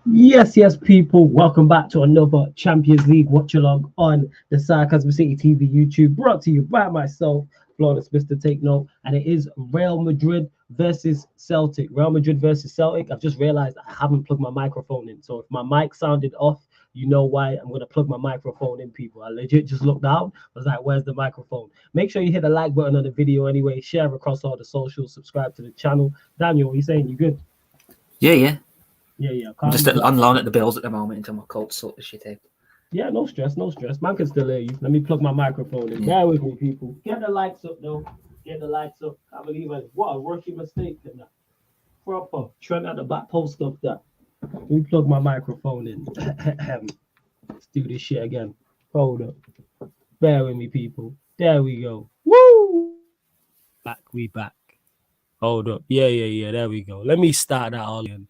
Yes, people. Welcome back to another Champions League watch-along on the Sarcasm City TV YouTube, brought to you by myself, Flawless Mr. Take Note, and it is Real Madrid versus Celtic. Real Madrid versus Celtic. I've just realized I haven't plugged my microphone in, so if my mic sounded off, you know why. I'm gonna plug my microphone in, people. I legit just looked down, was like, "Where's the microphone?" Make sure you hit the like button on the video anyway. Share across all the socials. Subscribe to the channel. Daniel, what are you saying? You good? Yeah. Yeah. I'm just Calm down. on loan at the Bills at the moment until my cold sort the shit out. Yeah, no stress, no stress. Man can still hear you. Let me plug my microphone in. Yeah. Bear with me, people. Get the lights up, though. Get the lights up. I believe it. What a rookie mistake. That. Proper. Trent at the back post up that. Let me plug my microphone in. Let's do this shit again. Hold up. Bear with me, people. There we go. Woo! We back. Hold up. Yeah. There we go. Let me start that all again.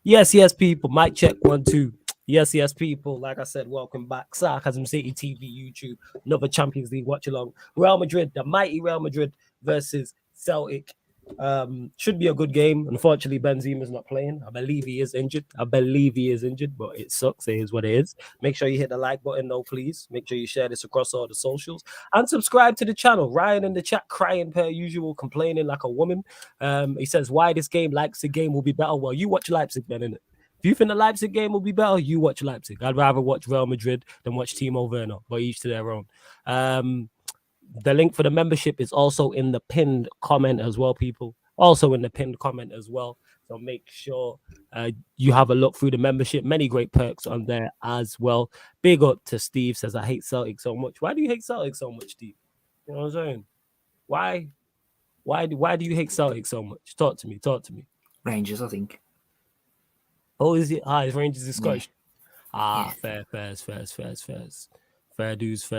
Yes, people. Mic check 1, 2. Yes, people. Like I said, welcome back. Sarcasm City TV, YouTube. Another Champions League watch along. Real Madrid, the mighty Real Madrid versus Celtic. Should be a good game. Unfortunately, Benzema's not playing. I believe he is injured. But it sucks. It is what it is. Make sure you hit the like button, though, please. Make sure you share this across all the socials and subscribe to the channel. Ryan in the chat crying per usual, complaining like a woman. He says, "Why this game? Leipzig game will be better." Well, you watch Leipzig then, innit? If you think the Leipzig game will be better, you watch Leipzig. I'd rather watch Real Madrid than watch Timo Werner, but each to their own. The link for the membership is also in the pinned comment as well, people. Also in the pinned comment as well. So make sure you have a look through the membership. Many great perks on there as well. Big up to Steve, says, "I hate Celtic so much." Why do you hate Celtic so much, Steve? You know what I'm saying? Why? Why do you hate Celtic so much? Talk to me. Rangers, I think. Oh, is it? His Rangers is Yeah. Scottish. Yeah. Fair dues.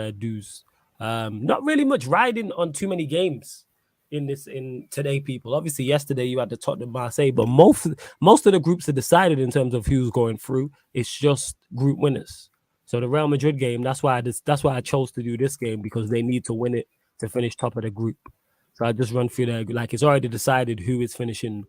Not really much riding on too many games in today, people. Obviously, yesterday you had the Tottenham Marseille, but most of the groups are decided in terms of who's going through. It's just group winners. So the Real Madrid game, that's why I chose to do this game, because they need to win it to finish top of the group. So I just run through there. Like, it's already decided who is finishing,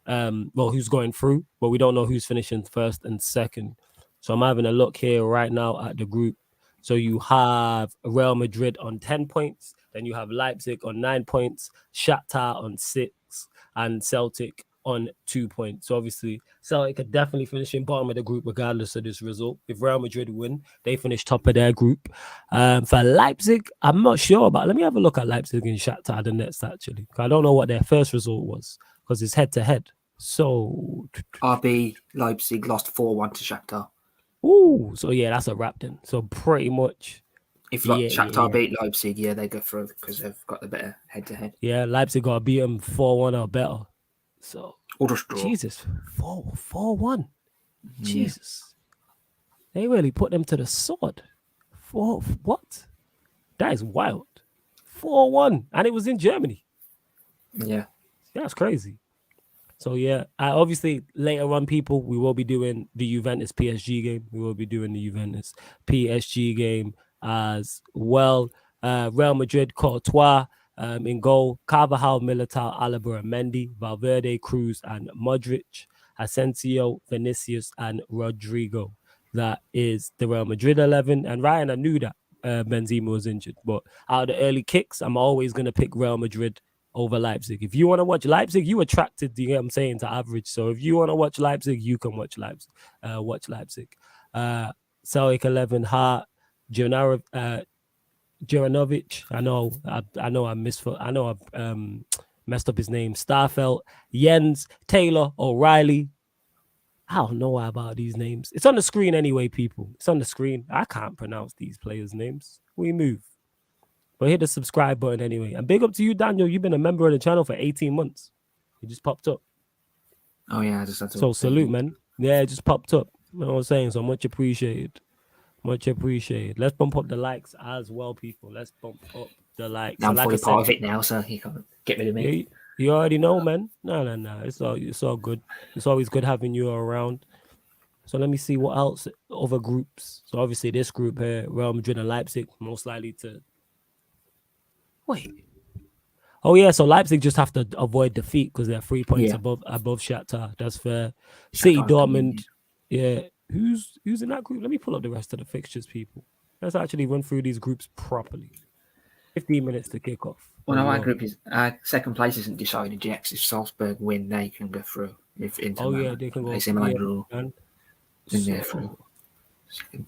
who's going through, but we don't know who's finishing first and second. So I'm having a look here right now at the group. So you have Real Madrid on 10 points, then you have Leipzig on 9 points, Shakhtar on 6, and Celtic on 2 points. So obviously, Celtic are definitely finishing bottom of the group regardless of this result. If Real Madrid win, they finish top of their group. For Leipzig, I'm not sure about. Let me have a look at Leipzig and Shakhtar the next, actually. I don't know what their first result was, because it's head to head. So RB Leipzig lost 4-1 to Shakhtar. So yeah, that's a wrap then. So pretty much, If Shakhtar beat Leipzig, yeah, they go through because they've got the better head-to-head. Yeah, Leipzig got to beat them 4-1 or better. So Or just draw. Jesus, 4-1. Jesus, they really put them to the sword. What? That is wild. 4-1, and it was in Germany. Yeah, that's crazy. So yeah, obviously later on, people, we will be doing the Juventus PSG game. We will be doing the Juventus PSG game as well. Real Madrid, Courtois in goal. Carvajal, Militao, Alaba, and Mendy. Valverde, Cruz, and Modric. Asensio, Vinicius, and Rodrigo. That is the Real Madrid 11. And Ryan, I knew that Benzema was injured, but out of the early kicks, I'm always going to pick Real Madrid over Leipzig. If you want to watch Leipzig, you attracted, you know what I'm saying, to average. So if you want to watch Leipzig, you can watch Leipzig. Celtic 11, Hart, Juranovic. I know I messed up his name. Starfelt, Jens, Taylor, O'Reilly. I don't know about these names. It's on the screen anyway, people. It's on the screen. I can't pronounce these players' names. We move. But hit the subscribe button anyway. And big up to you, Daniel. You've been a member of the channel for 18 months. You just popped up. Oh, yeah. I just had to so salute, man. Yeah, it just popped up. You know what I'm saying? So much appreciated. Much appreciated. Let's bump up the likes as well, people. Let's bump up the likes. I'm fully part of it now, so you can't get rid of me. You already know, man. No. It's all good. It's always good having you around. So let me see what else, other groups. So obviously this group here, Real Madrid and Leipzig, most likely to... Wait. Oh yeah, so Leipzig just have to avoid defeat because they're 3 points above Shakhtar. That's fair. City, Dortmund. Yeah, who's in that group? Let me pull up the rest of the fixtures, people. Let's actually run through these groups properly. 15 minutes to kick off. Well, no, our group is second place isn't decided yet. If Salzburg win, they can go through. If Inter Milan, they can go. AC Milan draw, then they're through. Second.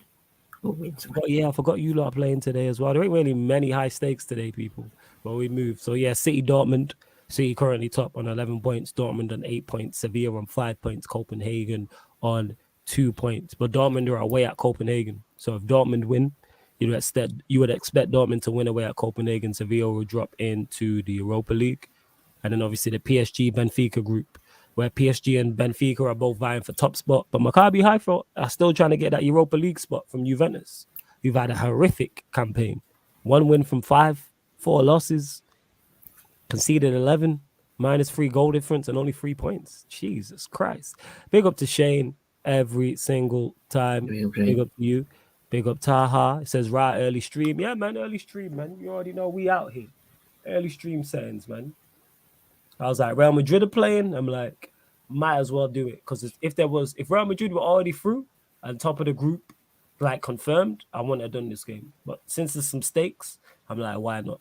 I forgot you lot are playing today as well. There ain't really many high stakes today, people. But we moved. So yeah, City Dortmund. City currently top on 11 points. Dortmund on 8 points. Sevilla on 5 points. Copenhagen on 2 points. But Dortmund are away at Copenhagen. So if Dortmund win, you would expect Dortmund to win away at Copenhagen. Sevilla will drop into the Europa League. And then obviously the PSG Benfica group, where PSG and Benfica are both vying for top spot. But Maccabi Haifa are still trying to get that Europa League spot from Juventus. You've had a horrific campaign. 1 win from 5, 4 losses, conceded 11, -3 goal difference, and only 3 points. Jesus Christ. Big up to Shane every single time. Big up to you. Big up Taha. It says, right, early stream. Yeah, man, early stream, man. You already know we out here. Early stream settings, man. I was like, Real Madrid are playing. I'm like, might as well do it. Because if Real Madrid were already through and top of the group, like confirmed, I wouldn't have done this game. But since there's some stakes, I'm like, why not?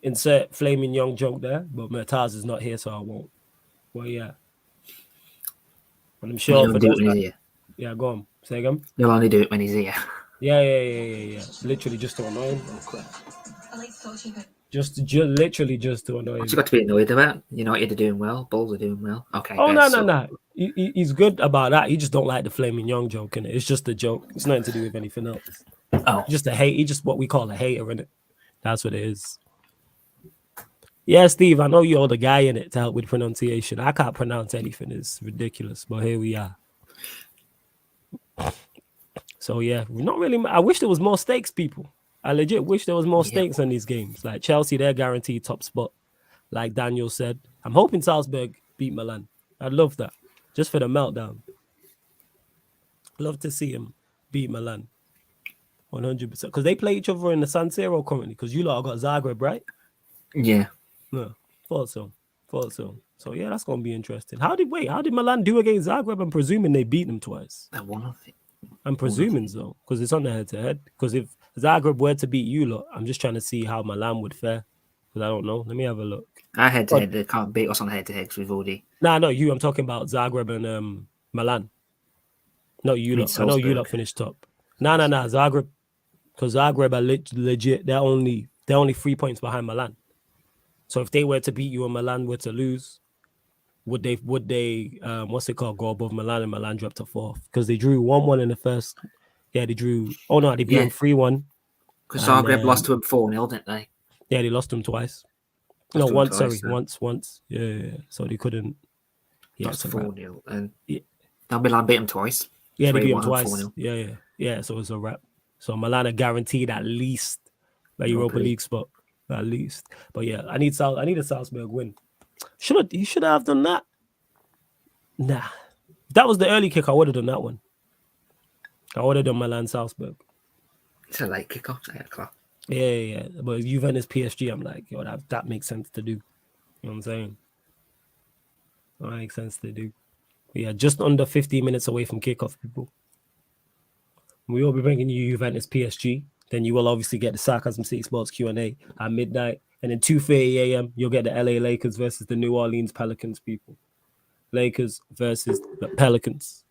Insert flaming young joke there, but Mertaz is not here, so I won't. Well, yeah. And I'm sure for those yeah, go on. Say again. You'll only do it when he's here. Yeah. Literally just to annoy him. Oh, crap. Literally just to annoy him. What's you got to be annoyed about? United are doing well. Bulls are doing well. Okay. Oh, no. He's good about that. He just don't like the flaming young joke, innit? It's just a joke. It's nothing to do with anything else. Oh. Just a hate. He's just what we call a hater, innit? That's what it is. Yeah, Steve, I know you're the guy in it to help with pronunciation. I can't pronounce anything. It's ridiculous, but here we are. So, yeah, not really. I wish there was more stakes, people. I legit wish there was more stakes on these games. Like Chelsea, they're guaranteed top spot. Like Daniel said, I'm hoping Salzburg beat Milan. I'd love that. Just for the meltdown. Love to see him beat Milan. 100%. Because they play each other in the San Siro currently. Because you lot have got Zagreb, right? Yeah. No, thought so. So yeah, that's gonna be interesting. How did Milan do against Zagreb? I'm presuming they beat them twice. That one of it. I'm presuming so, because it's on the head-to-head. Because if Zagreb were to beat you lot, I'm just trying to see how Milan would fare. Because I don't know. Let me have a look. Our head-to-head, they can't beat us on head-to-head because we've already. Nah, no, you. I'm talking about Zagreb and Milan. No, you lot. I know you lot finished top. Nah. Zagreb, because Zagreb are legit. They're only 3 points behind Milan. So if they were to beat you and Milan were to lose, would they go above Milan and Milan drop to 4th? Because they drew 1-1 in the first. Yeah, they drew. Oh no, they beat them 3-1. Because Zagreb lost to them 4-0, didn't they? Yeah, they lost them twice. Once. Yeah. So they couldn't. Yeah, lost 4-0, and now Milan beat them twice. Yeah, they beat them twice. Yeah. So it's a wrap. So Milan are guaranteed at least a Europa League spot. At least, but yeah, I need a Salzburg win. He should have done that. Nah, if that was the early kick, I would have done that one. I would have done Milan Salzburg. It's a late kick off, 8 o'clock. Yeah. But Juventus PSG, I'm like, yo, that makes sense to do. You know what I'm saying? That makes sense to do. But yeah, just under 15 minutes away from kickoff, people. We will be bringing you Juventus PSG. Then you will obviously get the Sarcasm City Sports Q&A at midnight. And then 2:30 a.m., you'll get the LA Lakers versus the New Orleans Pelicans, people. Lakers versus the Pelicans.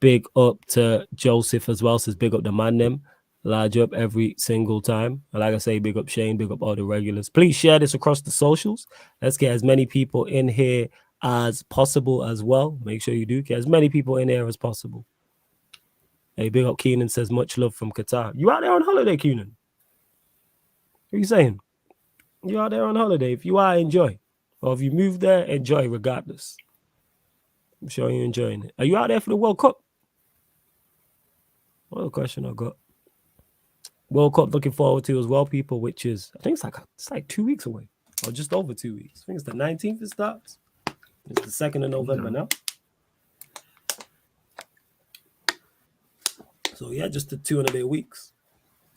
Big up to Joseph as well. Says big up the man them. Large up every single time. And like I say, big up Shane, big up all the regulars. Please share this across the socials. Let's get as many people in here as possible as well. Make sure you do get as many people in here as possible. Hey, big up Keenan says much love from Qatar. You out there on holiday, Keenan? What are you saying? You out there on holiday? If you are, enjoy. Or if you move there, enjoy regardless. I'm sure you're enjoying it. Are you out there for the World Cup? What a question I got. World Cup looking forward to as well, people, which is, I think it's like 2 weeks away. Or just over 2 weeks. I think it's the 19th it starts. It's the 2nd of November now. So yeah, just the 2.5 weeks.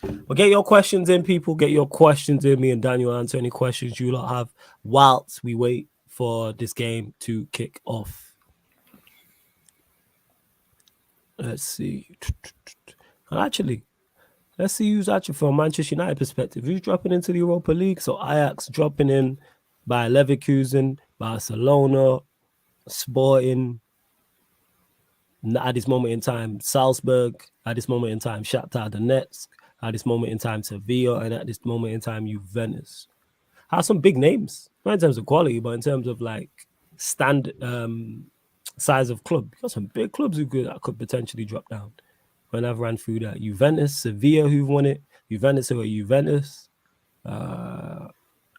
But get your questions in, people. Get your questions in. Me and Daniel answer any questions you lot have whilst we wait for this game to kick off. Let's see. And actually, let's see who's actually from Manchester United perspective. Who's dropping into the Europa League? So Ajax dropping in by Leverkusen, Barcelona, Sporting. At this moment in time, Salzburg. At this moment in time, Shakhtar Donetsk. At this moment in time, Sevilla. And at this moment in time, Juventus. Have some big names, not in terms of quality, but in terms of like size of club. You got some big clubs that could potentially drop down. When I've ran through that, Juventus, Sevilla, who've won it, Juventus,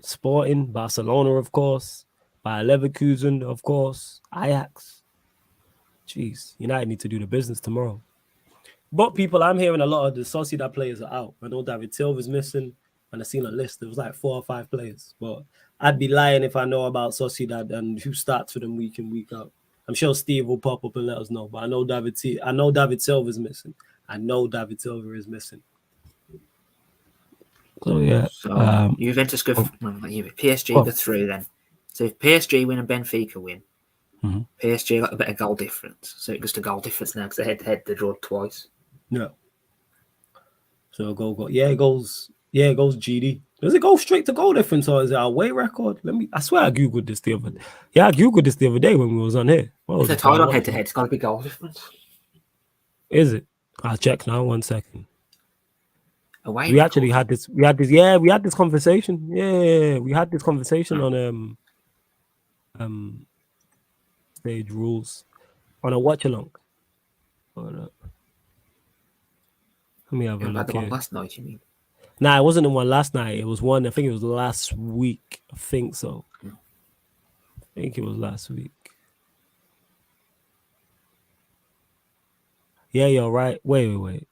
Sporting, Barcelona, of course, Bayer Leverkusen, of course, Ajax. Jeez, United need to do the business tomorrow. But people, I'm hearing a lot of the Sociedad players are out. I know David Silva's missing, and I've seen a list. There was like 4 or 5 players. But I'd be lying if I know about Sociedad and who starts for them week in, week out. I'm sure Steve will pop up and let us know. But I know David Silva's missing. I know David Silva is missing. So yeah. So Juventus go PSG go through then. So if PSG win and Benfica win, PSG got a better goal difference. So it goes to goal difference now because they draw twice. No. So it goes GD. Does it go straight to goal difference or is it our away record? I swear I googled this the other day. Yeah, I googled this the other day when we was on here. If they're tied on head to head, it's got to be goal difference. Is it? I'll check now. 1 second. Away we actually had this. We had this conversation. Yeah, we had this conversation on stage rules on a watchalong. Let me have a look. The one last night, you mean? Nah, it wasn't the one last night. It was one. I think it was last week. I think so. I think it was last week. Yeah, you're right. Wait.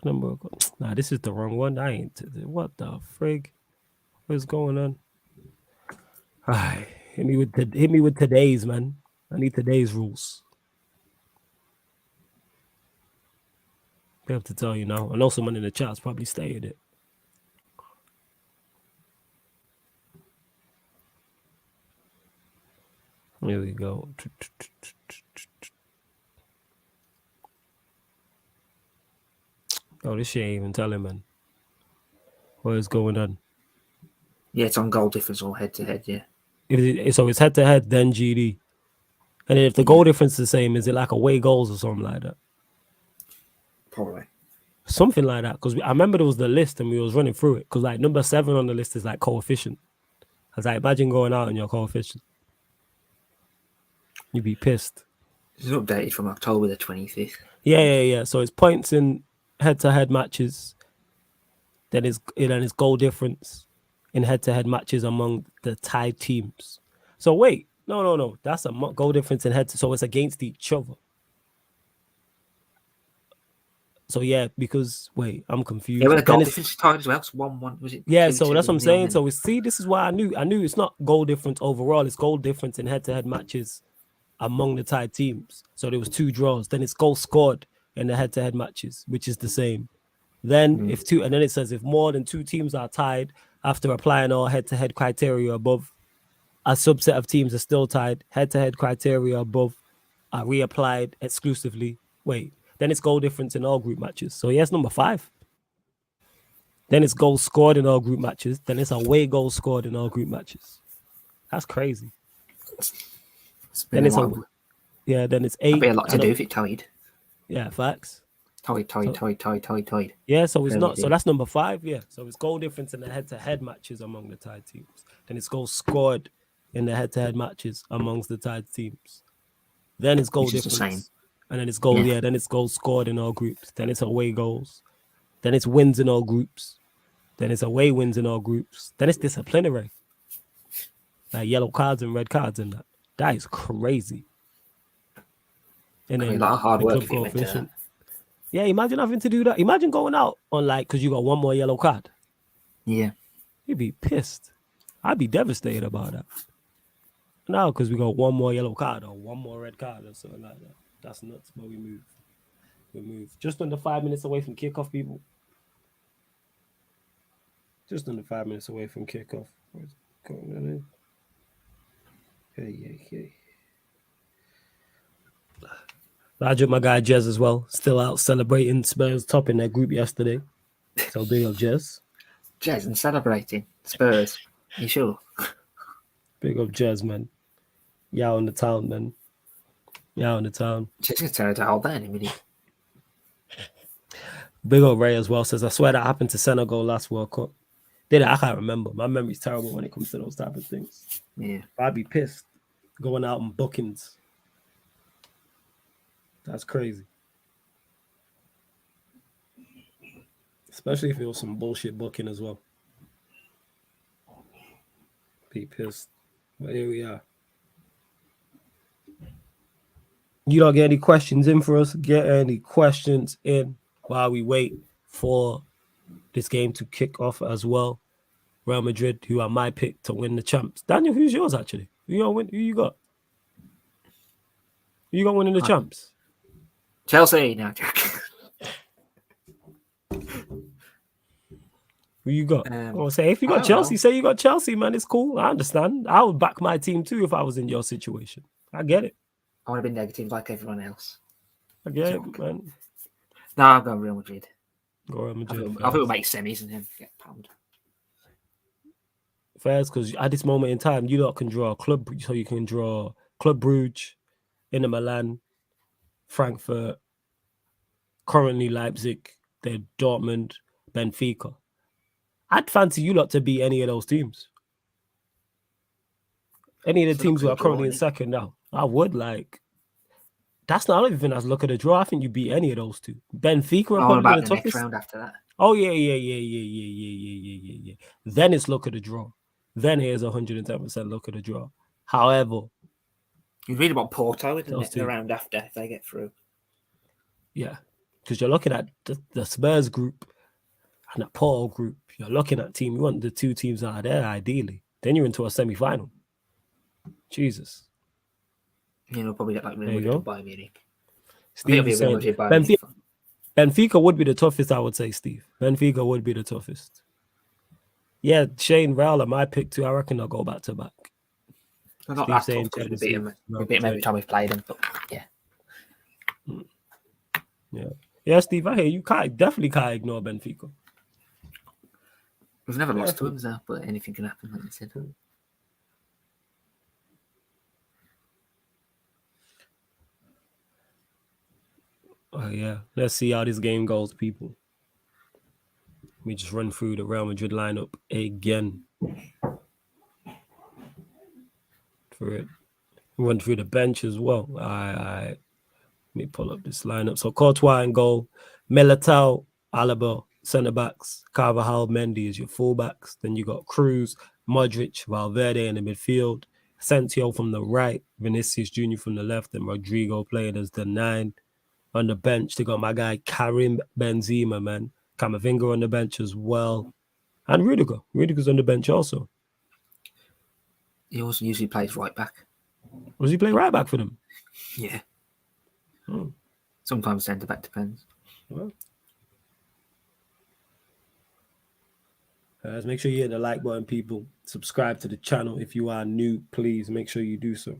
Nah, this is the wrong one. What the frig? What's going on? Alright, hit me with today's, man. I need today's rules. I have to tell you now. I know someone in the chat's probably staying it. Here we go. Oh, this shit ain't even telling, man. What is going on? Yeah, it's on goal difference or head to head, yeah. So it's head to head, then GD. And if the goal difference is the same, is it like away goals or something like that? Probably. Something like that. Because I remember there was the list and we was running through it. Because like number 7 on the list is like coefficient. I was like, imagine going out on your coefficient. You'd be pissed. This is updated from October the 25th. Yeah. So it's points in head-to-head matches. Then it's goal difference in head-to-head matches among the tied teams. So wait, no. That's a goal difference in so it's against each other. So yeah, because wait, I'm confused. Yeah, well, the goal difference is tied as well. It's 1-1. Was it? Yeah, 2-2 so that's what I'm saying. then? So this is why I knew it's not goal difference overall. It's goal difference in head-to-head matches among the tied teams. So there was 2 draws. Then it's goals scored in the head-to-head matches, which is the same. Then and then it says if more than 2 teams are tied after applying all head-to-head criteria above, a subset of teams are still tied. Head-to-head criteria above are reapplied exclusively. Then it's goal difference in all group matches. So yes, number 5. Then it's goals scored in all group matches. Then it's away goals scored in all group matches. That's crazy. Then it's then it's 8. That'd be a lot to do if it tied. Yeah, facts. Tied. Yeah, so it's not. So that's number 5. Yeah, so it's goal difference in the head-to-head matches among the tied teams. Then it's goals scored in the head-to-head matches amongst the tied teams. Then it's goal difference, the same. And then it's goal. Yeah, then it's goals scored in all groups. Then it's away goals. Then it's wins in all groups. Then it's away wins in all groups. Then it's disciplinary, like yellow cards and red cards and that. That is crazy. And then a lot of hard work if you went to that. Yeah, imagine having to do that. Imagine going out on because you got 1 more yellow card. Yeah. You'd be pissed. I'd be devastated about that. Now, because we got 1 more yellow card or 1 more red card or something like that. That's nuts, but we move. Just under 5 minutes away from kickoff, people. Just under 5 minutes away from kickoff. Where's it going in? Hey. I dropped my guy Jez as well. Still out celebrating Spurs top in their group yesterday. So big up Jez. Jez and celebrating Spurs. You sure? Big up Jez, man. Yeah, on the town, man. Yeah, on the town. Jez gonna tell her to hold that in a minute. Big up Ray as well. Says, I swear that happened to Senegal last World Cup. Did it? I can't remember. My memory's terrible when it comes to those type of things. Yeah. I'd be pissed going out on bookings. That's crazy. Especially if it was some bullshit booking as well. Be pissed. But here we are. You don't get any questions in for us? Get any questions in while we wait for this game to kick off as well. Real Madrid, who are my pick to win the champs. Daniel, who's yours actually? Who you got? Who you got winning the champs? Chelsea. No, Jack. Who you got? Say if you I got don't Chelsea, know. say you got Chelsea, man. It's cool. I understand. I would back my team too if I was in your situation. I get it. I want to be negative like everyone else. I get it, man. No, I'll go Real Madrid. Go Real Madrid. I think we'll make semis and then get pound. First, because at this moment in time, you lot can draw a club, so you can draw Club Brugge, Inter Milan, Frankfurt, currently Leipzig, then Dortmund, Benfica. I'd fancy you lot to beat any of those teams. Any of the teams who are currently in second now. I would like. That's not even that's look at the draw. I think you beat any of those two. Benfica are probably the toughest. Next round after that. Oh yeah. Then it's look at the draw. Then here's 110% look at the draw. However, you read about Porto in the round after if they get through. Yeah, because you're looking at the Spurs group and the Porto group. You're looking at team. You want the two teams that are there ideally. Then you're into a semi-final. Jesus. You know, probably get like Real Madrid or Bayern Munich. Steve is saying Benfica would be the toughest, I would say, Steve. Benfica would be the toughest. Yeah, Shane Real, my pick too. I reckon they'll go back to back. They're not that tough because we beat them every time we've played them. But yeah. Yeah, Steve, I hear you. Definitely can't ignore Benfica. We've never lost to them, so, but anything can happen, like you said. Oh, yeah. Let's see how this game goes, people. Let me just run through the Real Madrid lineup again. For it. Run through the bench as well. All right. Let me pull up this lineup. So Courtois in goal. Militao, Alaba, centre-backs. Carvajal, Mendy is your full-backs. Then you got Cruz, Modric, Valverde in the midfield. Santiago from the right. Vinicius Jr. from the left. And Rodrigo playing as the 9. On the bench, they got my guy Karim Benzema, man. Camavinga on the bench as well. And Rudiger. Rudiger's on the bench also. He also usually plays right back. Was he playing right back for them? Yeah. Sometimes centre back, depends. Well. Make sure you hit the like button, people. Subscribe to the channel. If you are new, please make sure you do so.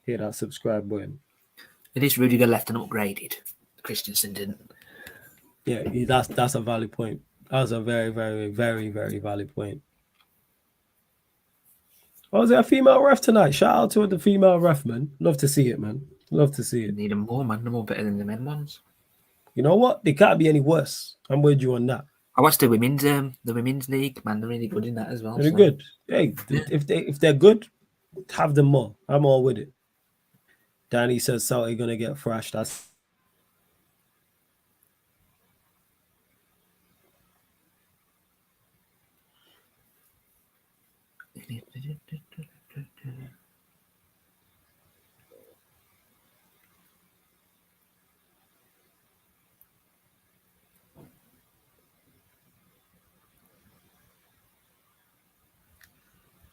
Hit that subscribe button. At least Rudiger left and upgraded. Christensen didn't. Yeah, that's a valid point. That's a very, very, very, very valid point. Oh, is there a female ref tonight? Shout out to the female ref, man. Love to see it, man. Love to see it. Need them more, man. They're more better than the men ones. You know what? They can't be any worse. I'm with you on that. I watched the women's league, man. They're really good in that as well. They're good. Hey, if they're good, have them more. I'm all with it. Danny says Celtic gonna get thrashed. That's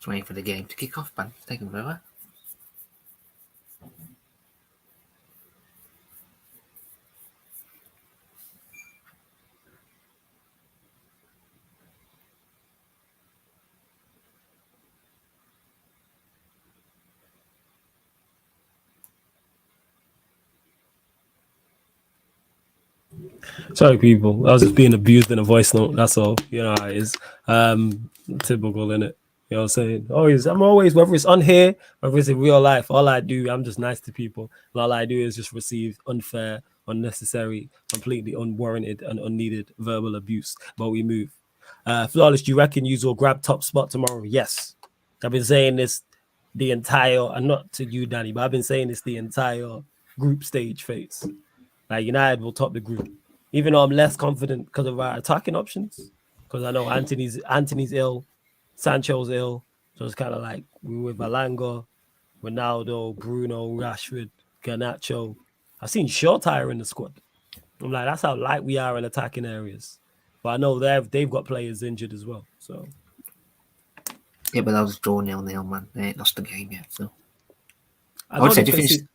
Just waiting for the game to kick off, man. It's taking forever. Sorry, people. I was just being abused in a voice note. That's all. You know how it is. Typical, innit? You know what I'm saying? I'm always, whether it's on here, whether it's in real life, all I do, I'm just nice to people. And all I do is just receive unfair, unnecessary, completely unwarranted, and unneeded verbal abuse. But we move. Flawless, do you reckon you will grab top spot tomorrow? Yes. I've been saying this the entire, and not to you, Danny, but I've been saying this the entire group stage phase. Like United will top the group, even though I'm less confident because of our attacking options. Because I know Anthony's ill, Sancho's ill, so it's kind of like we with Alanga, Ronaldo, Bruno, Rashford, Garnacho. I've seen Shortire in the squad. I'm like, that's how light we are in attacking areas. But I know they've got players injured as well. So Yeah, but that was draw 0-0, man. They ain't lost the game yet. So I would know say they you finished. concede.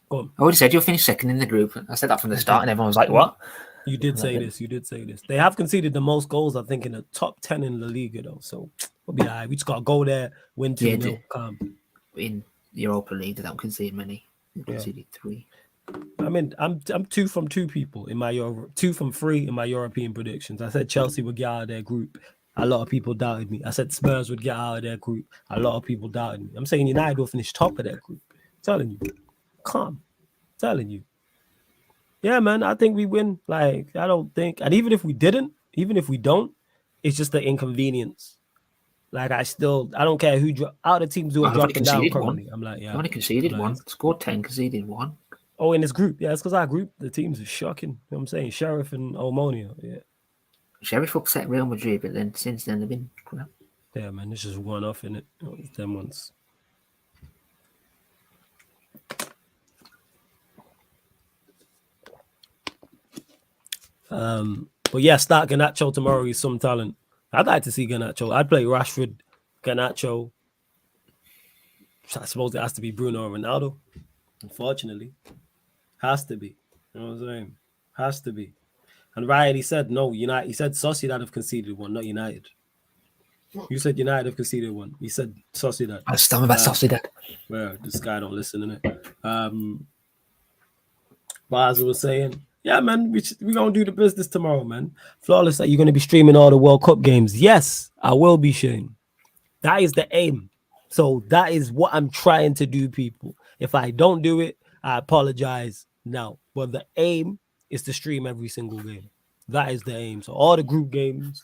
Go on. I would have said you'll finish second in the group. I said that from the start, and everyone was like, "What?" You did say this. You did say this. They have conceded the most goals, I think, in the top 10 in La Liga, though. So we'll be all right. We just got to go there, win 2-0, calm. In Europa League, they don't concede many. They conceded 3. I mean, I'm 2 from 2 people in my 2 from 3 in my European predictions. I said Chelsea would get out of their group. A lot of people doubted me. I said Spurs would get out of their group. A lot of people doubted me. I'm saying United will finish top of their group. I'm telling you. Calm. I'm telling you. Yeah, man, I think we win. Like, I don't think, and even if we don't, it's just the inconvenience. Like, I don't care who out of teams who are dropping down currently. I'm like, yeah. They only conceded 1, scored 10, conceded 1. Oh, in this group, yeah, it's because our group, the teams are shocking. You know what I'm saying? Sheriff and Omonia, yeah. Sheriff upset Real Madrid, but then since then they've been crap. Yeah, man, it's just one off in it. Them ones. But yeah, start Garnacho tomorrow is some talent. I'd like to see Garnacho. I'd play Rashford, Garnacho. I suppose it has to be Bruno or Ronaldo. Unfortunately, has to be. You know what I'm saying? Has to be. And Ryan, he said no. United. He said Sociedad have conceded 1, not United. You said United have conceded 1. He said Sociedad. I was talking about Sociedad. Well, this guy don't listen, innit? Baza was saying, yeah, man, we're going to do the business tomorrow, man. Flawless, that you're going to be streaming all the World Cup games. Yes, I will be, Shane. That is the aim. So that is what I'm trying to do, people. If I don't do it, I apologize now. But the aim is to stream every single game. That is the aim. So all the group games,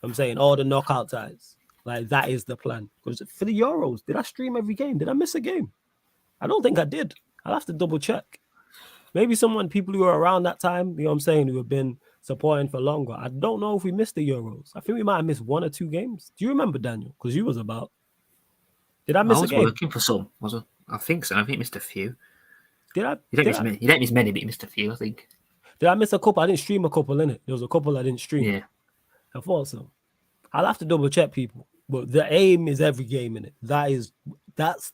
I'm saying all the knockout ties, like that is the plan. Because for the Euros, did I stream every game? Did I miss a game? I don't think I did. I'll have to double check. Maybe people who were around that time, you know what I'm saying, who have been supporting for longer. I don't know if we missed the Euros. I think we might have missed 1 or 2 games. Do you remember, Daniel? Because you was about. Did I miss a game? I was working for some, was it? I think so. I think I missed a few. Did I? You don't miss many, but you missed a few, I think. Did I miss a couple? I didn't stream a couple, innit? There was a couple I didn't stream. Yeah. I thought so. I'll have to double check, people. But the aim is every game, innit? That's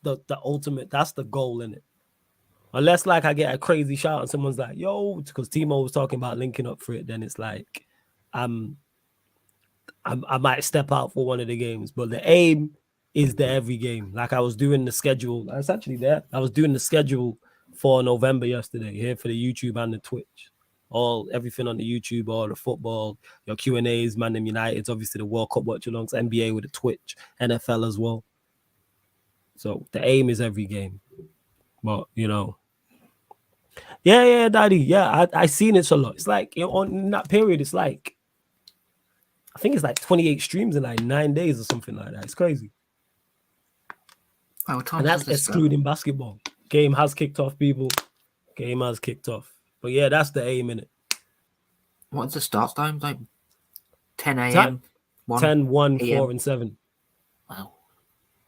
the ultimate, that's the goal, innit? Unless like I get a crazy shout and someone's like, yo, because Timo was talking about linking up for it, then it's like I might step out for one of the games. But the aim is the every game. Like I was doing the schedule. It's actually there. I was doing the schedule for November yesterday here for the YouTube and the Twitch. Everything on the YouTube, all the football, your Q&As, Man and United's, obviously the World Cup Watchalongs, NBA with the Twitch, NFL as well. So the aim is every game. But, you know, yeah, Daddy. Yeah, I seen it a lot. It's like, you know, in that period, it's like, I think it's like 28 streams in like 9 days or something like that. It's crazy. Oh, and that's excluding basketball. Game has kicked off, people. Game has kicked off. But yeah, that's the aim, innit? What's the start time? Like 10 a.m. 10, 1, 4, and 7. Wow.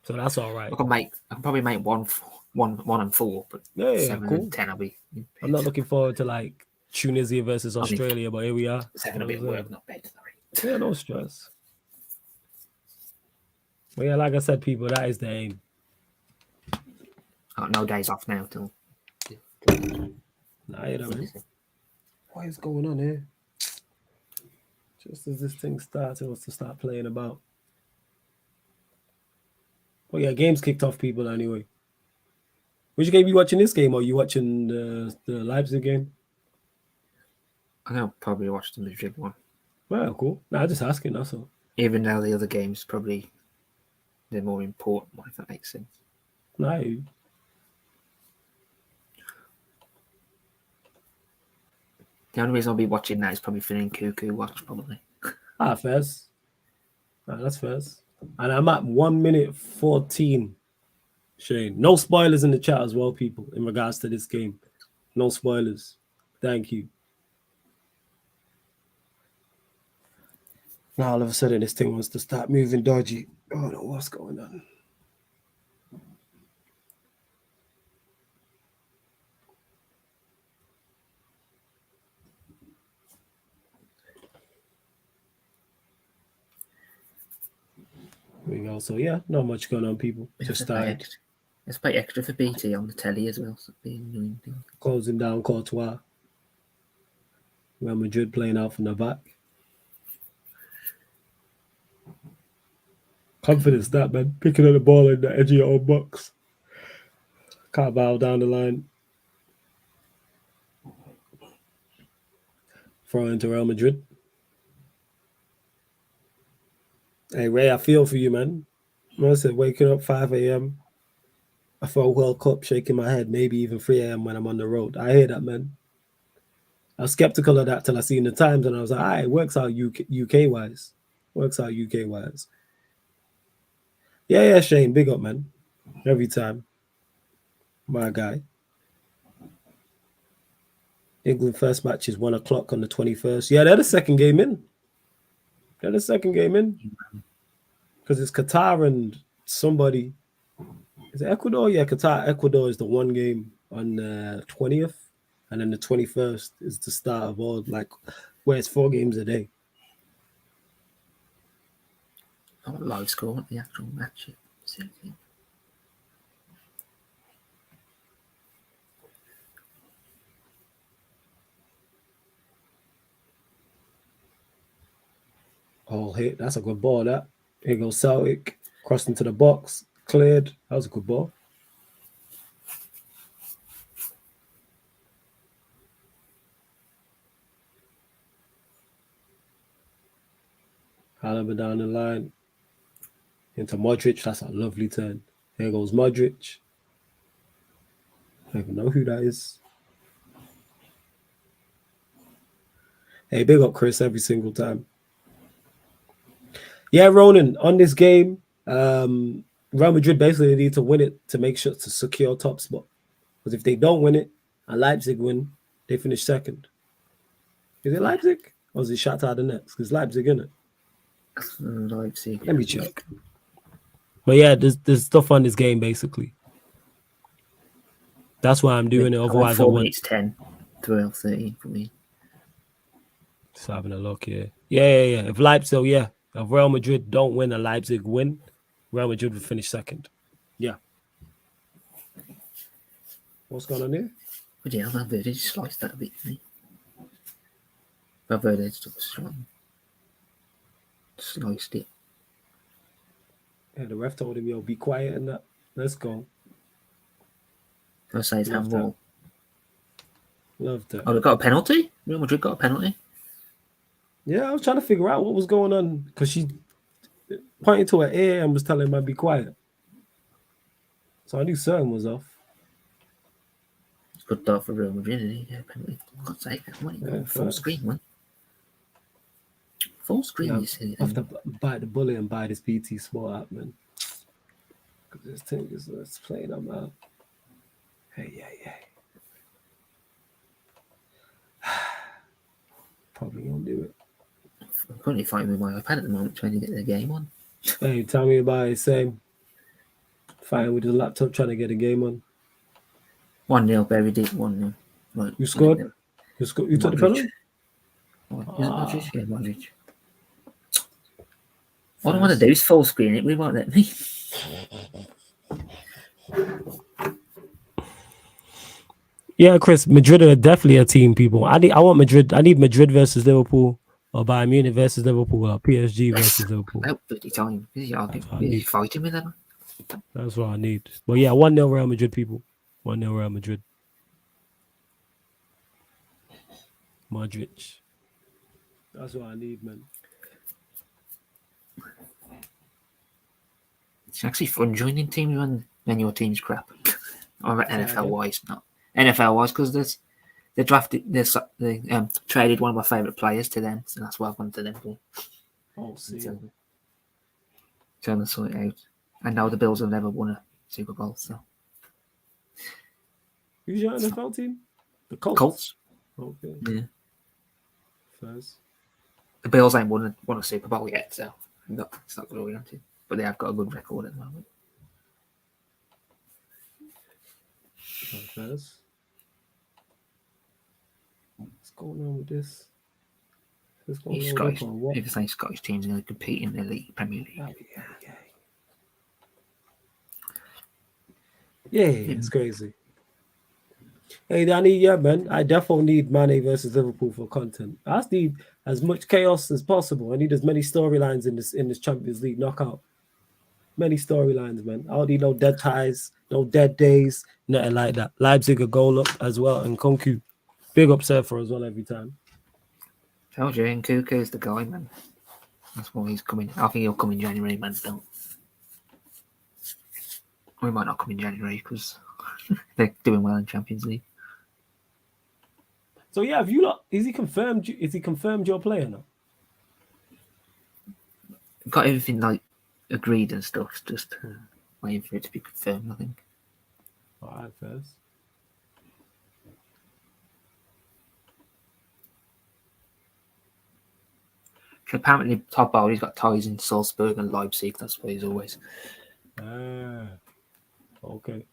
So that's all right. I can probably make 1 and 4, but 7 cool. and 10 I'll be. I'm not looking forward to like Tunisia versus Australia, but here we are. 7 will be at work, not bed. Yeah, no stress. But yeah, like I said, people, that is the aim. I got no days off now till. Nah, you know. What is going on here? Just as this thing starts, it wants to start playing about. Well, yeah, game's kicked off, people, anyway. Which game you watching this game, or are you watching the Leipzig game? I'll probably watch the Madrid one. Well, cool. Nah, just asking, that's all. Even though the other games probably the more important one, if that makes sense. Nah, The only reason I'll be watching that is probably for Cuckoo watch, probably. fairs. Nah, that's fairs. And I'm at 1 minute 14. Shane. No spoilers in the chat as well, people, in regards to this game. No spoilers. Thank you. Now all of a sudden this thing wants to start moving dodgy. Oh no, what's going on? There we go. So yeah, not much going on, people. Just started. It's quite extra for BT on the telly as well. So being annoying thing. Closing down Courtois. Real Madrid playing out from the back. Confidence that, man. Picking up the ball in the edge of your own box. Can't bow down the line. Throw into Real Madrid. Hey, Ray, I feel for you, man. I said waking up 5 a.m. I felt World Cup, shaking my head, maybe even 3 a.m. when I'm on the road. I hear that, man. I was skeptical of that till I seen the times, and I was like, it works out UK-wise. Works out UK-wise. Yeah, Shane, big up, man. Every time. My guy. England first match is 1 o'clock on the 21st. Yeah, they're the second game in. Because it's Qatar and somebody. Is it Ecuador? Yeah, Qatar. Ecuador is the one game on the 20th. And then the 21st is the start of all, like, where it's 4 games a day. Oh, live score, the actual match. Oh, hit. That's a good ball, that. Here goes Celtic. Crossed into the box. Cleared. That was a good ball. Alaba down the line. Into Modric. That's a lovely turn. Here goes Modric. I don't even know who that is. Hey, big up Chris every single time. Yeah, Ronan, on this game, Real Madrid basically need to win it to make sure to secure top spot. Because if they don't win it and Leipzig win, they finish second. Is it Leipzig? Or is it Shakhtar the next? Because Leipzig, isn't it? Leipzig. Let me check. But yeah, there's stuff on this game basically. That's why I'm doing it. Otherwise, 4 minutes 10, 12, 13 for me. Just having a look here. Yeah. If Leipzig, if Real Madrid don't win and Leipzig win, Real Madrid will finish second. Yeah. What's going on here? But yeah, Valverde just sliced that a bit, didn't he? Valverde still strong. Sliced it. Yeah, the ref told him, yo, be quiet and that. Let's go. I'll say it's handball. Love that. Oh, they got a penalty? Real Madrid got a penalty? Yeah, I was trying to figure out what was going on because she pointed to her ear and was telling him to be quiet. So I knew something was off. It's good thought for Real Madrid, isn't it? Penalty. For God's sake, full screen, man. Full screen, you see. I have to bite the bullet and buy this BT Sport app, man. Because this thing is playing on my. Hey. Probably gonna do it. I'm currently fighting with my iPad at the moment trying to get the game on. Hey, tell me about it, same. Fighting with the laptop trying to get a game on. 1-0, very deep, 1-0. Right. You scored? You took the penalty? Is it Modric? Yeah, Modric. What I want to do is full screen it. We won't let me. Yeah, Chris, Madrid are definitely a team, people. I want Madrid. I need Madrid versus Liverpool, or Bayern Munich versus Liverpool, or PSG versus Liverpool. About 30 times. Busy fighting with them. That's what I need. But yeah, 1-0 Real Madrid, people. 1-0 Real Madrid. Modric. That's what I need, man. It's actually fun joining teams when your team's crap. Or Say that NFL again? wise, not NFL wise, because they traded one of my favourite players to them, so that's why I've gone to them for. Oh, see. Trying to sort it out. I know the Bills have never won a Super Bowl, so Who's your NFL team? The Colts. Colts. Okay. Yeah. First. The Bills ain't won a Super Bowl yet, so it's not going on to. But they have got a good record at the moment. First. What's going on with this? What's going These on Scottish, with what? if it's Scottish teams are going to compete in the league, Premier League. Oh, yeah, it's crazy. Hey, man. I definitely need Mane versus Liverpool for content. I just need as much chaos as possible. I need as many storylines in this Champions League knockout. Many storylines, man. I don't need no dead ties, no dead days, nothing like that. Leipzig a goal up as well, and Konku. Big up Surfer as well every time. Told you, and Cuckoo's the guy, man. That's why he's coming. I think he'll come in January, man. Don't. Or he might not come in January because they're doing well in Champions League. So yeah, have you lot? Is he confirmed your player now? Got everything like agreed and stuff. Just waiting for it to be confirmed. I think. All right, first. So apparently, top out, he's got ties in Salzburg and Leipzig. That's where he's always. Okay.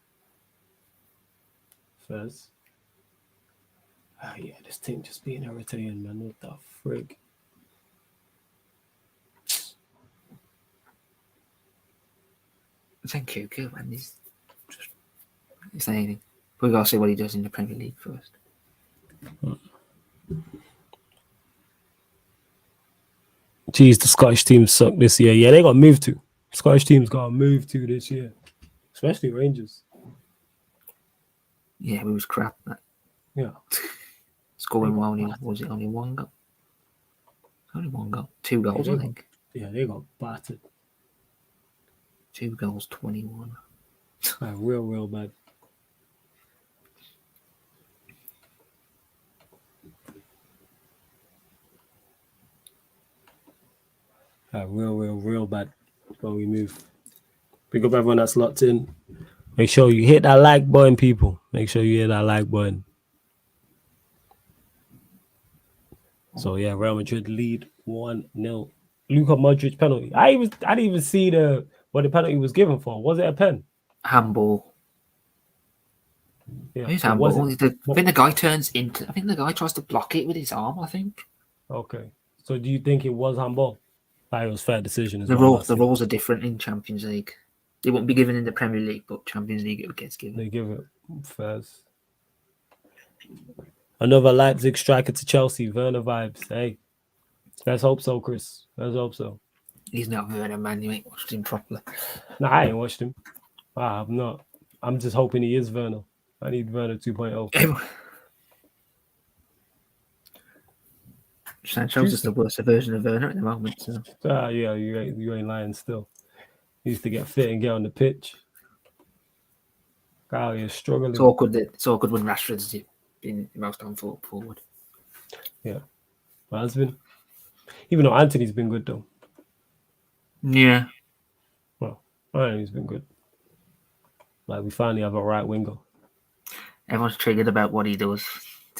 First. Yeah, this thing just being irritating, man. What the frig? Thank you, good man. He's anything. We gotta see what he does in the Premier League first. Jeez, the Scottish teams suck this year. Yeah, they got moved to. Scottish teams got moved to this year, especially Rangers. Yeah, we was crap. Yeah, Scoring well, was it only one goal? Only one goal. 2 goals, I think. They got battered. 2 goals, 21. Real bad. Real bad. When we move. Pick up everyone that's locked in. Make sure you hit that like button, people. Make sure you hit that like button. So yeah, Real Madrid lead 1-0. Luka Modric penalty. I didn't even see what the penalty was given for. Was it a pen? Handball. Yeah. Who's handball? I think the guy turns into. I think the guy tries to block it with his arm. I think. Okay. So do you think it was handball? It was fair decision. The rules are different in Champions League. They won't be given in the Premier League, but Champions League it gets given. They give it first. Another Leipzig striker to Chelsea. Werner vibes. Hey, let's hope so, Chris. Let's hope so. He's not Werner, man. You ain't watched him properly. Nah, I ain't watched him. I'm not. I'm just hoping he is Werner. I need Werner 2.0. Sancho's just the worst version of Werner at the moment. So. Yeah, you ain't lying still. He used to get fit and get on the pitch. God, you're struggling. It's awkward when Rashford's been the most on forward. Yeah. Well, has been. Even though Anthony's been good though. Yeah. Well, Anthony's been good. Like we finally have a right winger. Everyone's triggered about what he does.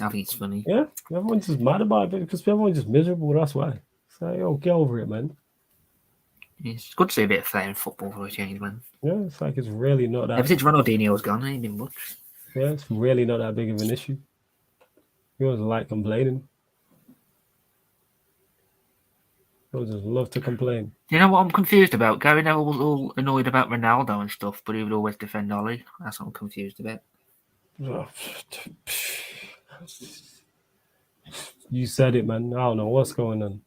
I think it's funny. Yeah, everyone's just mad about it because everyone's just miserable. That's why. So, yo, get over it, man. It's good to see a bit of fair in football for a change, man. Yeah, it's like it's really not that. Ever since Ronaldinho's gone, ain't been much. Yeah, it's really not that big of an issue. He doesn't like complaining. He just love to complain. You know what I'm confused about? Gary Neville was all annoyed about Ronaldo and stuff, but he would always defend Ollie. That's what I'm confused about. You said it, man. I don't know what's going on.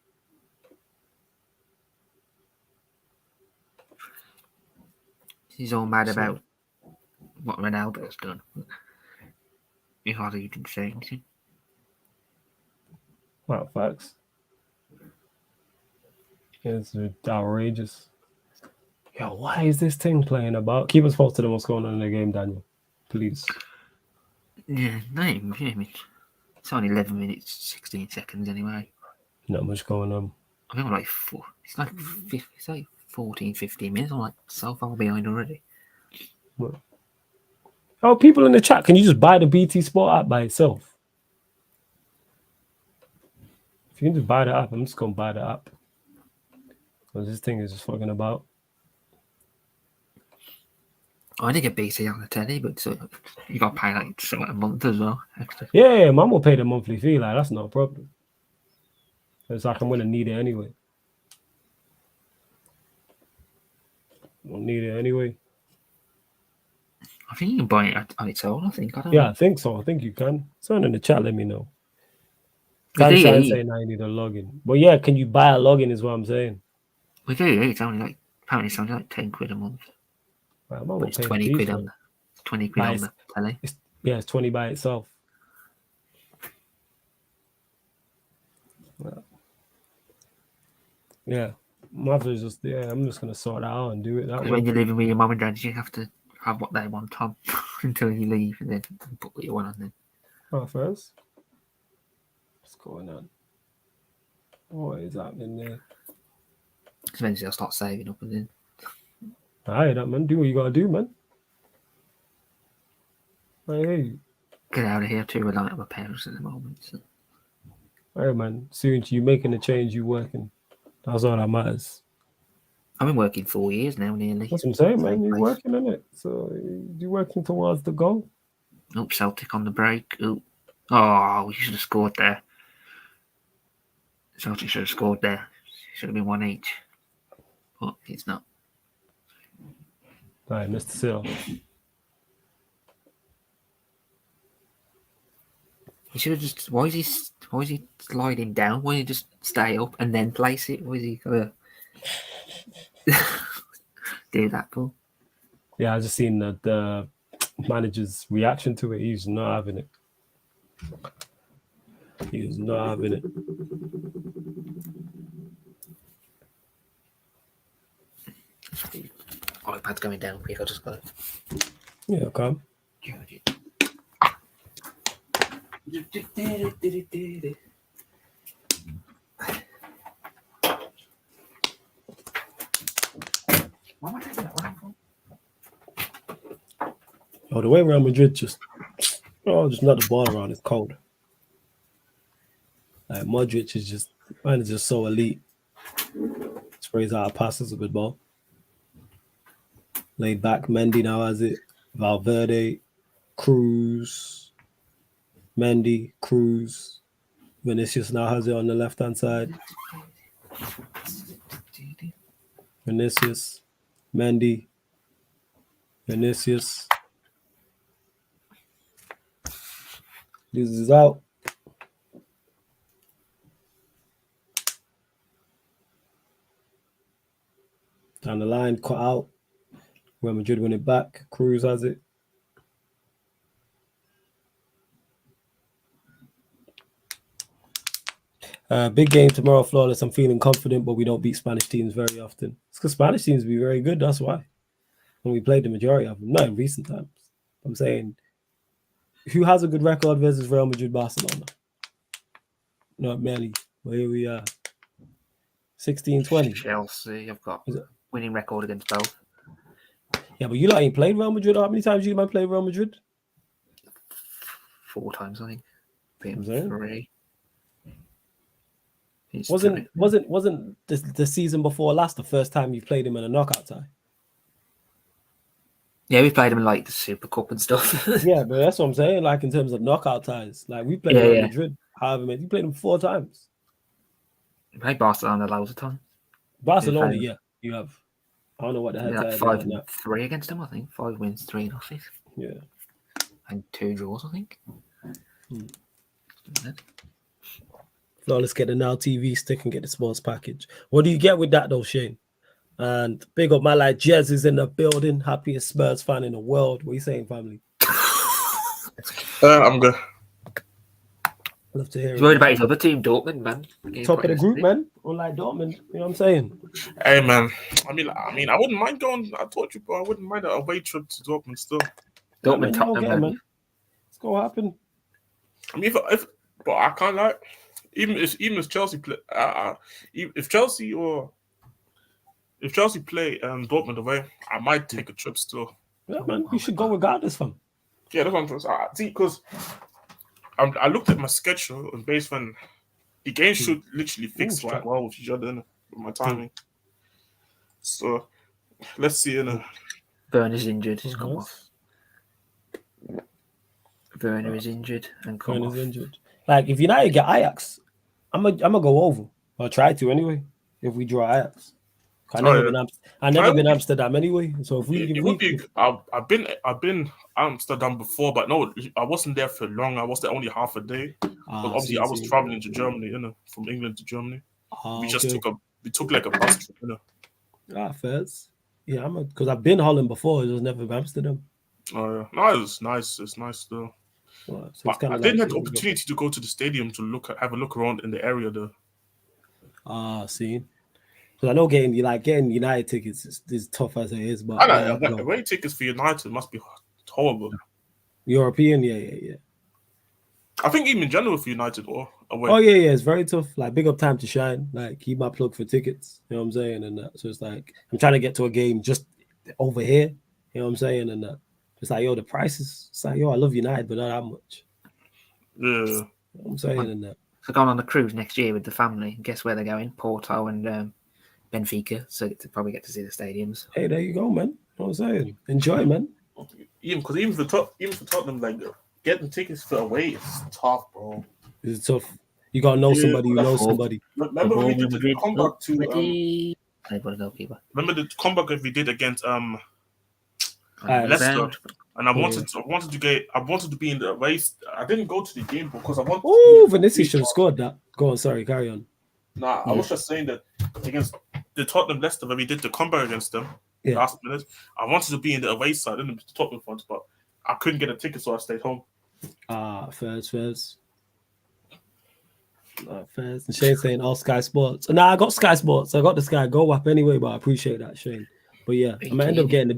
He's all mad about what Ronaldo's done. He hardly didn't say anything. Wow, facts. It's outrageous. Yo, why is this thing playing about? Keep us posted on what's going on in the game, Daniel. Please. Yeah, no, I mean, it's only 11 minutes, 16 seconds anyway. Not much going on. I think I'm like it's like 14, 15 minutes. I'm like so far behind already. What? Oh, people in the chat, can you just buy the BT Sport app by itself? If you can just buy the app, I'm just going to buy the app. Because this thing is just fucking about. I did get BT on the telly, but so you got to pay like something a month as well. Extra. Yeah, Mum will pay the monthly fee. Like, that's not a problem. It's like I'm going to need it anyway. I'll need it anyway. I think you can buy it on its own. I think. I don't Yeah, know. I think so. I think you can. Someone in the chat, let me know. We do, Sunshine yeah. saying I need a login. But yeah, can you buy a login is what I'm saying. We do. Yeah. It's only like apparently it's only like 10 quid a month. Right, But it's 20 quid on the 20 quid on the telly. It's 20 by itself. Yeah. Mother's just I'm just gonna sort that out and do it that way. When you're living with your mum and dad, you have to have what they want on until you leave, and then put what you want on them. Oh, first. What's going on? What is happening there? Eventually, I'll start saving up, and then Alright, that man. Do what you gotta do, man. I hear you. get out of here. Too reliant on my parents at the moment. So. Alright, man. Soon to you making a change, you working. That's all that matters. I've been working 4 years now, nearly. That's what I'm saying, man. You're working on it. So you're working towards the goal. Oh, Celtic on the break. Oh, we should have scored there. Celtic should have scored there. Should have been 1 each. But it's not. Alright, Mr. Sill. He should have just. Why is he sliding down? Why don't he just stay up and then place it? Why is he gonna do that, Paul? Yeah, I just seen the manager's reaction to it. He's not having it. He's not having it. iPad's going down quick. I just got it. Yeah, come. Oh, the way Real Madrid just not the ball around. It's cold. Like Modric is just so elite. Sprays out passes a good ball. Laid back. Mendy now has it. Valverde, Cruz, Mendy, Cruz. Vinicius now has it on the left-hand side. Vinicius, Mendy, Vinicius. This is out. Down the line, cut out. Real Madrid win it back. Cruz has it. Big game tomorrow, flawless. I'm feeling confident, but we don't beat Spanish teams very often. It's because Spanish teams be very good. That's why. When we played the majority of them, not in recent times. I'm saying, who has a good record versus Real Madrid, Barcelona? Not many. But here we are. 16-20. Chelsea, I've got winning record against both. Yeah, but you lot ain't played Real Madrid. How many times you man played Real Madrid? 4 times, I think. I'm saying. 3. Wasn't the season before last the first time you played him in a knockout tie? Yeah, we played him in like the Super Cup and stuff. Yeah, but that's what I'm saying. Like in terms of knockout ties, like we played Real Madrid. However many, you played him 4 times. We played Barcelona loads of times. Barcelona, yeah, you have. I don't know what the heck. Like 5-3 against them, I think. 5 wins, 3 losses. Yeah, and 2 draws, I think. Now let's get the Now TV stick and get the sports package. What do you get with that though, Shane? And big up my like Jez is in the building. Happiest Spurs fan in the world. What are you saying, family? I'm good. Love to hear He's it. worried about his other team, Dortmund, man. Getting Top of put the in group, split. man. Unlike Dortmund, you know what I'm saying? Hey man, I mean, I wouldn't mind going. I told you, bro, I wouldn't mind a away trip to Dortmund still. Yeah, Dortmund, man, you gonna Tottenham, get it, man. man. It's gonna happen. I mean, if but I can't like even if Chelsea play, if Chelsea play Dortmund away, I might take a trip still. Yeah, man, you should go regardless, fam. Yeah, that's what I'm saying. See, because I looked at my schedule and based on the games should literally fix straight. quite well with each other, innit, with my timing. So let's see, innit. Werner's injured. He's come Mhm. off. Werner is injured and come Werner's off. injured. Like, if United get Ajax, I'm gonna go over. I'll try to anyway. If we draw Ajax, I've never been Amsterdam anyway. So if we, It would be. I've been Amsterdam before, but no, I wasn't there for long. I was there only half a day. But obviously, I was traveling to Germany, from England to Germany. We just took like a bus trip, Fairs. Yeah, because I've been Holland before. It was never Amsterdam. Oh yeah, no, it's nice. It's nice though. So it's But kind I of didn't have the opportunity to go to the stadium to have a look around in the area though. See. Because I know getting United tickets is tough as it is, but I know, away tickets for United must be horrible. European, yeah. I think even in general for United or away. Oh yeah, it's very tough. Like, big up time to shine. Like, keep my plug for tickets. You know what I'm saying? And that. So it's like I'm trying to get to a game just over here. You know what I'm saying? And that. It's like, yo, the prices. It's like, yo, I love United, but not that much. Yeah. You know what I'm saying? And that. So going on the cruise next year with the family. Guess where they're going? Porto and Benfica. So to probably get to see the stadiums. Hey, there you go, man. You know what I'm saying? Enjoy, man. Even for Tottenham, like getting tickets for away is tough, bro. It's tough. You gotta know somebody who knows somebody. Remember when we did the comeback to goalkeeper. remember the comeback that we did against Leicester, and I wanted to be in the race. I didn't go to the game because I wanted. Oh, Vinicius should have scored that. Go on, sorry, carry on. Nah, I was just saying that against the Tottenham Leicester when we did the comeback against them last minute. I wanted to be in the away side in the Tottenham front, but I couldn't get a ticket, so I stayed home. Fairs. Fairs. And Shane saying all Sky Sports. Nah, I got Sky Sports. I got the Sky Go app anyway, but I appreciate that, Shane. But yeah, I'm gonna end up getting the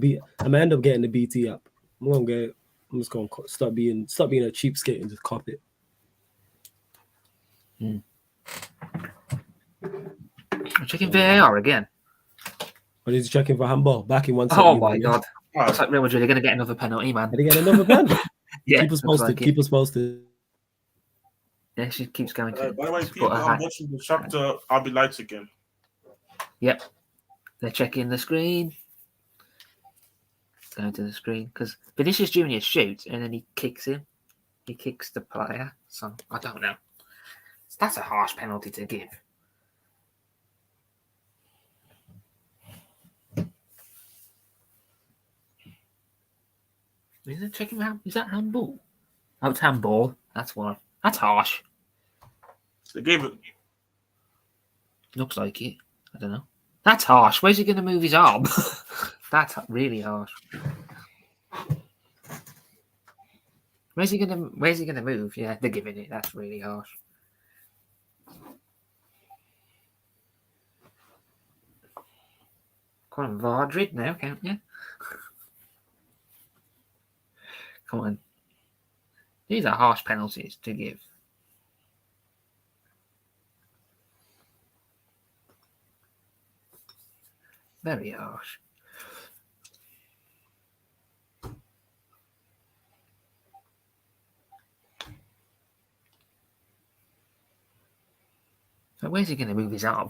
BT app. I'm just gonna stop being a cheapskate and just cop it. I'm checking VAR again. But he's checking for handball back in 1 second. Oh my god! Looks like Real Madrid are going to get another penalty, man. Did he get another penalty? Yeah, keep us posted. Keep us posted. Yeah, she keeps going. By the way, people, I'm watching the chapter RB Lights again. Yep, they're checking the screen. Going to the screen because Vinicius Junior shoots and then he kicks him. He kicks the player. So I don't know. That's a harsh penalty to give. Is it checking out? Is that handball? Oh, it's handball. That's why. That's harsh. They gave it. Looks like it. I don't know. That's harsh. Where's he going to move his arm? That's really harsh. Where's he gonna move? Yeah, they're giving it. That's really harsh. Come on, MADRID now, can't you? Come on. These are harsh penalties to give. Very harsh. So where's he going to move his arm?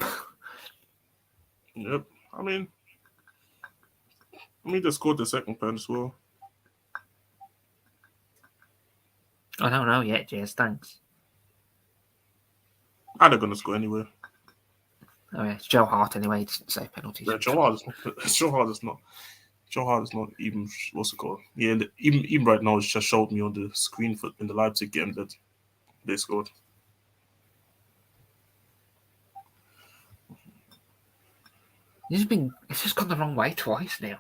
Yep. I mean, they scored the second pen as well. I don't know yet, Jez. Thanks. They're going to score anyway. Oh yeah, it's Joe Hart anyway. He didn't say penalties. Yeah, Joe Hart is not even, what's it called? Yeah, even right now, it just showed me on the screen in the Leipzig game that they scored. It's just gone the wrong way twice now.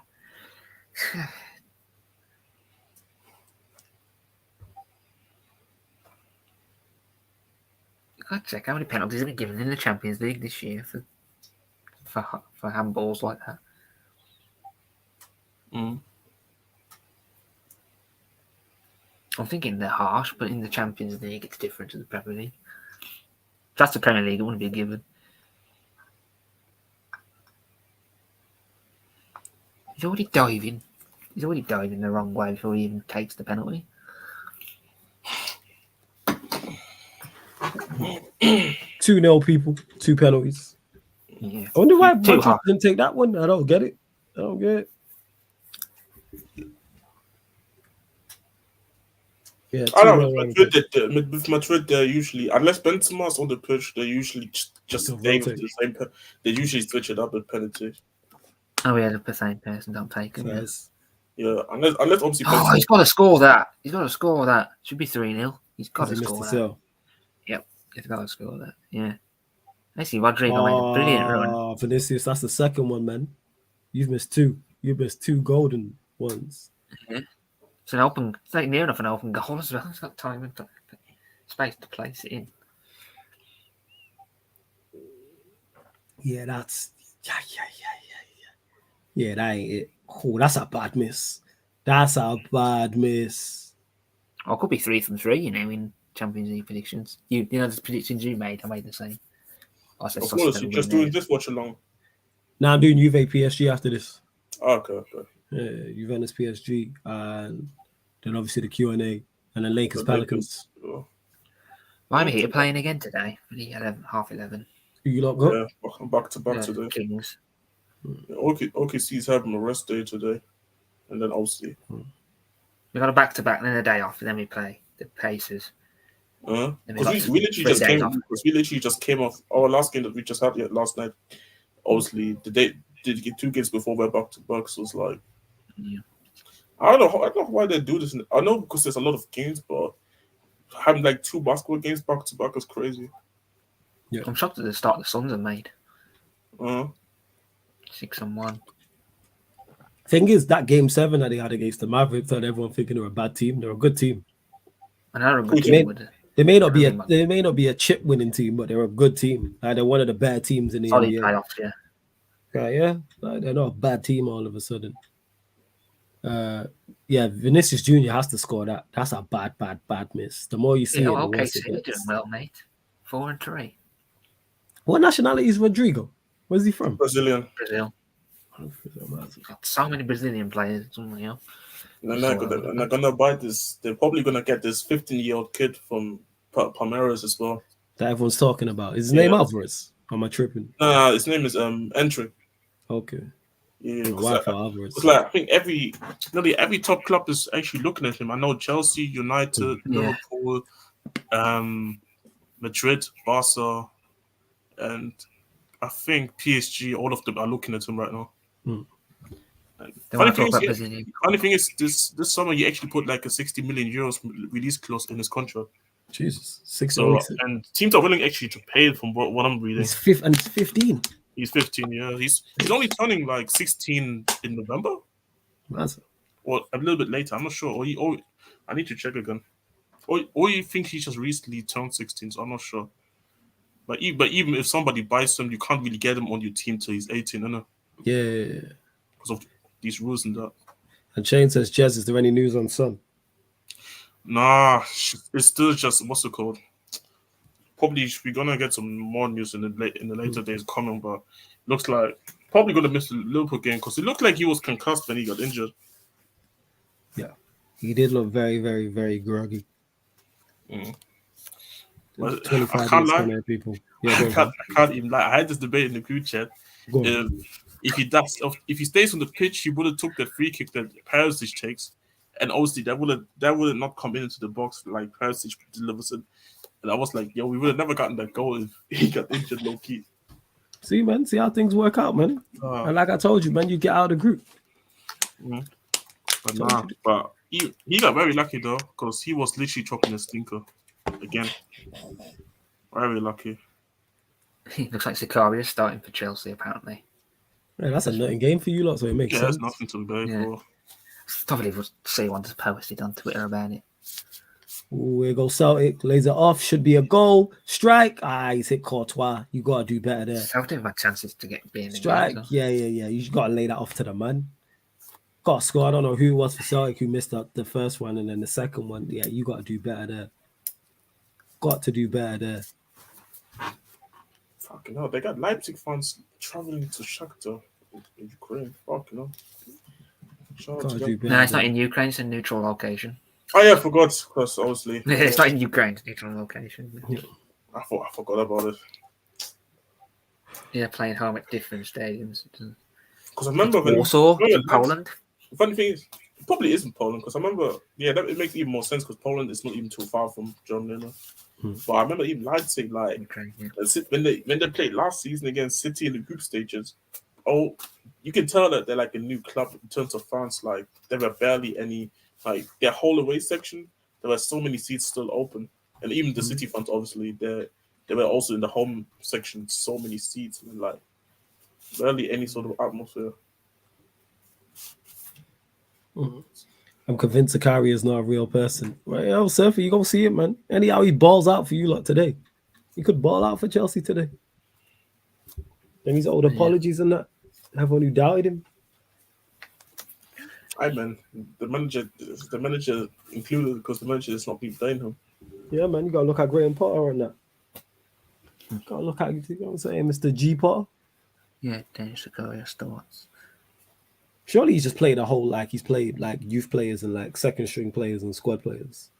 I'd check how many penalties have been given in the Champions League this year for handballs like that. Mm. I'm thinking they're harsh, but in the Champions League, it's different to the Premier League. If that's the Premier League, it wouldn't be given. He's already diving. He's already diving the wrong way before he even takes the penalty. 2-0, people. 2 penalties. Yeah. I wonder why Too Manchester hard. didn't take that one. I don't get it. I don't get it. Yeah, I don't know. 2-0 With Madrid, they're usually, unless Benzema's on the pitch, they usually just They'll aim for rotate. the same. They usually switch it up with penalties. Oh, yeah, the same person don't take him. Yeah. Fairs. Yeah, unless obviously. Oh, he's got to score that. He's got to score that. Should be 3-0. He's got Because to he missed score the that. sale. Yep, he's got to score that. Yeah. I see Rodrigo made a brilliant run. Vinicius, that's the second one, man. You've missed 2. You've missed 2 golden ones. Yeah. It's an open, it's like near enough an open goal as well. It's got time and space to place it in. Yeah, that's yeah, that ain't it. Oh, that's a bad miss. That's a bad miss. Or it could be 3 from 3, you know, in Champions League predictions. You know the predictions you made, I made the same. I said Of course, you're just doing this watch along. Now I'm doing Juve PSG after this. Okay. Yeah, Juventus PSG, and then obviously the Q&A, and then Lakers Pelicans. Miami Heat are playing again today. Really at 11:30. Who you lot got? Yeah, I'm back to back today. Kings. Yeah, OKC's having a rest day today, and then obviously. We got a back-to-back, and then a day off, and then we play the Pacers. Because we literally just came off our last game that we just had last night. Obviously, the day did get 2 games before we're back to back, so it's like, yeah. I don't know why they do this. I know because there's a lot of games, but having like 2 basketball games back to back is crazy. Yeah, I'm shocked at the start the Suns have made 6-1. Thing is, that game 7 that they had against the Mavericks, had everyone thinking they're a bad team. They're a good team. And they're a good team. They may not be a chip winning team, but they're a good team. They're one of the better teams in the solid NBA. playoffs, yeah. Yeah, they're not a bad team all of a sudden. Yeah, Vinicius Jr. has to score that. That's a bad miss. The more you see it, the worse it doing gets. well, mate. 4-3. What nationality is Rodrigo? Where's he from? Brazilian. Brazil. Got so many Brazilian players. Something else. And they're gonna buy this. They're probably gonna get this 15-year-old kid from Palmeiras as well. That everyone's talking about. Is his name Alvarez? Or am I tripping? Nah, his name is Entry. Okay. Yeah, Alvarez. It's like I think every top club is actually looking at him. I know Chelsea, United, Liverpool, Madrid, Barca, and I think PSG. All of them are looking at him right now. Funny thing is, this summer he actually put like a 60 million euros release clause in his contract. Jesus, 6 and teams are willing actually to pay it from what I'm reading. He's 15. He's 15. Yeah, he's only turning like 16 in November. That's or a little bit later. I'm not sure. I need to check again. Or you think he just recently turned 16? So I'm not sure. But even if somebody buys him, you can't really get him on your team till he's 18, innit? Yeah. Because of these rules and that. And Shane says, Jez, is there any news on Son? Nah, it's still just, what's it called? Probably we're gonna get some more news in the later days coming, but looks like probably gonna miss the Liverpool game because it looked like he was concussed when he got injured. Yeah, he did look very, very, very groggy. Well, 25 I can't lie. There, people. Yeah, I can't even lie. I had this debate in the group chat. If he stays on the pitch, he would have took that free kick that Perisic takes, and obviously that would not come into the box like Perisic delivers it. And I was like, yo, we would have never gotten that goal if he got injured low key. See, man, see how things work out, man. And like I told you, man, you get out of the group. But he got very lucky though, because he was literally chopping a stinker again. Very lucky. He looks like Zakaria is starting for Chelsea, apparently. Yeah, that's a nutting game for you lot, so it makes sense. There's nothing to be for. It's tough to see what the posted on Twitter about it. Ooh, here goes Celtic. Lays it off. Should be a goal. Strike. He's hit Courtois. You gotta do better there. Celtic have had chances to get being Strike. Yeah. You just gotta lay that off to the man. Got to score. I don't know who it was for Celtic who missed up the first one and then the second one. Yeah, you gotta do better there. Got to do better there. Fucking hell, they got Leipzig fans traveling to Shakhtar in Ukraine. Fucking hell. No, it's not in Ukraine. It's a neutral location. Oh yeah, I forgot because obviously it's not in Ukraine. It's a neutral location. I forgot about it. Yeah, playing home at different stadiums. Because I remember Warsaw in Poland. The funny thing is, it probably is in Poland because I remember. Yeah, it makes even more sense because Poland is not even too far from Germany. But I remember even Leipzig, like when they played last season against City in the group stages. Oh, you can tell that they're like a new club in terms of fans. Like there were barely any, like their whole away section. There were so many seats still open, and even the City fans, obviously, they were also in the home section. So many seats and like barely any sort of atmosphere. I'm convinced Zakari is not a real person. Well, Surfer, you gonna see it, man. Anyhow, he balls out for you lot today. He could ball out for Chelsea today. And he's old apologies and that. Everyone who doubted him. Man, the manager included because the manager is not being playing him. Yeah, man, you gotta look at Graham Potter and that. Gotta look at, you know what I'm saying, Mr. G Potter. Yeah, Dennis Zakaria starts. Surely he's just played a whole, like he's played like youth players and like second string players and squad players.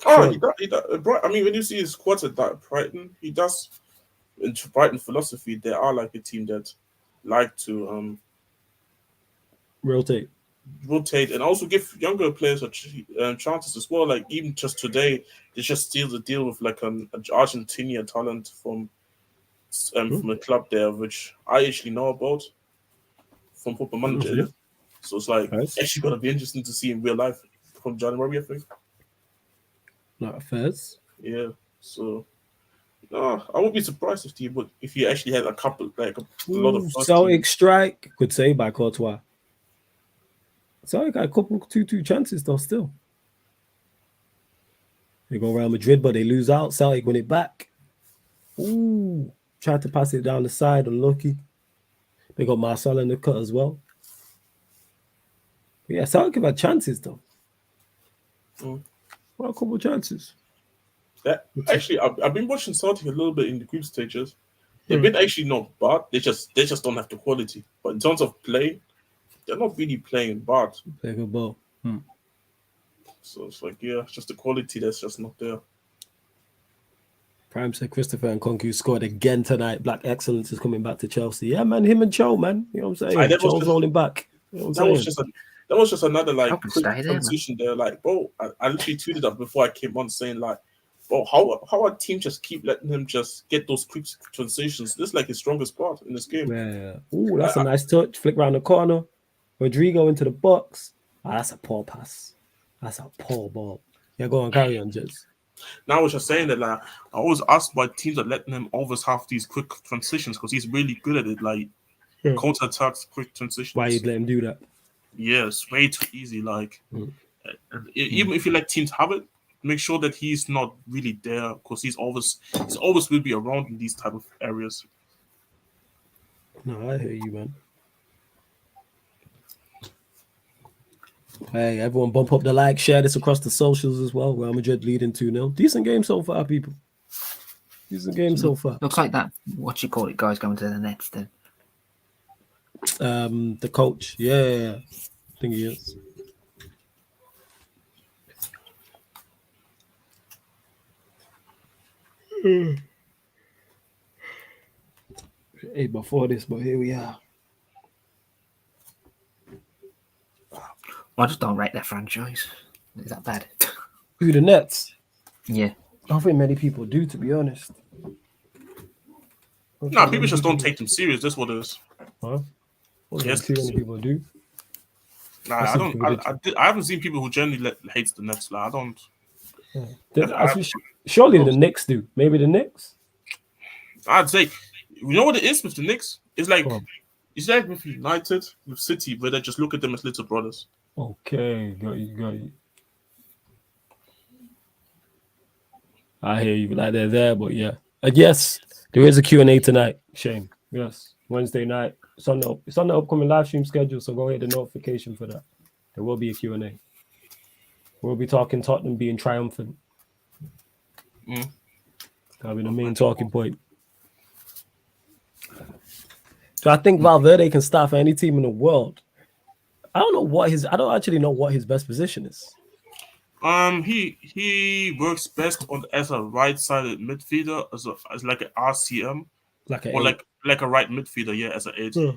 Oh, he does. I mean, when you see his squads at that Brighton, he does. In Brighton philosophy, they are like a team that like to rotate and also give younger players chances as well. Like even just today, they just sealed the deal with like an Argentinian talent from a club there, which I actually know about from Football Manager. So it's like actually gonna be interesting to see in real life from January, I think. Not affairs. Yeah. So no, I wouldn't be surprised if he actually had a couple, like a lot of Celtic strike. Good save by Courtois. Celtic got a couple 2-2 chances though still. They go Real Madrid, but they lose out. Celtic win it back. Ooh, tried to pass it down the side, unlucky. They got Marcel in the cut as well. But yeah, Celtic have had chances though. Well, a couple of chances. Yeah, actually, I've been watching Celtic a little bit in the group stages. They've been actually not bad. They just don't have the quality. But in terms of play, they're not really playing bad. Play good ball. So it's like, yeah, it's just the quality that's just not there. Prime said Christopher and Nkunku scored again tonight. Black excellence is coming back to Chelsea. Yeah, man, him and Cho, man. You know what I'm saying? Cho's rolling back. You know what I'm saying? That was just another like quick transition there. Like, bro, I literally tweeted up before I came on saying like, bro, how our team just keep letting him just get those quick transitions? This is like his strongest part in this game. Yeah. Ooh, that's a nice touch. Flick around the corner. Rodrigo into the box. That's a poor pass. That's a poor ball. Yeah, go on, carry on, Jez. Now I was just saying that like I always ask why teams are letting him always have these quick transitions because he's really good at it, like counter attacks, quick transitions. Why you let him do that? Yeah, it's way too easy. Like even if you let teams have it, make sure that he's not really there because he's always will be around in these type of areas. No, I hear you, man. Hey, everyone bump up the like, share this across the socials as well. Real Madrid leading 2-0. Decent game so far, people. Decent game so far. Looks like that, what you call it, guys going to the nets then. The coach. Yeah. I think he is. Hey, before this, but here we are. I just don't rate their franchise. Is that bad? Who, the Nets? Yeah. I don't think many people do, to be honest. No, people just don't take them serious. That's what it is. Huh? Well, yes, too many people do. Nah, I don't. I haven't seen people who generally hates the Nets. Like, I don't. Yeah. Surely the Knicks do. Maybe the Knicks. I'd say, you know what it is with the Knicks? It's like with United, with City, where they just look at them as little brothers. Okay, got you. I hear you. Like they're there, but yeah. And yes, there is a Q&A tonight, Shane. Yes, Wednesday night. It's on the upcoming live stream schedule, so go hit the notification for that. There will be a Q&A. We'll be talking Tottenham being triumphant. That'll be the main talking point. So I think Valverde can start for any team in the world. I don't actually know what his best position is. He works best as a right-sided midfielder, as like an RCM, or like a right midfielder. Yeah, as an 8. Yeah.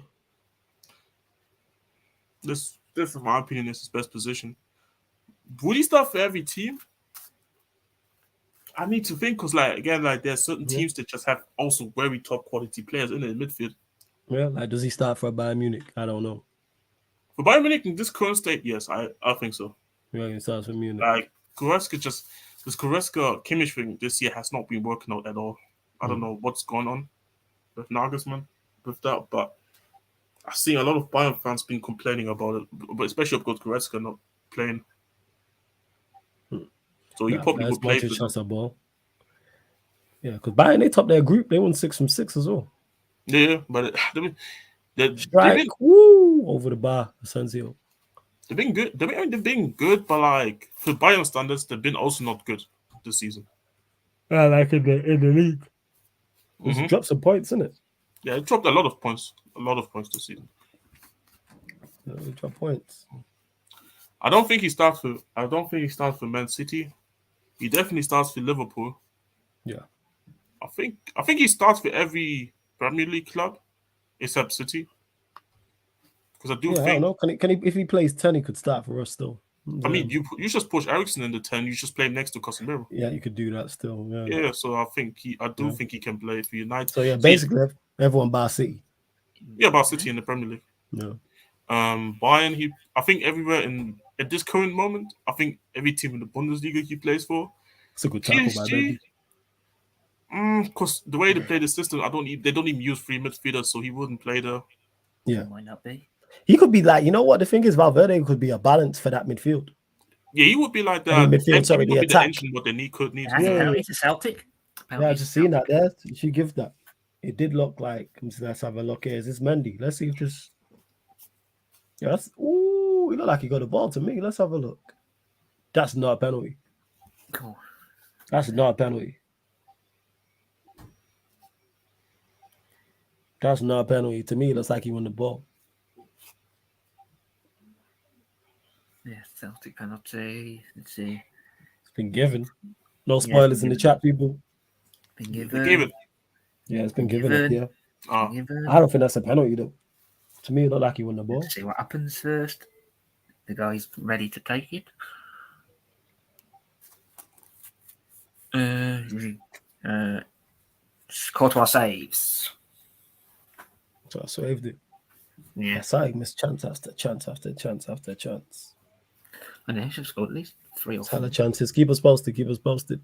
This, in my opinion, is his best position. Would he start for every team? I need to think because, there's certain teams that just have also very top quality players in the midfield. Yeah, like does he start for Bayern Munich? I don't know. For Bayern Munich in this current state, yes, I think so. Yeah, he starts for Munich. Like Goretzka this Goretzka Kimmich thing this year has not been working out at all. I don't know what's going on with Nagelsmann with that, but I've seen a lot of Bayern fans been complaining about it, but especially about Goretzka not playing. So he probably would play for them. Ball. Yeah, because Bayern, they top their group. They won 6 from 6 as well. Yeah, but strike over the bar, Asensio. They've been good. They've been good, but like for Bayern standards, they've been also not good this season. I like in the league. It's dropped some points, isn't it? Yeah, it dropped a lot of points. A lot of points this season. Yeah, it dropped points. I don't think he starts for Man City. He definitely starts for Liverpool. Yeah. I think he starts for every Premier League club except City. Because I think. I don't know. Can he if he plays 10, he could start for us still. I mean, you just push Eriksen in the 10. You just play him next to Casemiro. Yeah, you could do that still. Yeah. So I think I think he can play for United. So yeah, basically everyone bar City. Yeah, bar City in the Premier League. Yeah. Bayern. I think everywhere at this current moment, I think every team in the Bundesliga he plays for. It's a good tackle by Baby. Because the way they play the system, they don't even use 3 midfielders, so he wouldn't play there. Yeah, might not be. He could be like, you know what? The thing is, Valverde could be a balance for that midfield. Yeah, he would be like that. Midfield, sorry, the attack. What they could need. Penalty to Celtic. Yeah, I just seen that there. You should give that. It did look like. Let's have a look here. Is this Mendy? Let's see if this. Yeah, that's. Ooh, it looked like he got the ball to me. Let's have a look. That's not a penalty. Cool. That's not a penalty. That's not a penalty. To me, it looks like he won the ball. Yeah, Celtic penalty. Let's see. It's been given. No spoilers in the chat, people. Been given. They gave it. Yeah, it's been given. Yeah. I don't think that's a penalty, though. To me, it looked like he won the ball. Let's see what happens first. The guy's ready to take it. Courtois saves. So I saved it. Yeah. I saw he missed chance after chance after chance after chance. And they should have scored at least 3 or 4. Hella chances. Keep us posted. Keep us posted.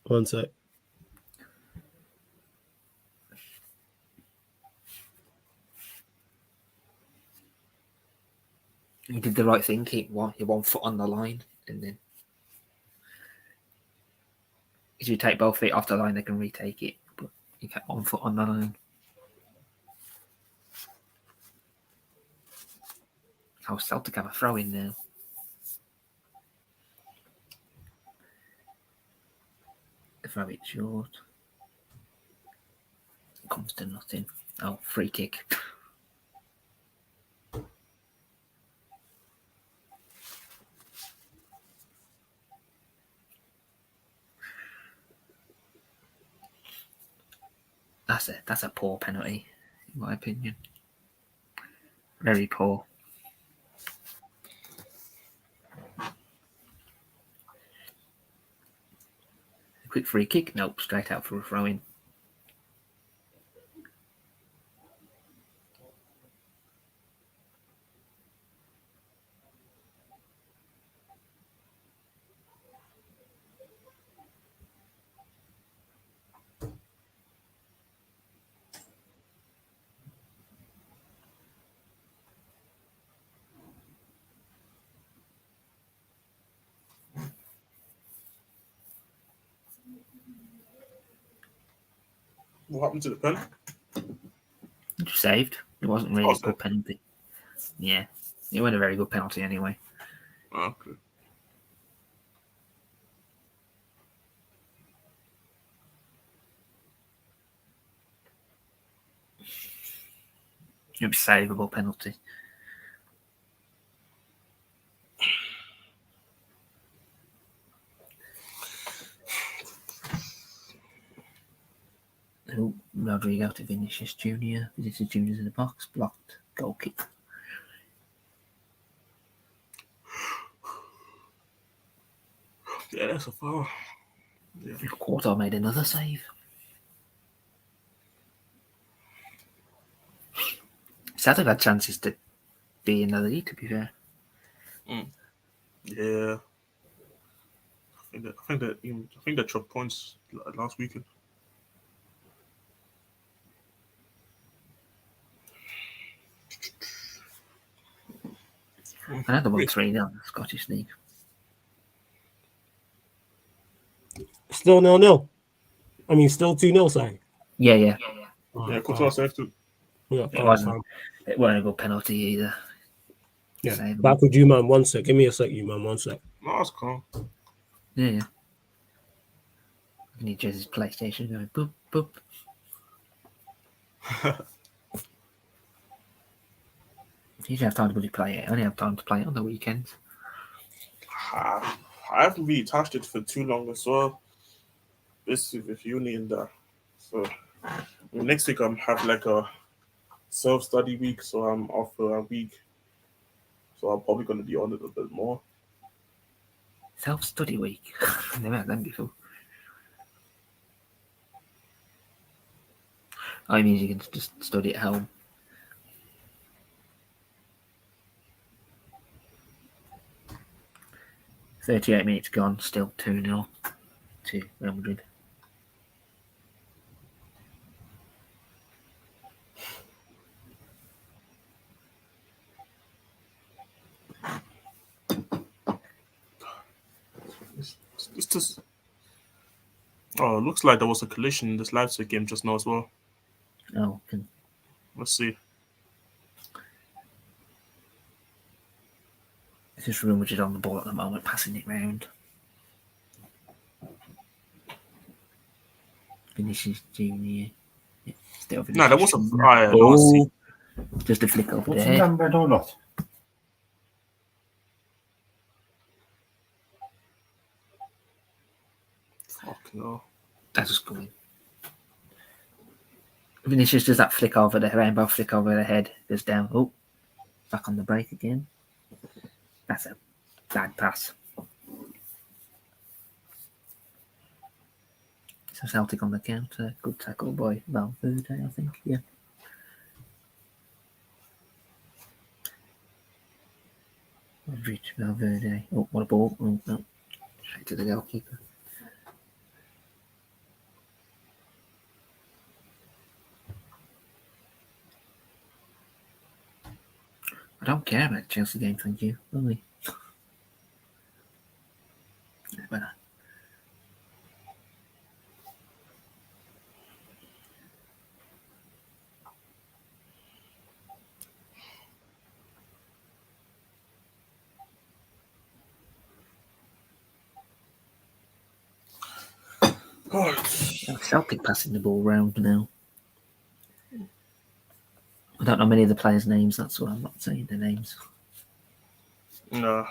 One sec. He did the right thing. Keep your 1 foot on the line, and then if you take both feet off the line, they can retake it. But you get 1 foot on the line. Oh, Celtic have a throw in now. Throw it short. Comes to nothing. Oh, free kick. That's a poor penalty, in my opinion. Very poor. Quick free kick? Nope, straight out for a throw in. What happened to the pen? Just saved. It wasn't really a Awesome. good penalty. Yeah, it wasn't a very good penalty anyway. Okay. It was a savable penalty. Oh, Rodrigo to Vinicius Junior. Vinicius Junior's in the box. Blocked. Goal kick. Yeah, that's a foul. Yeah. Quarto made another save. Celtic had chances to be in the league, to be fair. Yeah. I think that dropped points last weekend. Another one 3-0 in the Scottish League. Still 0-0. I mean, still 2-0, sorry. Yeah. Yeah, Coutinho saved too. Yeah, It wasn't a good penalty either. Yeah. Savable. Back with you, man. 1 sec. Give me a sec, you man. 1 sec. No, that's calm. Yeah. And he just his PlayStation going boop, boop. He didn't have time to really play it. I only have time to play it on the weekends. I haven't really touched it for too long as well. Busy with uni and that. So next week I'm have like a self-study week, so I'm off for a week. So I'm probably going to be on it a bit more. Self-study week. Never had them before. I mean, you can just study at home. .38 minutes gone, still 2-0 to Real Madrid. It's just. Oh, it looks like there was a collision in this Leipzig game just now as well. Oh, Let's see. it's just Real Madrid on the ball at the moment, passing it round. Vinicius Junior. Yeah, still Vinicius No, there was a. Junior. Oh, Just a flick over What's the the head. number or not? fuck no. That was good. Vinicius does that flick over the rainbow flick over the head, goes down. Oh, back on the break again. That's a bad pass. So Celtic on the counter. Good tackle by Valverde, I think. Yeah. Reach Valverde. Oh, what a ball. Oh, no. Straight to the goalkeeper. I don't care about the Chelsea game, thank you. Really. But, Celtic passing the ball round now. I don't know many of the players' names. That's why I'm not saying their names. No,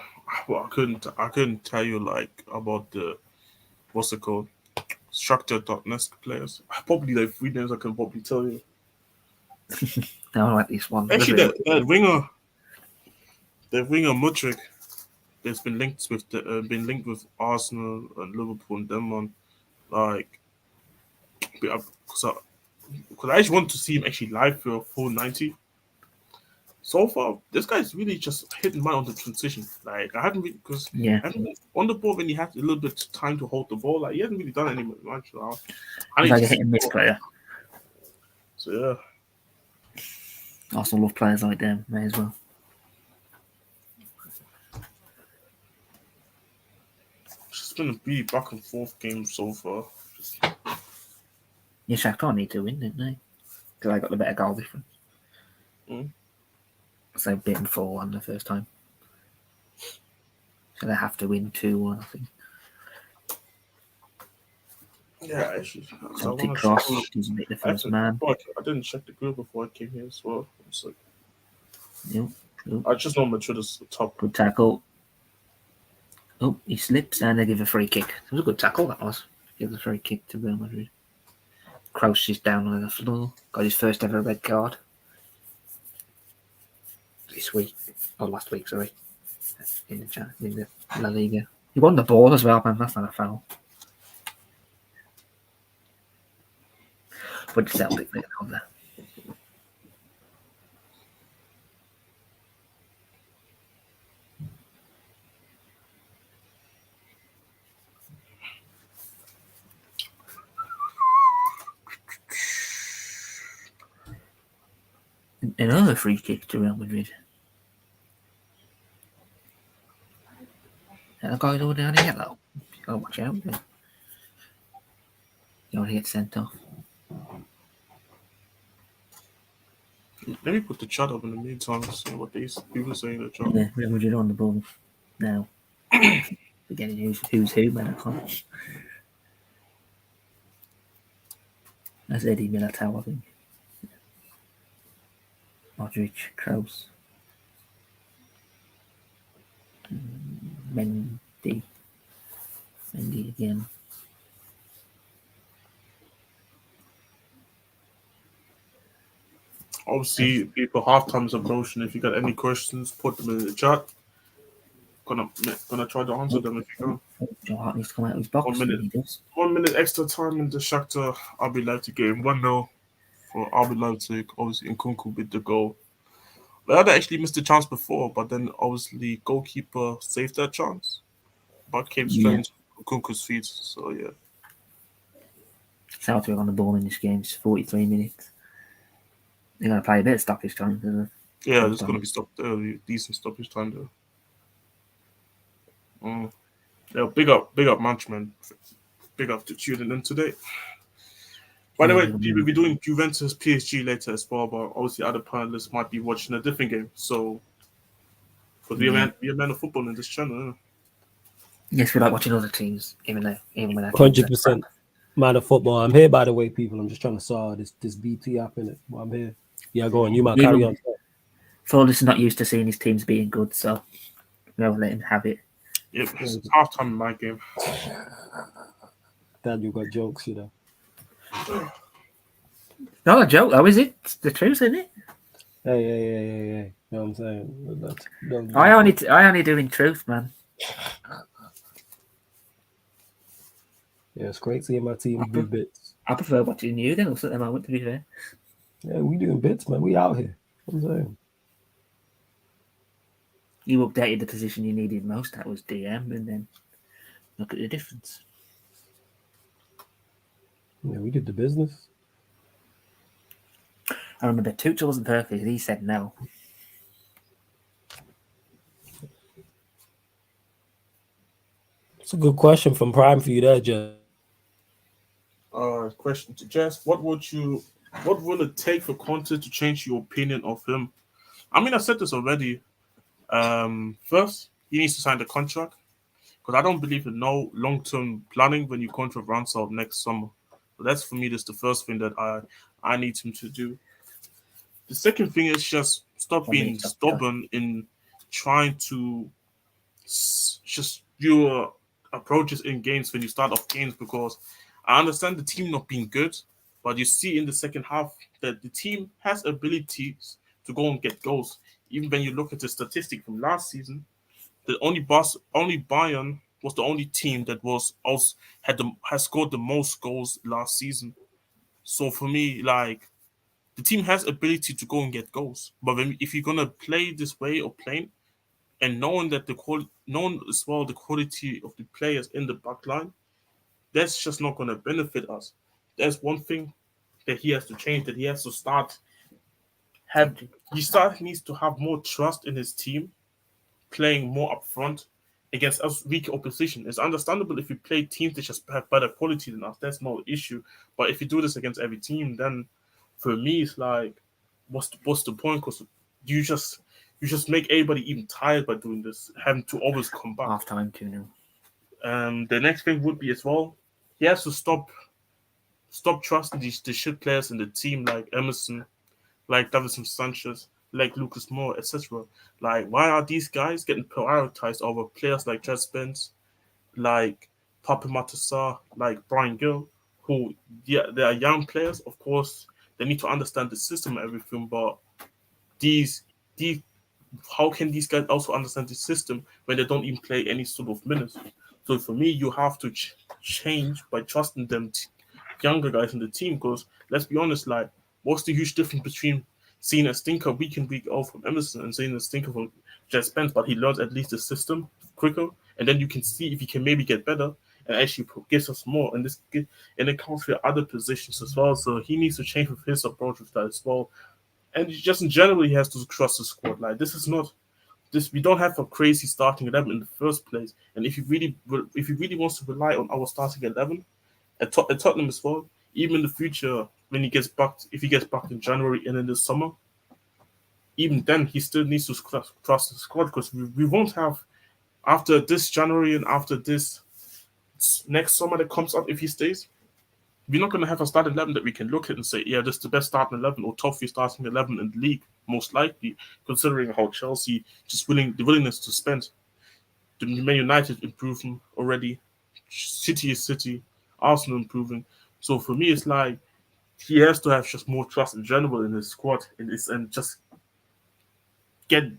well, I couldn't tell you like about the what's it called, Shakhtar Donetsk players. Probably like 3 names I can probably tell you. No, I like this one. Actually, that winger, Mudryk, that's been linked with Arsenal and Liverpool and them on, like, because I actually want to see him actually live for a full 90. So far, this guy's really just hitting mine on the transition. Like, I haven't really, because on the ball when he had a little bit of time to hold the ball, like, he hasn't really done any much. He's like a hit and miss player. So, yeah. Arsenal love players like them, may as well. It's been a back and forth game so far. Yeah, Shakhtar need to win, didn't they? Because I got the better goal difference. So beaten 4-1 the first time. So they have to win 2-1, I think. Yeah, actually. Celtic cross, didn't make the first man. I didn't check the group before I came here as well. So, Yep. I just know Madrid is the top. Good tackle. Oh, he slips and they give a free kick. It was a good tackle, that was. Give a free kick to Real Madrid. Crouches down on the floor. Got his first ever red card. This week. Or last week, sorry. In the La Liga. He won the ball as well, man. That's not a foul. But Celtic, they're on there. Another free kick to Real Madrid. And the guy's all down here, though. You gotta watch out. You don't want to get sent off. Let me put the chat up in the meantime to see what these people say in the chat. Yeah, Real Madrid on the ball now. Forgetting who's who, man. I can't. That's Eddie Militao, I think. Modric, Kroos. Mendy again. Obviously, people, halftime's approaching. If you got any questions, put them in the chat. Gonna try to answer them if you can. Joe Hart needs to come out of his box. 1 minute. He does. 1 minute extra time in the Shakhtar RB Leipzig game. 1-0 for RB Leipzig. Obviously, Nkunku with the goal. They had actually missed the chance before, but then obviously goalkeeper saved that chance. But came straight into Nkunku's feet. So yeah. Celtic on the ball in this game. It's 43 minutes. They're going to play a bit of stoppage time, isn't it? Yeah, there's going to be decent stoppage time there. Yeah, big up management. Big up to tuning in today. By the way, we'll be doing Juventus PSG later as well, but obviously other panelists might be watching a different game. So, because we're a man of football in this channel. Yes, we like watching other teams, even when they're 100% man of football. I'm here, by the way, people. I'm just trying to saw this BT app in it. Well, I'm here. Yeah, go on. You might carry on. Forless is not used to seeing his teams being good, so we'll let him have it. Yep, it's halftime in my game. Dad, you got jokes, you know. Not a joke, though, is it? It's the truth, isn't it? Hey. You know what I'm saying? I only do in truth, man. Yeah, it's great seeing my team do bits. I prefer watching you than us at the moment, to be fair. Yeah, we doing bits, man. We out here. I'm saying. You updated the position you needed most. That was DM, and then look at the difference. Yeah, we did the business. I remember Tuchel wasn't perfect. He said no. It's a good question from Prime for you there, Jeff. Question to Jess: What will it take for Conte to change your opinion of him? I mean, I said this already. First, he needs to sign the contract because I don't believe in no long-term planning when your contract runs out next summer. So that's for me. That's the first thing that I need him to do. The second thing is just stop being stubborn in trying to just do approaches in games when you start off games, because I understand the team not being good, but you see in the second half that the team has abilities to go and get goals. Even when you look at the statistic from last season, the only Bayern was the only team that has scored the most goals last season. So for me, like, the team has ability to go and get goals, but if you're gonna play this way of playing, and knowing as well the quality of the players in the back line, that's just not gonna benefit us. That's one thing that he has to change. That he has to needs to have more trust in his team, playing more up front, against us weak opposition. It's understandable if you play teams that just have better quality than us. That's no issue. But if you do this against every team, then for me it's like, what's the point? Because you just make everybody even tired by doing this, having to always come back. Half time 2-0. The next thing would be as well, he has to stop trusting the shit players in the team like Emerson, like Davinson Sanchez, like Lucas Moore, etc. Like, why are these guys getting prioritized over players like Jess Spence, like Papa Matasar, like Brian Gill, who, yeah, they are young players. Of course, they need to understand the system and everything, but these how can these guys also understand the system when they don't even play any sort of minutes? So for me, you have to change by trusting them younger guys in the team. Because let's be honest, like, what's the huge difference between seeing a stinker week in week out from Emerson and seeing a stinker from Jess Spence? But he learns at least the system quicker, and then you can see if he can maybe get better and actually gives us more. And it counts for other positions as well. So he needs to change with his approach with that as well. And just in general, he has to trust the squad. Like, this is not this. We don't have a crazy starting 11 in the first place. And if he really wants to rely on our starting 11 at Tottenham as well, even in the future when he gets back, if he gets back in January and in the summer, even then he still needs to trust the squad, because we won't have, after this January and after this next summer that comes up, if he stays, we're not going to have a starting 11 that we can look at and say, yeah, this is the best starting 11 or top 3 starting 11 in the league, most likely, considering how Chelsea the willingness to spend. The Man United improving already, City is City, Arsenal improving. So for me, it's like he has to have just more trust in general in his squad, and just get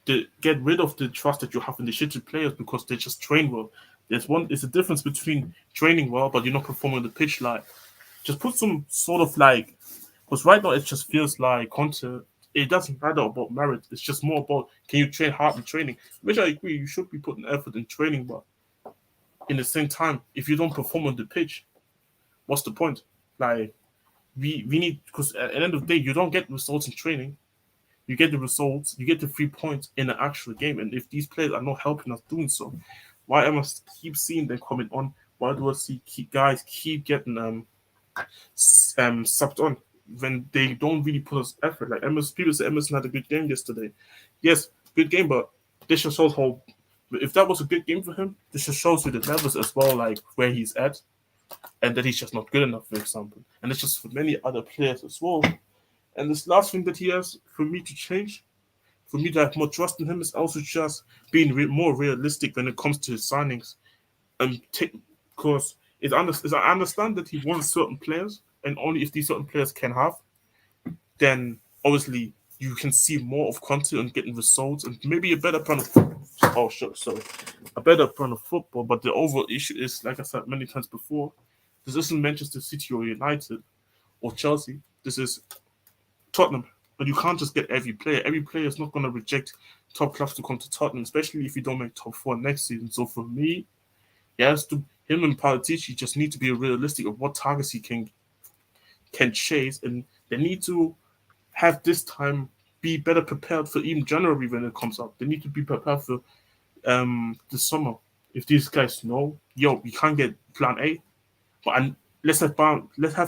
rid of the trust that you have in the shitty players because they just train well. It's a difference between training well but you're not performing on the pitch. Like, just put some sort of like, because right now it just feels like Conte, it doesn't matter about merit. It's just more about, can you train hard in training? Which I agree, you should be putting effort in training, but in the same time, if you don't perform on the pitch, what's the point? Like, we need, because at the end of the day, you don't get results in training. You get the results, you get the 3 points in the actual game. And if these players are not helping us doing so, why am I keep seeing them coming on? Why do I see guys keep getting subbed on when they don't really put us effort? Like people say Emerson had a good game yesterday. Yes, good game, but this just shows how, if that was a good game for him, this just shows you the levels as well, like where he's at, and that he's just not good enough, for example. And it's just for many other players as well. And this last thing that he has for me to change, for me to have more trust in him, is also just being more realistic when it comes to his signings. Because I understand that he wants certain players, and only if these certain players can have, then obviously you can see more of Conte and getting results and maybe a better plan of a better plan of football. But the overall issue is, like I said many times before, this isn't Manchester City or United or Chelsea. This is Tottenham. But you can't just get every player. Every player is not going to reject top clubs to come to Tottenham, especially if you don't make top 4 next season. So for me, him and Paratici just need to be realistic of what targets he can chase, and they need to have this time be better prepared for even January when it comes up. They need to be prepared for the summer. If these guys know, we can't get plan A, but let's have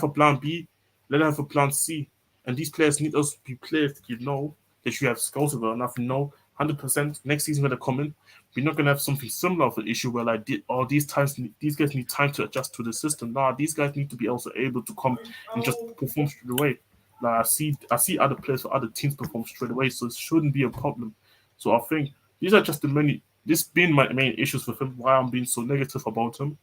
a plan B, let's have a plan C. And these players need us to be players that that you have scouts about enough. 100% next season when they come in, we're not gonna have something similar of an issue where like these guys need time to adjust to the system. Nah, these guys need to be also able to come and just perform straight away. Like, I see other players for other teams perform straight away, so it shouldn't be a problem. So I think these are just this being my main issues with him, why I'm being so negative about him.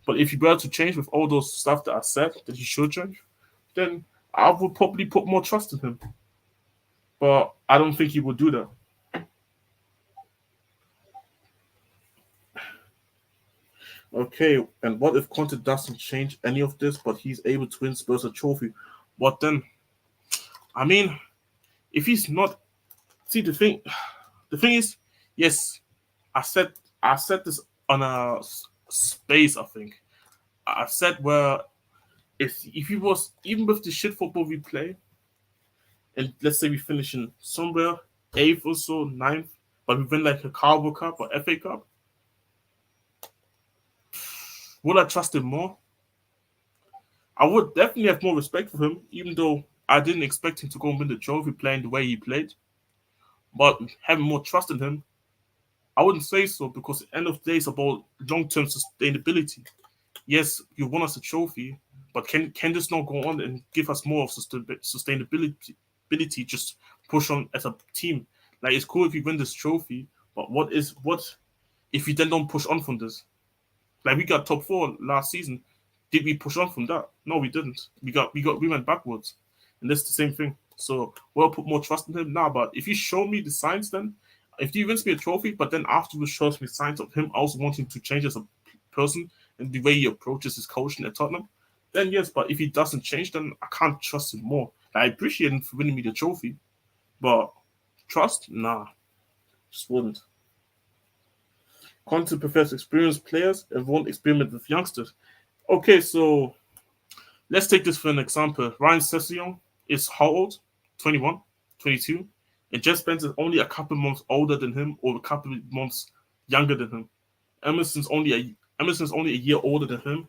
But if he were to change with all those stuff that I said that he should change, then I would probably put more trust in him. But I don't think he would do that. Okay, and what if Conte doesn't change any of this, but he's able to win Spurs a trophy? What then? I mean, if he's not, see the thing is, yes, I said this on a space. I think I said where if he was, even with the shit football we play, and let's say we finish in somewhere 8th or so, 9th, but we win like a Carabao Cup or FA Cup, Would I trust him more? I would definitely have more respect for him, even though I didn't expect him to go and win the trophy playing the way he played. But having more trust in him, I wouldn't say so, because at the end of the day, it's about long-term sustainability. Yes, you won us a trophy, but can this not go on and give us more of sustainability? Just push on as a team. Like, it's cool if you win this trophy, but what if you then don't push on from this? Like, we got top 4 last season. Did we push on from that? No, we didn't. We went backwards, and that's the same thing. So we'll put more trust in him now. But if you show me the signs, then if he wins me a trophy, but then afterwards shows me signs of him also wanting to change as a person and the way he approaches his coaching at Tottenham, then yes. But if he doesn't change, then I can't trust him more. I appreciate him for winning me the trophy, but trust, nah, just wouldn't. Conte prefers experienced players and won't experiment with youngsters. Okay, so let's take this for an example. Ryan Sessegnon is how old? 21, 22? And Jess Spence is only a couple months older than him, or a couple months younger than him. Emerson's only a year older than him.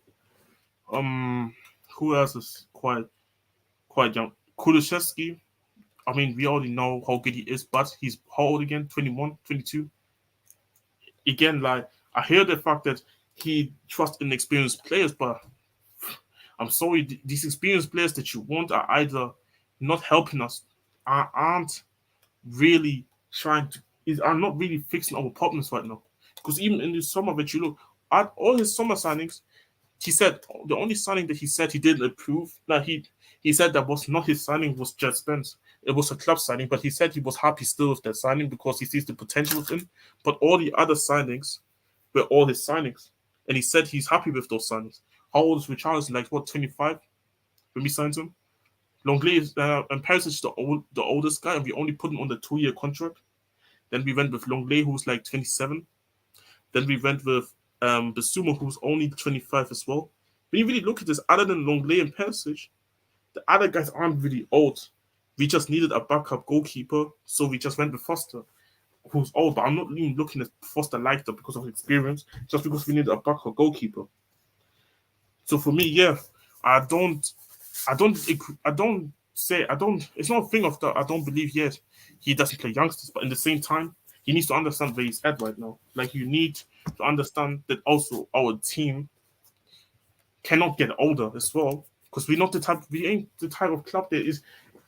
Who else is quite young? Kulusevski. I mean, we already know how good he is, but he's how old again? 21, 22? Again, like, I hear the fact that he trusts inexperienced players, but I'm sorry, these experienced players that you want are either not helping us, aren't really are not really fixing our problems right now. Because even in the summer that you look at all his summer signings, he said the only signing that he said he didn't approve, like he said that was not his signing, was Jet Spence. It was a club signing, but he said he was happy still with that signing because he sees the potential with him. But all the other signings were all his signings. And he said he's happy with those signings. How old is Richarlison? Like, what, 25 when we signed him? Longley is and Paris is the oldest guy, and we only put him on the 2-year contract. Then we went with Longley, who's like 27. Then we went with Basuma, who's only 25 as well. When you really look at this, other than Longley and Perisic, the other guys aren't really old. We just needed a backup goalkeeper, so we just went with Foster, who's old. But I'm not even looking at Foster like that because of experience, just because we needed a backup goalkeeper. So for me, yeah, it's not a thing of that I don't believe yet he doesn't play youngsters, but in the same time, he needs to understand where he's at right now. Like, you need to understand that also our team cannot get older as well, because we ain't the type of club that is.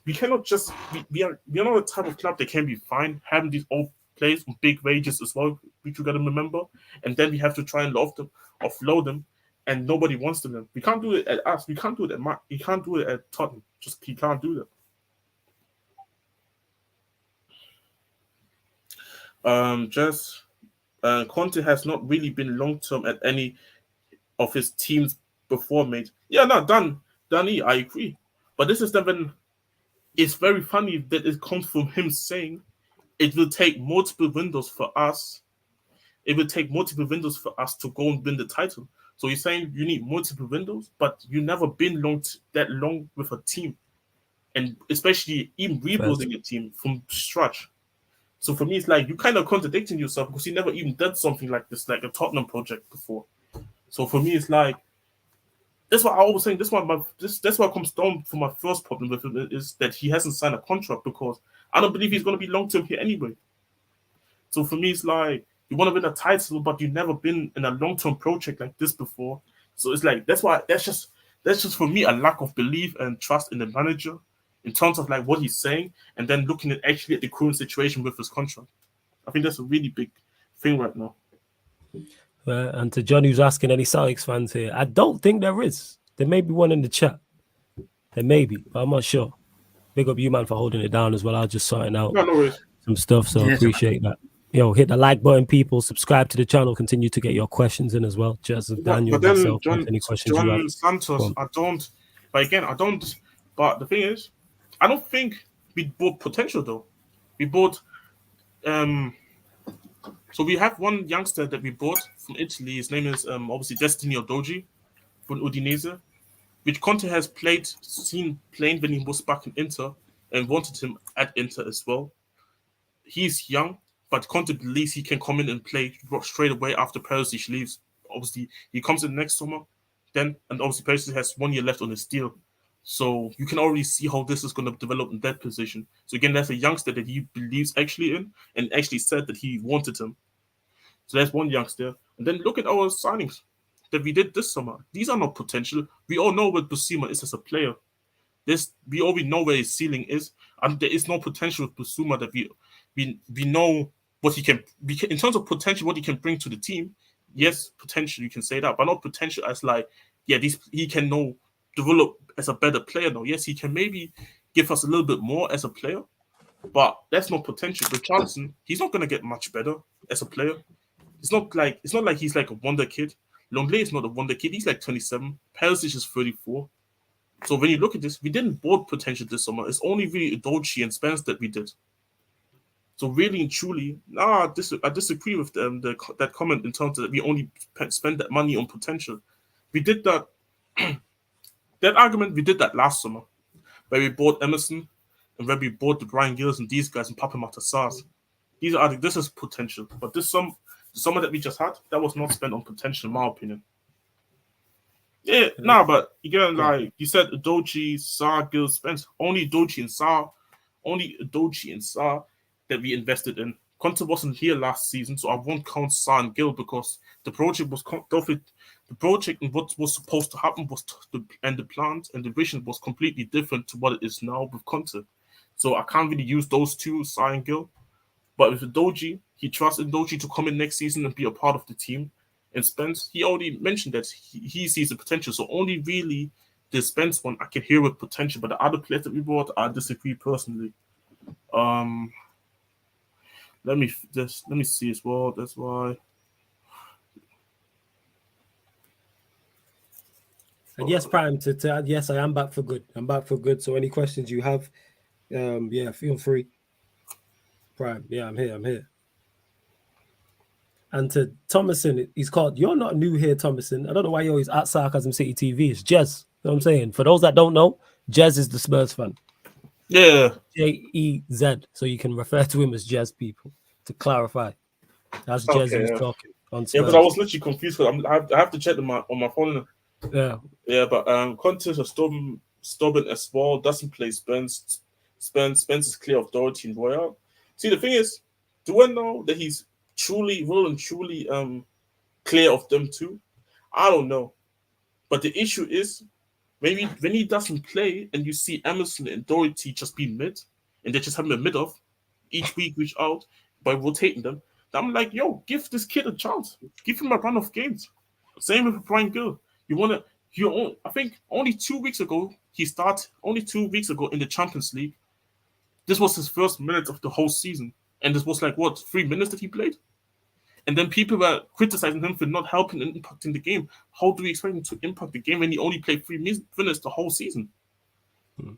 We cannot just we are not the type of club that can be fine having these old players on big wages as well, which you got to remember, and then we have to try and offload them, and nobody wants them. We can't do it at us. We can't do it you can't do it at Tottenham. He can't do that. Conte has not really been long term at any of his teams before, mate. Yeah, no, Danny, I agree. But this is when it's very funny that it comes from him saying it will take multiple windows for us. It will take multiple windows for us to go and win the title. So he's saying you need multiple windows, but you never been that long with a team, and especially even rebuilding a team from scratch. So for me, it's like you kind of contradicting yourself because you never even done something like this, like a Tottenham project before. So for me, it's like that's what I always saying. That's what comes down for my first problem with him is that he hasn't signed a contract, because I don't believe he's going to be long term here anyway. So for me, it's like you want to win a title, but you've never been in a long term project like this before. So it's like that's just for me a lack of belief and trust in the manager in terms of like what he's saying, and then looking at actually at the current situation with his contract. I think that's a really big thing right now. And to John, who's asking any Celtics fans here, I don't think there is. There may be one in the chat. There may be, but I'm not sure. Big up you, man, for holding it down as well. I was just sorting out some stuff, so appreciate that. Hit the like button, people. Subscribe to the channel. Continue to get your questions in as well. Just as Daniel, but then myself, John any questions you have. Santos, I don't. But again, I don't. But the thing is, I don't think we bought potential though. We bought. So we have one youngster that we bought from Italy. His name is obviously Destiny Odoji from Udinese, which Conte has seen playing when he was back in Inter and wanted him at Inter as well. He's young, but Conte believes he can come in and play straight away after Perisic leaves. obviously he comes in next summer, and obviously Perisic has 1 year left on his deal. So you can already see how this is going to develop in that position. So again, that's a youngster that he believes actually in and actually said that he wanted him. So that's one youngster. And then look at our signings that we did this summer. These are not potential. We all know what Busuma is as a player. We already know where his ceiling is, and there is no potential with Busuma that we know what he can in terms of potential, what he can bring to the team. Yes, potential, you can say that, but not potential as like, yeah, he can develop as a better player now. Yes, he can maybe give us a little bit more as a player, but that's not potential. With Richarlison, he's not gonna get much better as a player. It's not like he's like a wonder kid. Longley is not a wonder kid. He's like 27. Perisic is 34. So when you look at this, we didn't board potential this summer. It's only really Udochi and Spence that we did. So really and truly, I disagree with that comment in terms of that we only spend that money on potential. We did that. That argument, we did that last summer, where we bought Emerson and where we bought the Brian Gills and these guys and Papa Matasars. This is potential. But the summer that we just had, that was not spent on potential, in my opinion. Yeah, but again, like you said, Udochi, Sarr, Gill, Spence, only Udochi and Sarr that we invested in. Conte wasn't here last season, so I won't count Sarr and Gill because the project and what was supposed to happen and the plans and the vision was completely different to what it is now with Conte. So I can't really use those two, Sarr and Gill. But with Udochi, he trusts Udochi to come in next season and be a part of the team. And Spence, he already mentioned that he sees the potential. So only really the Spence one I can hear with potential. But the other players that we bought, I disagree personally. Let me see as well. That's why. And yes, Prime, to add, yes, I am back for good. I'm back for good. So any questions you have, feel free. Prime, yeah, I'm here. And to Thomason, he's called, you're not new here, Thomason. I don't know why you're always at Sarcasm City TV. It's Jez. You know what I'm saying? For those that don't know, Jez is the Spurs fan. Yeah. J-E-Z. So you can refer to him as Jez, people, to clarify. That's Jez who's talking on Spurs. Yeah, but I was literally confused because I have to check on my phone. Yeah. Yeah, but Conte is stubborn as well. Doesn't play Spence. Spence is clear of Doherty and Royal. See, the thing is, do I know that he's truly clear of them too? I don't know. But the issue is when he doesn't play and you see Emerson and Doherty just be mid and they're just having a mid off each week, reach out by rotating them. I'm like, yo, give this kid a chance. Give him a run of games. Same with Brian Gill. I think only 2 weeks ago he started. Only 2 weeks ago in the Champions League, this was his first minute of the whole season, and this was like 3 minutes that he played. And then people were criticizing him for not helping and impacting the game. How do we expect him to impact the game when he only played 3 minutes the whole season?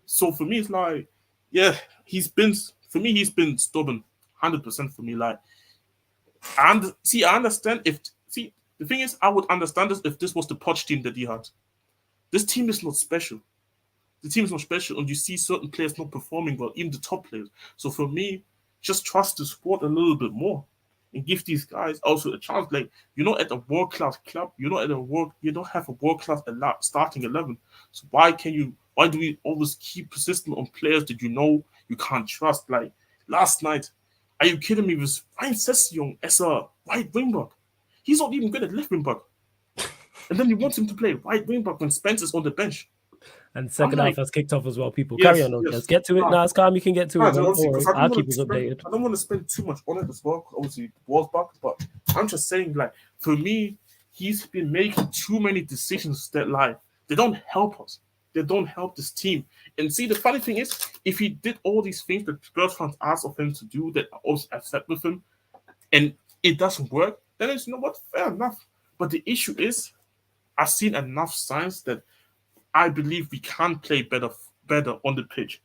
So for me, it's like, yeah, he's been stubborn, 100% for me. Like, and see, I understand the thing is, I would understand this if this was the Poch team that he had. This team is not special. The team is not special, and you see certain players not performing well, even the top players. So for me, just trust the sport a little bit more and give these guys also a chance. Like, you're not at a world-class club. You don't have a world-class starting 11. So why do we always keep persisting on players that you know you can't trust? Like last night, are you kidding me? With Ryan Sessegnon as a right wing back. He's not even good at left wing back. And then you want him to play right wing back when Spence is on the bench. And second half has kicked off as well. People carry on. Yes. Get to it now. It's calm. You can get to it. I'll keep us updated. I don't want to spend too much on it as well. Obviously, was back, but I'm just saying, like, for me, he's been making too many decisions that, like, they don't help us. They don't help this team. And see, the funny thing is, if he did all these things that Spurs fans asked of him to do, that I also accept with him, and it doesn't work, then it's, you know what, fair enough. But the issue is, I've seen enough signs that I believe we can play better on the pitch.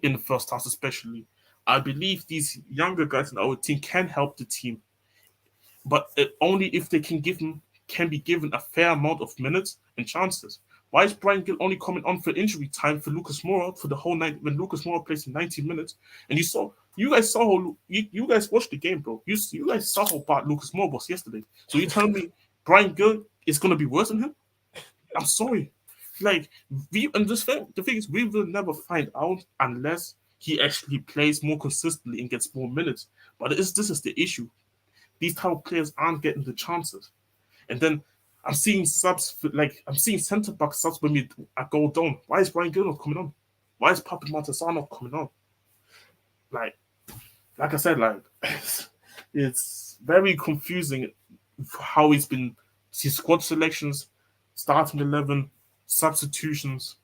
In the first half especially. I believe these younger guys in our team can help the team, but only if they can be given a fair amount of minutes and chances. Why is Brian Gill only coming on for injury time for Lucas Moura for the whole night when Lucas Moura plays in 90 minutes? And you guys saw you guys watched the game, bro. You guys saw how bad Lucas Moura was yesterday. So you tell me Brian Gill is going to be worse than him? I'm sorry. Like, the thing is, we will never find out unless he actually plays more consistently and gets more minutes. But this is the issue. These type of players aren't getting the chances. And then I'm seeing subs, like, I'm seeing centre-back subs when I go down. Why is Brian Gill not coming on? Why is Papi Montesano not coming on? Like I said, like, it's very confusing how his squad selections, starting 11, substitutions,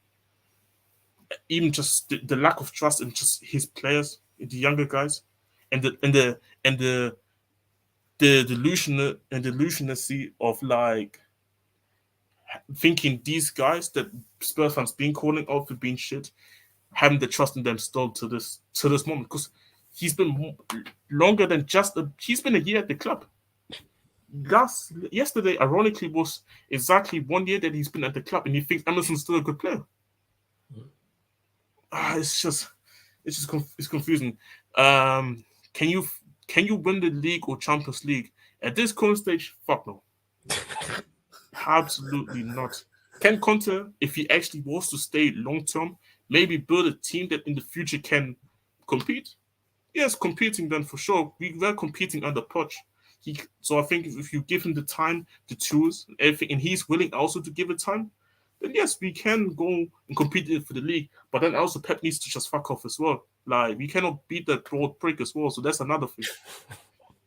even just the lack of trust in just his players, the younger guys, and the delusionacy of like thinking these guys that Spurs fans been calling out for being shit, having the trust in them still to this moment, because he's been longer than he's been a year at the club. Yesterday, ironically, was exactly 1 year that he's been at the club, and he thinks Emerson's still a good player. It's confusing. Can you win the league or Champions League at this current stage? Fuck no. Absolutely not. Can Conte, if he actually wants to stay long term, maybe build a team that in the future can compete? Yes, competing then for sure. We were competing under Poch. So I think if you give him the time to choose everything, and he's willing also to give it time, then yes, we can go and compete for the league. But then also Pep needs to just fuck off as well. Like, we cannot beat that broad break as well. So that's another thing.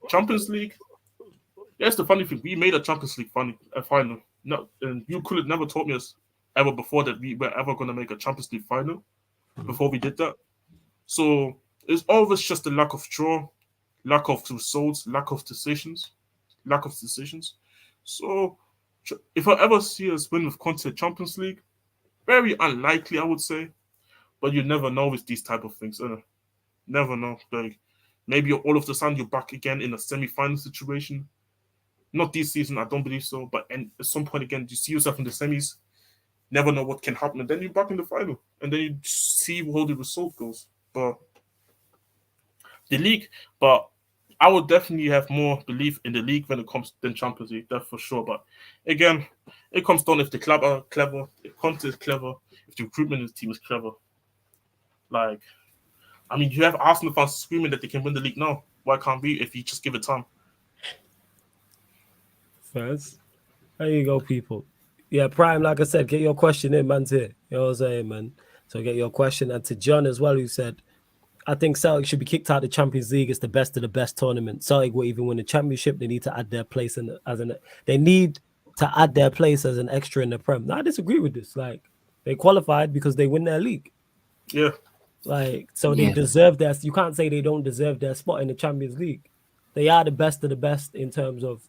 Champions League. That's the funny thing. We made a Champions League final. No, and you could have never told me ever before that we were ever going to make a Champions League final before we did that. So it's always just a lack of draw, lack of results, lack of decisions. So if I ever see us win with Conte Champions League, very unlikely, I would say. But you never know with these type of things. Never know. Like, maybe all of the sudden you're back again in a semi-final situation. Not this season, I don't believe so. But at some point again, you see yourself in the semis. Never know what can happen, and then you're back in the final, and then you see how the result goes. But the league, I would definitely have more belief in the league when it comes to Champions League, that's for sure. But again, it comes down if the club are clever, if Conte is clever, if the recruitment of the team is clever. Like, I mean, you have Arsenal fans screaming that they can win the league now. Why can't we if you just give it time? Fans, there you go, people. Yeah, Prime, like I said, get your question in, man's here. You know what I'm saying, man? So get your question. And to John as well, who said, I think Celtic should be kicked out of the Champions League. It's the best of the best tournament. Celtic will even win the championship. They need to add their place they need to add their place as an extra in the Prem. Now, I disagree with this. Like, they qualified because they win their league. Yeah. Like, so they deserve their. You can't say they don't deserve their spot in the Champions League. They are the best of the best in terms of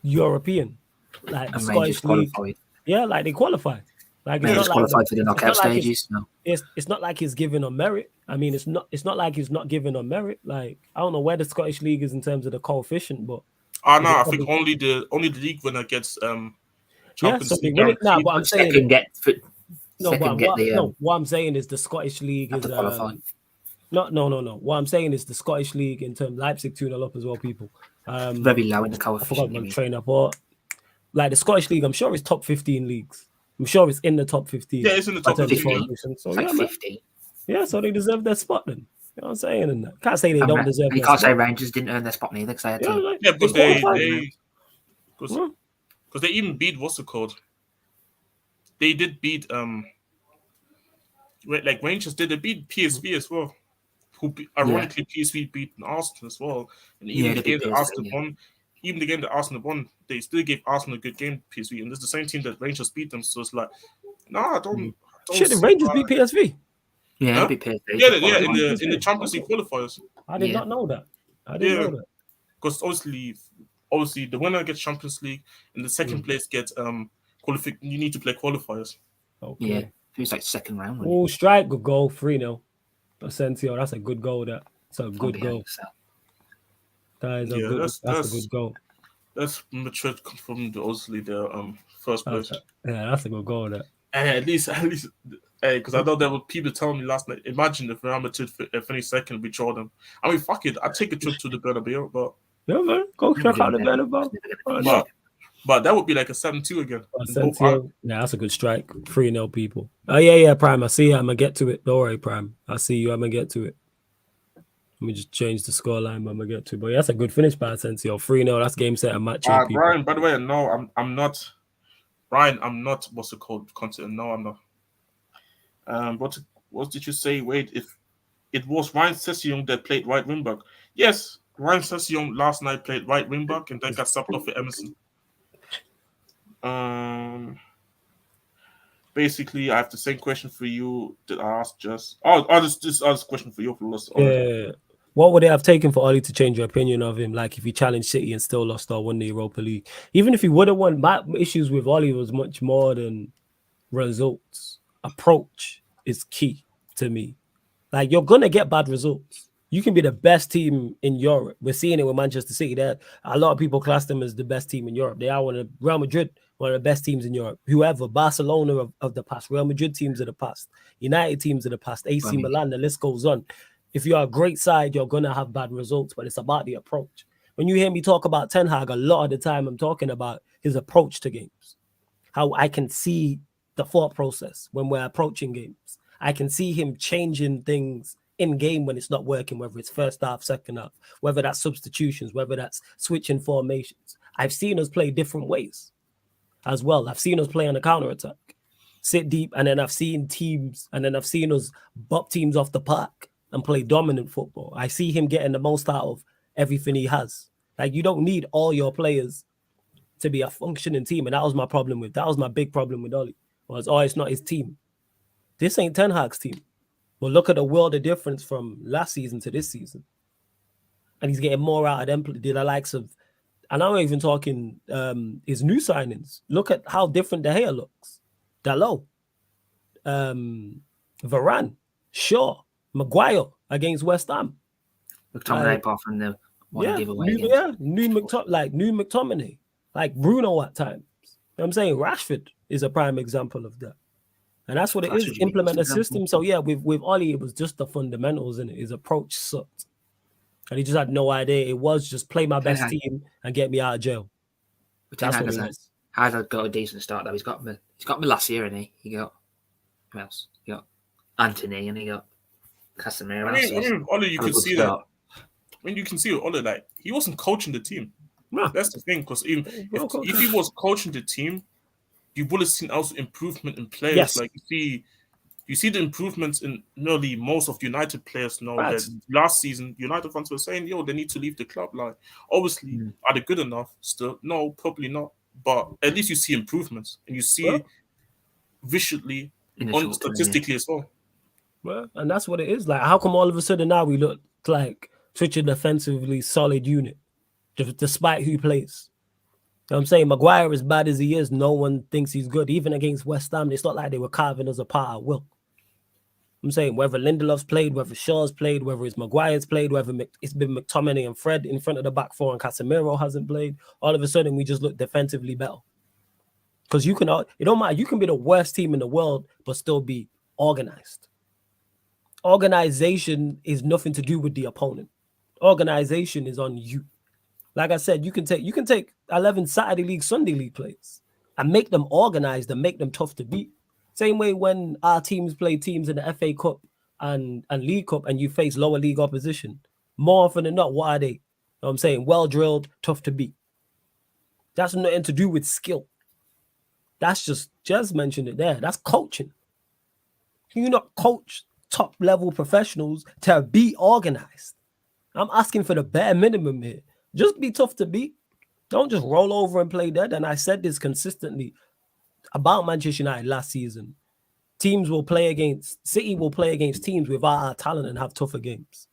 European. Like the Scottish League. Yeah, like they qualified. Like it's not qualified for the knockout stages. No, it's not like he's given on merit. I mean, it's not like he's not given on merit. Like, I don't know where the Scottish League is in terms of the coefficient, but no, I think only the league winner gets Champions League. But I'm saying what I'm saying is the Scottish League is no. What I'm saying is the Scottish League in terms Leipzig 2-0 up as well, people. Very low in the coefficient. I forgot my trainer, but like the Scottish League, I'm sure it's top 15 leagues. I'm sure it's in the top 15. Yeah, it's in the top 15. So, like 15. Yeah, so they deserve their spot then. You know what I'm saying? And can't say they don't deserve. You can't say Rangers didn't earn their spot neither because they had to. Yeah, because they even beat what's it called? They did beat like Rangers did. They beat PSV as well. Ironically, PSV beat Arsenal as well. And even the game that Arsenal won. Even the game that Arsenal won, they still gave Arsenal a good game, PSV. And it's the same team that Rangers beat them. So it's like, I don't Shit, the Rangers beat PSV. Yeah, they beat PSV. Yeah, in the Champions League qualifiers. I did not know that. I didn't know that. Because obviously, the winner gets Champions League, and the second place gets You need to play qualifiers. Okay. Yeah, it was like second round. Oh, strike, good goal, 3-0. Asensio, that's a good goal. That's a good goal. That is that's a good goal. That's Madrid confirmed obviously their first place. That's a good goal. That. And at least, because I know there were people telling me last night. Imagine if Real Madrid finished second, we draw them. I mean, fuck it, I'd take a trip to the Bernabeu, but Yeah, man. Go check out the Bernabeu. But that would be like a 7-2 again. Yeah, that's a good strike. 3-0 people. Oh, yeah, Prime. I see you. I'm going to get to it. Don't worry, Prime. I see you. I'm going to get to it. Let me just change the scoreline. I'm going to get to it. But yeah, that's a good finish by Asensio. 3-0. That's game, set, and match. Brian, by the way, no, I'm not. Brian, I'm not. What's the code? Content? No, I'm not. What did you say? Wait, if it was Ryan Sessegnon that played right wing back. Yes, Ryan Sessegnon last night played right wing back and then got subbed off for Emerson. Basically, I have the same question for you that I asked just. This question for you. Yeah. What would it have taken for Oli to change your opinion of him? Like if he challenged City and still lost or won the Europa League, even if he would have won, my issues with Oli was much more than results. Approach is key to me. Like you're gonna get bad results. You can be the best team in Europe. We're seeing it with Manchester City. That a lot of people class them as the best team in Europe. They are Real Madrid, one of the best teams in Europe. Whoever, Barcelona of the past, Real Madrid teams of the past, United teams of the past, AC Milan, the list goes on. If you're a great side, you're gonna have bad results, but it's about the approach. When you hear me talk about Ten Hag, a lot of the time I'm talking about his approach to games. How I can see the thought process when we're approaching games. I can see him changing things in game when it's not working, whether it's first half, second half, whether that's substitutions, whether that's switching formations. I've seen us play different ways as well. I've seen us play on a counter-attack, sit deep, and then I've seen us bop teams off the park and play dominant football. I see him getting the most out of everything he has. Like, you don't need all your players to be a functioning team, and that was my big problem with Oli, it's not his team. This ain't Ten Hag's team. But look at the world of difference from last season to this season. And he's getting more out of them, the likes of, and I'm not even talking his new signings. Look at how different De Gea looks. Dalot, Varane, Shaw, Maguire against West Ham. McTominay apart from the one giveaway. New McTominay. Like Bruno at times. You know what I'm saying? Rashford is a prime example of that. And that's what it is, implement a system. So yeah, with Oli, it was just the fundamentals and his approach sucked. And he just had no idea. It was just play my best team and get me out of jail. That's what it is. Hazard got a decent start though. He's got me last year, and he got who else? He got Anthony and he got Casemiro. I mean, Oli, you can see that. When you can see Oli, like he wasn't coaching the team. No. That's the thing, because if he was coaching the team, you would have seen also improvement in players. Yes. Like you see the improvements in nearly most of United players now. That last season, United fans were saying, they need to leave the club. Like, obviously, are they good enough still? No, probably not. But at least you see improvements, and you see visually, statistically as well. Well, and that's what it is. Like, how come all of a sudden now we look like such a defensively solid unit, despite who plays? You know what I'm saying? Maguire, as bad as he is, no one thinks he's good. Even against West Ham, it's not like they were carving us apart at will. I'm saying whether Lindelof's played, whether Shaw's played, whether it's Maguire's played, whether it's been McTominay and Fred in front of the back four and Casemiro hasn't played, all of a sudden we just look defensively better. Because it don't matter. You can be the worst team in the world, but still be organized. Organization is nothing to do with the opponent. Organization is on you. Like I said, you can take 11 Saturday League, Sunday League players and make them organized and make them tough to beat. Same way when our teams play teams in the FA Cup and League Cup and you face lower league opposition, more often than not, what are they? You know what I'm saying? Well-drilled, tough to beat. That's nothing to do with skill. That's just mentioned it there. That's coaching. You not coach top-level professionals to be organized. I'm asking for the bare minimum here. Just be tough to beat. Don't just roll over and play dead. And I said this consistently about Manchester United last season. City will play against teams without our talent and have tougher games.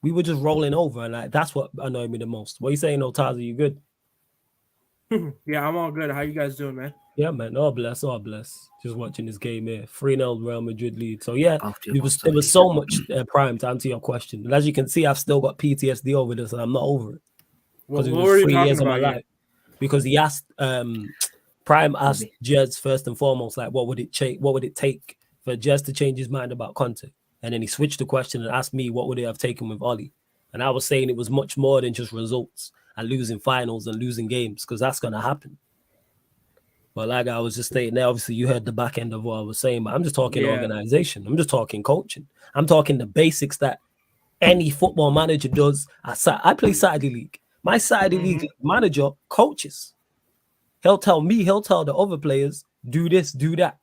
We were just rolling over, and that's what annoyed me the most. What are you saying, Otaz? Are you good? Yeah, I'm all good. How you guys doing, man? Yeah, man. All bless. Just watching this game here. 3-0 Real Madrid lead. So, yeah, there was so much prime to answer your question. And as you can see, I've still got PTSD over this, and I'm not over it. Because it was 3 years of my life. Because he asked, Prime asked Jez first and foremost, like, what would it take for Jez to change his mind about Conte? And then he switched the question and asked me, what would it have taken with Oli? And I was saying it was much more than just results and losing finals and losing games, because that's going to happen. But like I was just stating there, obviously you heard the back end of what I was saying, but I'm just talking organization. I'm just talking coaching. I'm talking the basics that any football manager does. I play Saturday League. My Saturday League manager coaches. He'll tell the other players, do this, do that.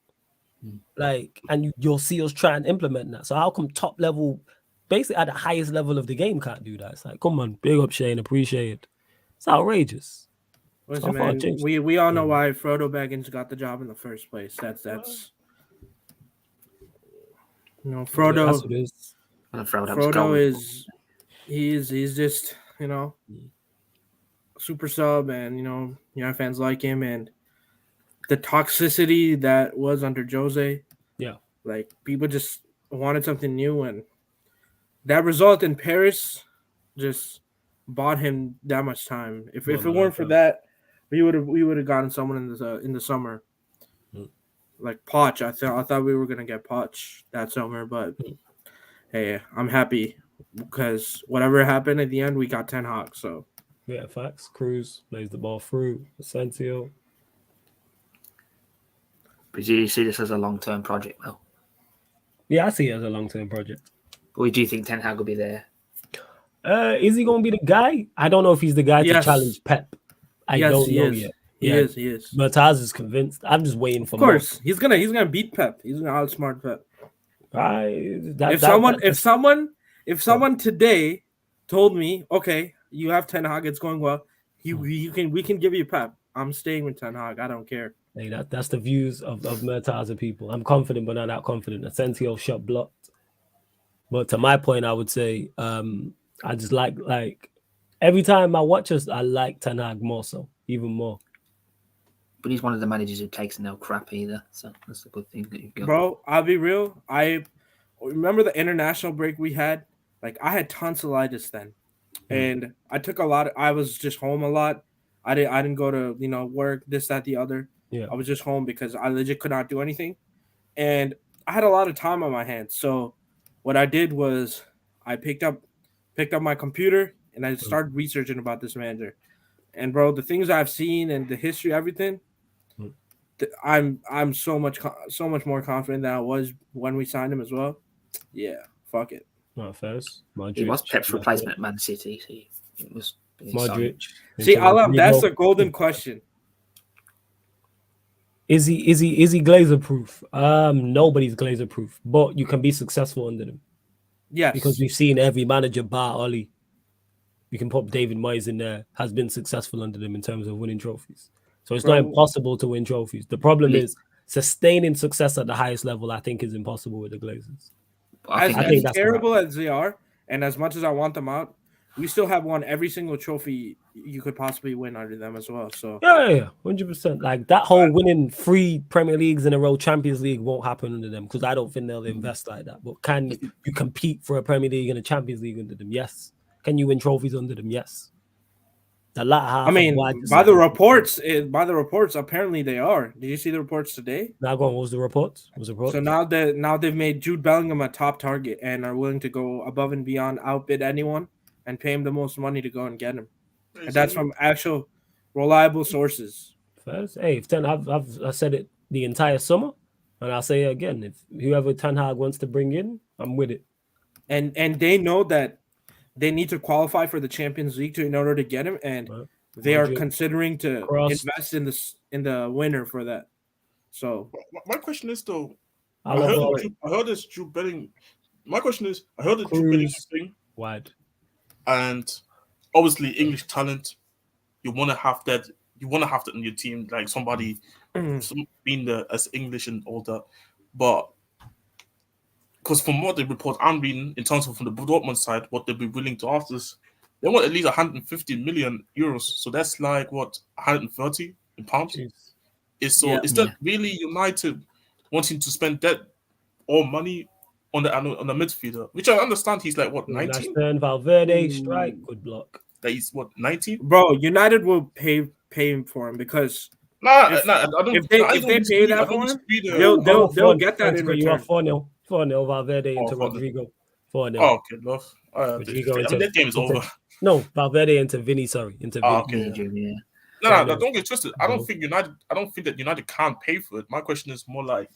Like, and you'll see us try and implement that. So how come top level, basically at the highest level of the game, can't do that? It's like, come on, big up Shane, appreciate it. It's outrageous. Listen, man, we all know why Frodo Baggins got the job in the first place. That's Frodo. That's what it is. Frodo is he's just super sub, and United fans like him, and the toxicity that was under Jose. Yeah, like people just wanted something new, and that result in Paris just bought him that much time. If it weren't for that, we would have gotten someone in the summer, like Poch. I thought we were gonna get Poch that summer, but hey, I'm happy because whatever happened at the end, we got Ten Hag. So yeah, facts. Cruz plays the ball through. Asensio. But do you see this as a long-term project, though? Yeah, I see it as a long-term project. Or do you think Ten Hag will be there? Is he going to be the guy? I don't know if he's the guy to challenge Pep. I don't know yet. He is. But Taz is convinced. I'm just waiting for. Of course, he's gonna beat Pep. He's gonna outsmart Pep. If someone today told me, okay, you have Ten Hag, it's going well, we can give you Pep. I'm staying with Ten Hag. I don't care. Hey, that's the views of Murtaza people. I'm confident, but not that confident. Asensio shot blocked. But to my point, I would say I just like every time I watch us, I like Ten Hag more so, even more. But he's one of the managers who takes no crap either, so that's a good thing that you've got. Bro, I'll be real. I remember the international break we had. Like, I had tonsillitis then, and I took a lot. I was just home a lot. I didn't go to work, this, that, the other. Yeah, I was just home because I legit could not do anything, and I had a lot of time on my hands. So what I did was I picked up my computer and I started researching about this manager. And bro, the things I've seen and the history, everything, I'm so much more confident than I was when we signed him as well. Yeah, fuck it. Not first. He was Pep's replacement at Man City. So it was Modric. See, Alam, that's the golden question. Is he Glazer proof? Nobody's Glazer proof, but you can be successful under them. Yes, because we've seen every manager bar Oli. You can put David Moyes in there, has been successful under them in terms of winning trophies. So it's not impossible to win trophies. The problem is sustaining success at the highest level, I think, is impossible with the Glazers. I think that's terrible as they are, and as much as I want them out, we still have won every single trophy you could possibly win under them as well. So yeah, 100%. Like that whole winning 3 Premier Leagues in a row, Champions League won't happen under them because I don't think they'll invest like that. But can you compete for a Premier League and a Champions League under them? Yes. Can you win trophies under them? Yes. The latter half. I mean, by the reports, apparently they are. Did you see the reports today? Now, go on. What was the reports? So now they've made Jude Bellingham a top target and are willing to go above and beyond, outbid anyone, and pay him the most money to go and get him. And that's from actual reliable sources. First, hey, if I've said it the entire summer, and I'll say it again. If whoever Ten Hag wants to bring in, I'm with it. And they know that they need to qualify for the Champions League in order to get him, and they are considering to invest in the winner for that. So my question is though, I heard this Jude Bellingham. My question is, I heard the Jude Bellingham thing. Wide. And obviously, English talent, you want to have that. You want to have that in your team, like somebody being there as English and all that. But because from what the report I'm reading, in terms of from the Dortmund side, what they'll be willing to offer us, they want at least 150 million euros. So that's like what 130 in pounds. Is that really United wanting to spend that all money on the midfielder, which I understand he's like what 19. Valverde strike, good block. That he's what 19. Bro, United will pay him for him because if they pay that for him, they'll get that in return. You are 4-0 Valverde into Rodrigo. 4-0. Oh, okay, love. That game is over. No, Valverde into Vinny. Sorry, into Vinny. Okay. Yeah. No, don't get twisted. I don't think that United can't pay for it. My question is more like,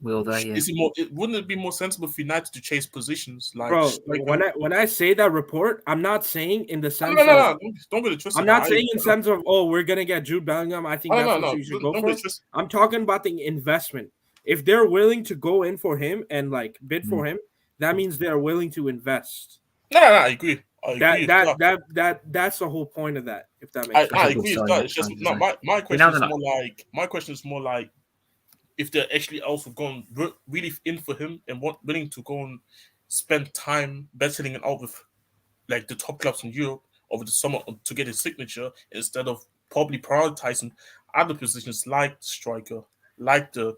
will they? Yeah. Is it more? Wouldn't it be more sensible for United to chase positions like? Bro, when I say that report, I'm not saying in the sense. No. Don't get it twisted. I'm not saying in sense of we're gonna get Jude Bellingham. I think that's what you should go for. I'm talking about the investment. If they're willing to go in for him and like bid for him, that means they're willing to invest. No, I agree. That's the whole point of that. If that makes sense. I agree with that. It's just my question is more like if they're actually also going really in for him and willing to go and spend time battling it out with like the top clubs in Europe over the summer to get his signature instead of probably prioritizing other positions like the striker, like the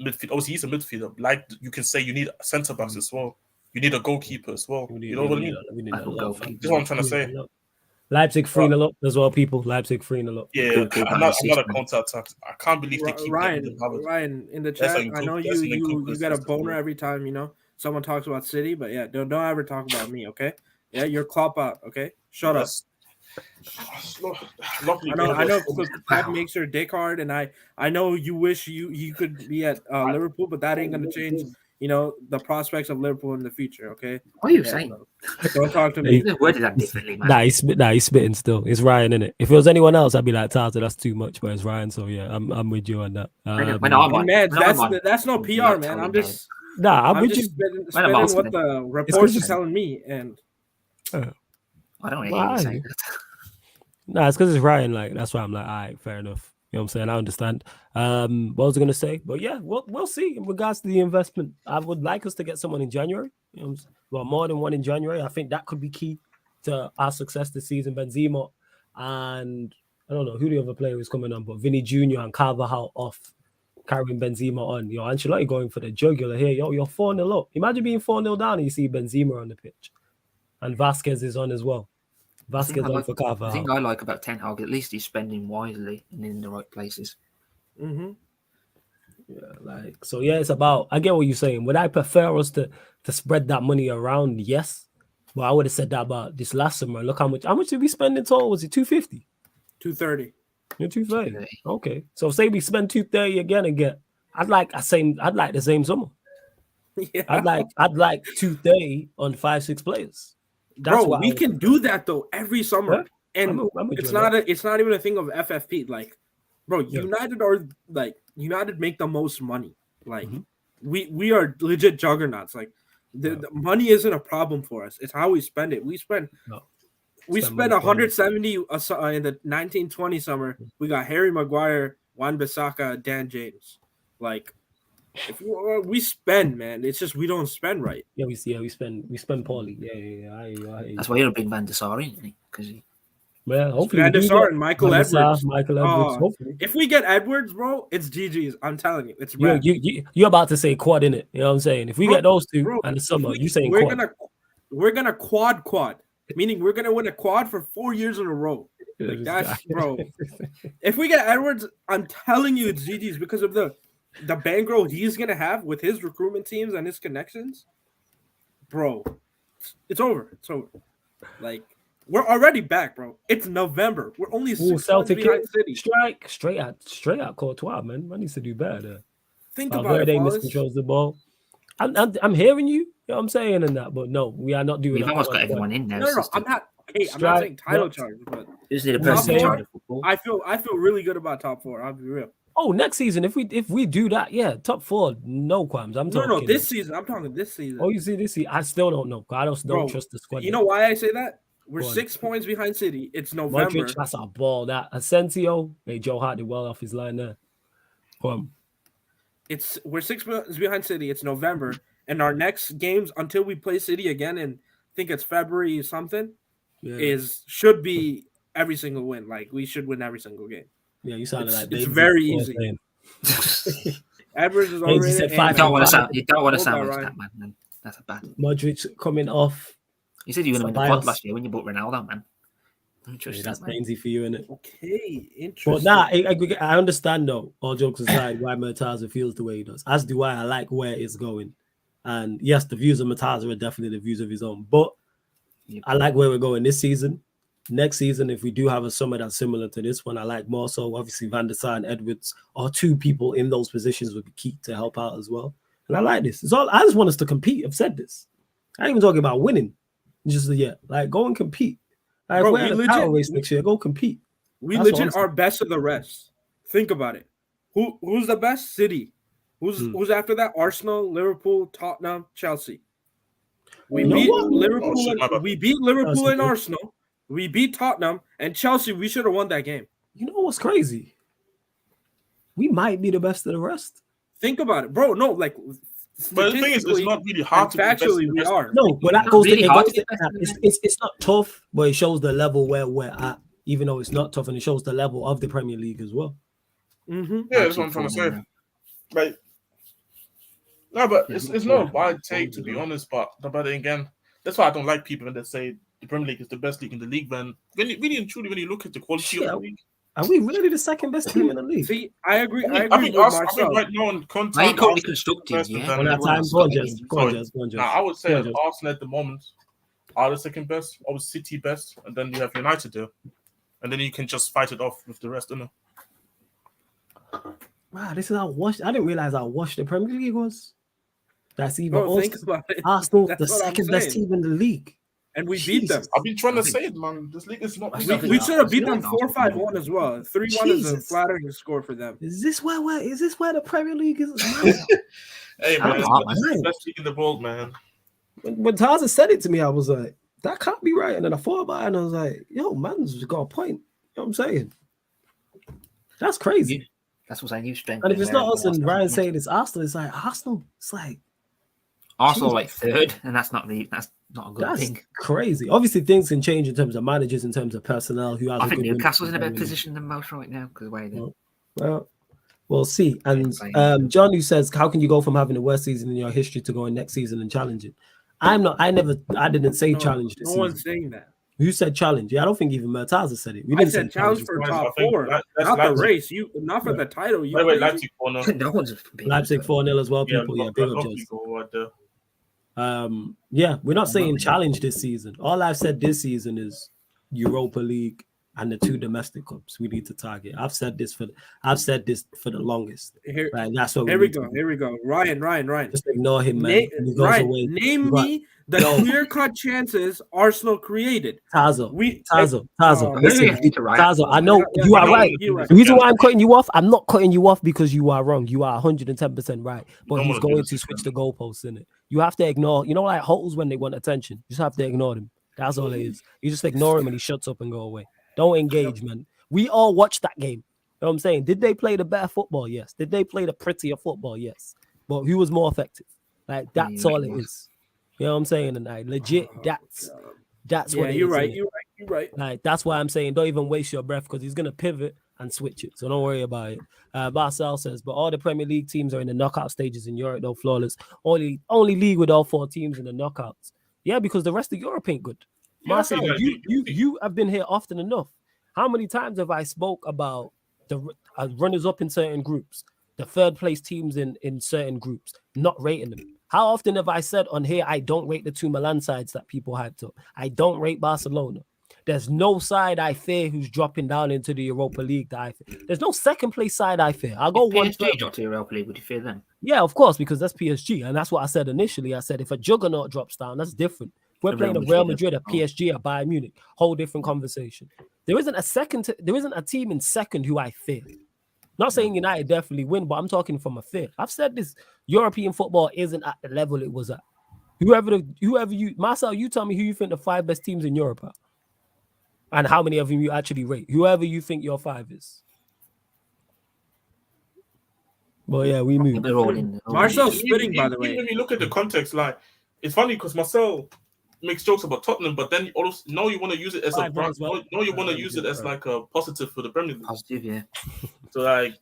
midfield. Obviously, he's a midfielder. Like you can say, you need centre backs as well. You need a goalkeeper as well. You know what I mean? That's what I'm trying to say. Leipzig 3-0 up as well, people. Leipzig 3-0 up. Yeah, another counter attack. I can't believe they keep Ryan in the chat. I know you got a boner every time someone talks about City, but yeah, don't ever talk about me, okay? Yeah, you're Klopp out, okay? Shut up. I know Klopp makes your dick hard, and I know you wish you could be at Liverpool, but that ain't gonna change. The prospects of Liverpool in the future, okay? What are you saying? Don't talk to me. Worded that differently, man. He's spitting still. It's Ryan, innit? If it was anyone else, I'd be like, Tata, that's too much, but it's Ryan, so yeah, I'm with you on that. That's no PR, man. I'm just spitting what the reports are telling me, and I don't hear you say that. Nah, it's because it's Ryan. Like that's why I'm like, all right, fair enough. You know what I'm saying? I understand. What was I going to say? But yeah, we'll see in regards to the investment. I would like us to get someone in January. Well, more than one in January. I think that could be key to our success this season. Benzema and I don't know who the other player is coming on, but Vinny Jr. and Carvajal off, carrying Benzema on. Ancelotti going for the jugular here. You're 4-0 up. Imagine being 4-0 down and you see Benzema on the pitch. And Vasquez is on as well. Vasquez on for Carvajal. The thing I like about Ten Hag, at least he's spending wisely and in the right places. Mm-hmm. Yeah, it's about. I get what you're saying. Would I prefer us to spread that money around? Yes, but I would have said that about this last summer. Look how much did we spend in total? Was it 250? 230. Yeah, 230. Okay, so say we spend 230 again and get. I'd like the same summer. Yeah. I'd like 230 on 5-6 players. Bro, we can do that though every summer, and it's not even a thing of FFP. Like, bro, United make the most money. Like, we are legit juggernauts. Like, the money isn't a problem for us. It's how we spend it. We spend 170 in the 1920 summer. We got Harry Maguire, Wan-Bissaka, Dan James. Like, if we spend, man, it's just we don't spend right. Yeah, we spend poorly. Yeah. That's why you're a big Van der Sar, isn't he? Because hopefully Van der Sar and Michael Edwards. Hopefully. If we get Edwards, bro, it's GG's. I'm telling you, it's you're about to say quad in it. You know what I'm saying? If we get those two and the summer, you saying we're gonna quad, meaning we're gonna win a quad for 4 years in a row. Like that's bro. If we get Edwards, I'm telling you, it's GG's because of the bankroll he's gonna have with his recruitment teams and his connections, bro. It's over. Like we're already back, bro. It's November. We're only 6 months behind City. Straight out Courtois, man. Man needs to do better there. Think about it. Miscontrols the ball. I'm hearing you. You know what I'm saying in that, but no, we are not doing. We've almost got everyone in there. No, I'm not. Okay, I'm not saying title charge, but just need a person in charge of football. I feel really good about top 4. I'll be real. Oh, next season, if we do that, yeah, top 4, no qualms. No, this season. I'm talking this season. Oh, you see this season? I still don't know. I don't trust the squad. You know why I say that? We're 6 points behind City. It's November. Modric, that's a ball. That Asensio, Joe Hart did well off his line there. We're 6 points behind City. It's November, and our next games until we play City again, and I think it's February something, should be every single win. Like we should win every single game. Yeah, you sounded like it's very easy. Edwards is already. You don't want to sound like that, man. That's a bad. Modric coming off. You said you were going to win the pod last year when you bought Ronaldo, man. That's Bainsy for you, innit? Okay, interesting. But I understand though. All jokes aside, why Murtaza feels the way he does. As do I like where it's going. And yes, the views of Mataza are definitely the views of his own. But I like where we're going this season. Next season, if we do have a summer that's similar to this one, I like more so. Obviously, Van der Sar and Edwards are two people in those positions would be key to help out as well. And I like this. It's all. I just want us to compete. I've said this. I ain't even talking about winning. Just like go and compete. Like, Bro, if we're at a title race next year, go compete. We That's legit are best of the rest. Think about it. Who's the best? City. Who's after that? Arsenal, Liverpool, Tottenham, Chelsea. We beat Liverpool. We beat Liverpool and Arsenal. We beat Tottenham and Chelsea. We should have won that game. You know what's crazy? We might be the best of the rest. Think about it, bro. No, like. But the thing is, it's not really hard to factually we are. No, but that goes really it's not tough, but it shows the level where we're at, even though it's not tough, and it shows the level of the Premier League as well. Mm-hmm. Yeah, that's what I'm trying to say. Like, no, but it's not a bad take, to be honest. But again, that's why I don't like people when they say the Premier League is the best league in the league. When you look at the quality of the league. Are we really the second best team in the league? See, I agree. I think right now in contact, I would say Arsenal at the moment are the second best, or City best, and then you have United there, and then you can just fight it off with the rest, isn't it? Wow, this is how washed. I didn't realize how washed the Premier League was. That's even Arsenal, the second best team in the league. And we beat them. I've been trying to say it, man. This league is not. We should have beat them 4-5-1 as well. 3-1 is a flattering score for them. Is this where the Premier League is? Hey man, it's the best league in the world, man. When Taza said it to me, I was like, that can't be right. And then I thought about it, and I was like, yo, man's got a point. You know what I'm saying? That's crazy. That's what I knew. Strength. And if it's not us and Ryan saying it's Arsenal, it's like Arsenal. It's like Arsenal like third, and that's not a good thing. Crazy. Obviously, things can change in terms of managers, in terms of personnel. I think Newcastle's in a better position than most right now because way they. Well, we'll see. And John, who says, "How can you go from having the worst season in your history to going next season and challenging?" I didn't say challenge this season. No one's saying that. Who said challenge? Yeah, I don't think even Murtaza said it. I said challenge for top four, not the race. Not for the title. Wait, Leipzig 4-0. No one's Leipzig 4-0 as well. People, big up Jones. We're not saying challenge this season. All I've said this season is Europa League and the 2 domestic cups we need to target. I've said this for the longest. Right, that's what Here we go. Ryan. Just ignore him, man. Name me the clear-cut chances Arsenal created. Tazo. Tazo, I know you are right. The reason why I'm cutting you off, I'm not cutting you off because you are wrong. You are 110% right. But he's going to switch the goalposts, in it. You have to ignore, like holes when they want attention. You just have to ignore them. That's all it is. You just ignore him and he shuts up and go away. Don't engage, man. We all watched that game. You know what I'm saying? Did they play the better football? Yes. Did they play the prettier football? Yes. But who was more effective? Like, that's all it is. You know what I'm saying? And like, legit, that's what it is. You're right. Like, that's why I'm saying don't even waste your breath because he's going to pivot and switch it. So don't worry about it. Marcel says, but all the Premier League teams are in the knockout stages in Europe, though, flawless. Only league with all 4 teams in the knockouts. Yeah, because the rest of Europe ain't good. Marcel, you have been here often enough. How many times have I spoke about the runners-up in certain groups, the third-place teams in certain groups, not rating them? How often have I said on here, I don't rate the 2 Milan sides that people hyped up? I don't rate Barcelona. There's no side I fear who's dropping down into the Europa League that I fear. There's no second-place side I fear. I'll go one. PSG dropped to Europa League, would you fear them? Yeah, of course, because that's PSG, and that's what I said initially. I said if a juggernaut drops down, that's different. We're playing a Real Madrid, a PSG, a Bayern Munich. Whole different conversation. There isn't a team in second who I fear. Not saying United definitely win, but I'm talking from a fear. I've said this: European football isn't at the level it was at. Whoever you, Marcel, you tell me who you think the 5 best teams in Europe are, and how many of them you actually rate. Whoever you think your 5 is. Well, yeah, we move. Marcel's spitting, by the way. Even if you look at the context, like it's funny because Marcel makes jokes about Tottenham, but then also now you want to use it as as like a positive for the Premier League. Positive, yeah. So like,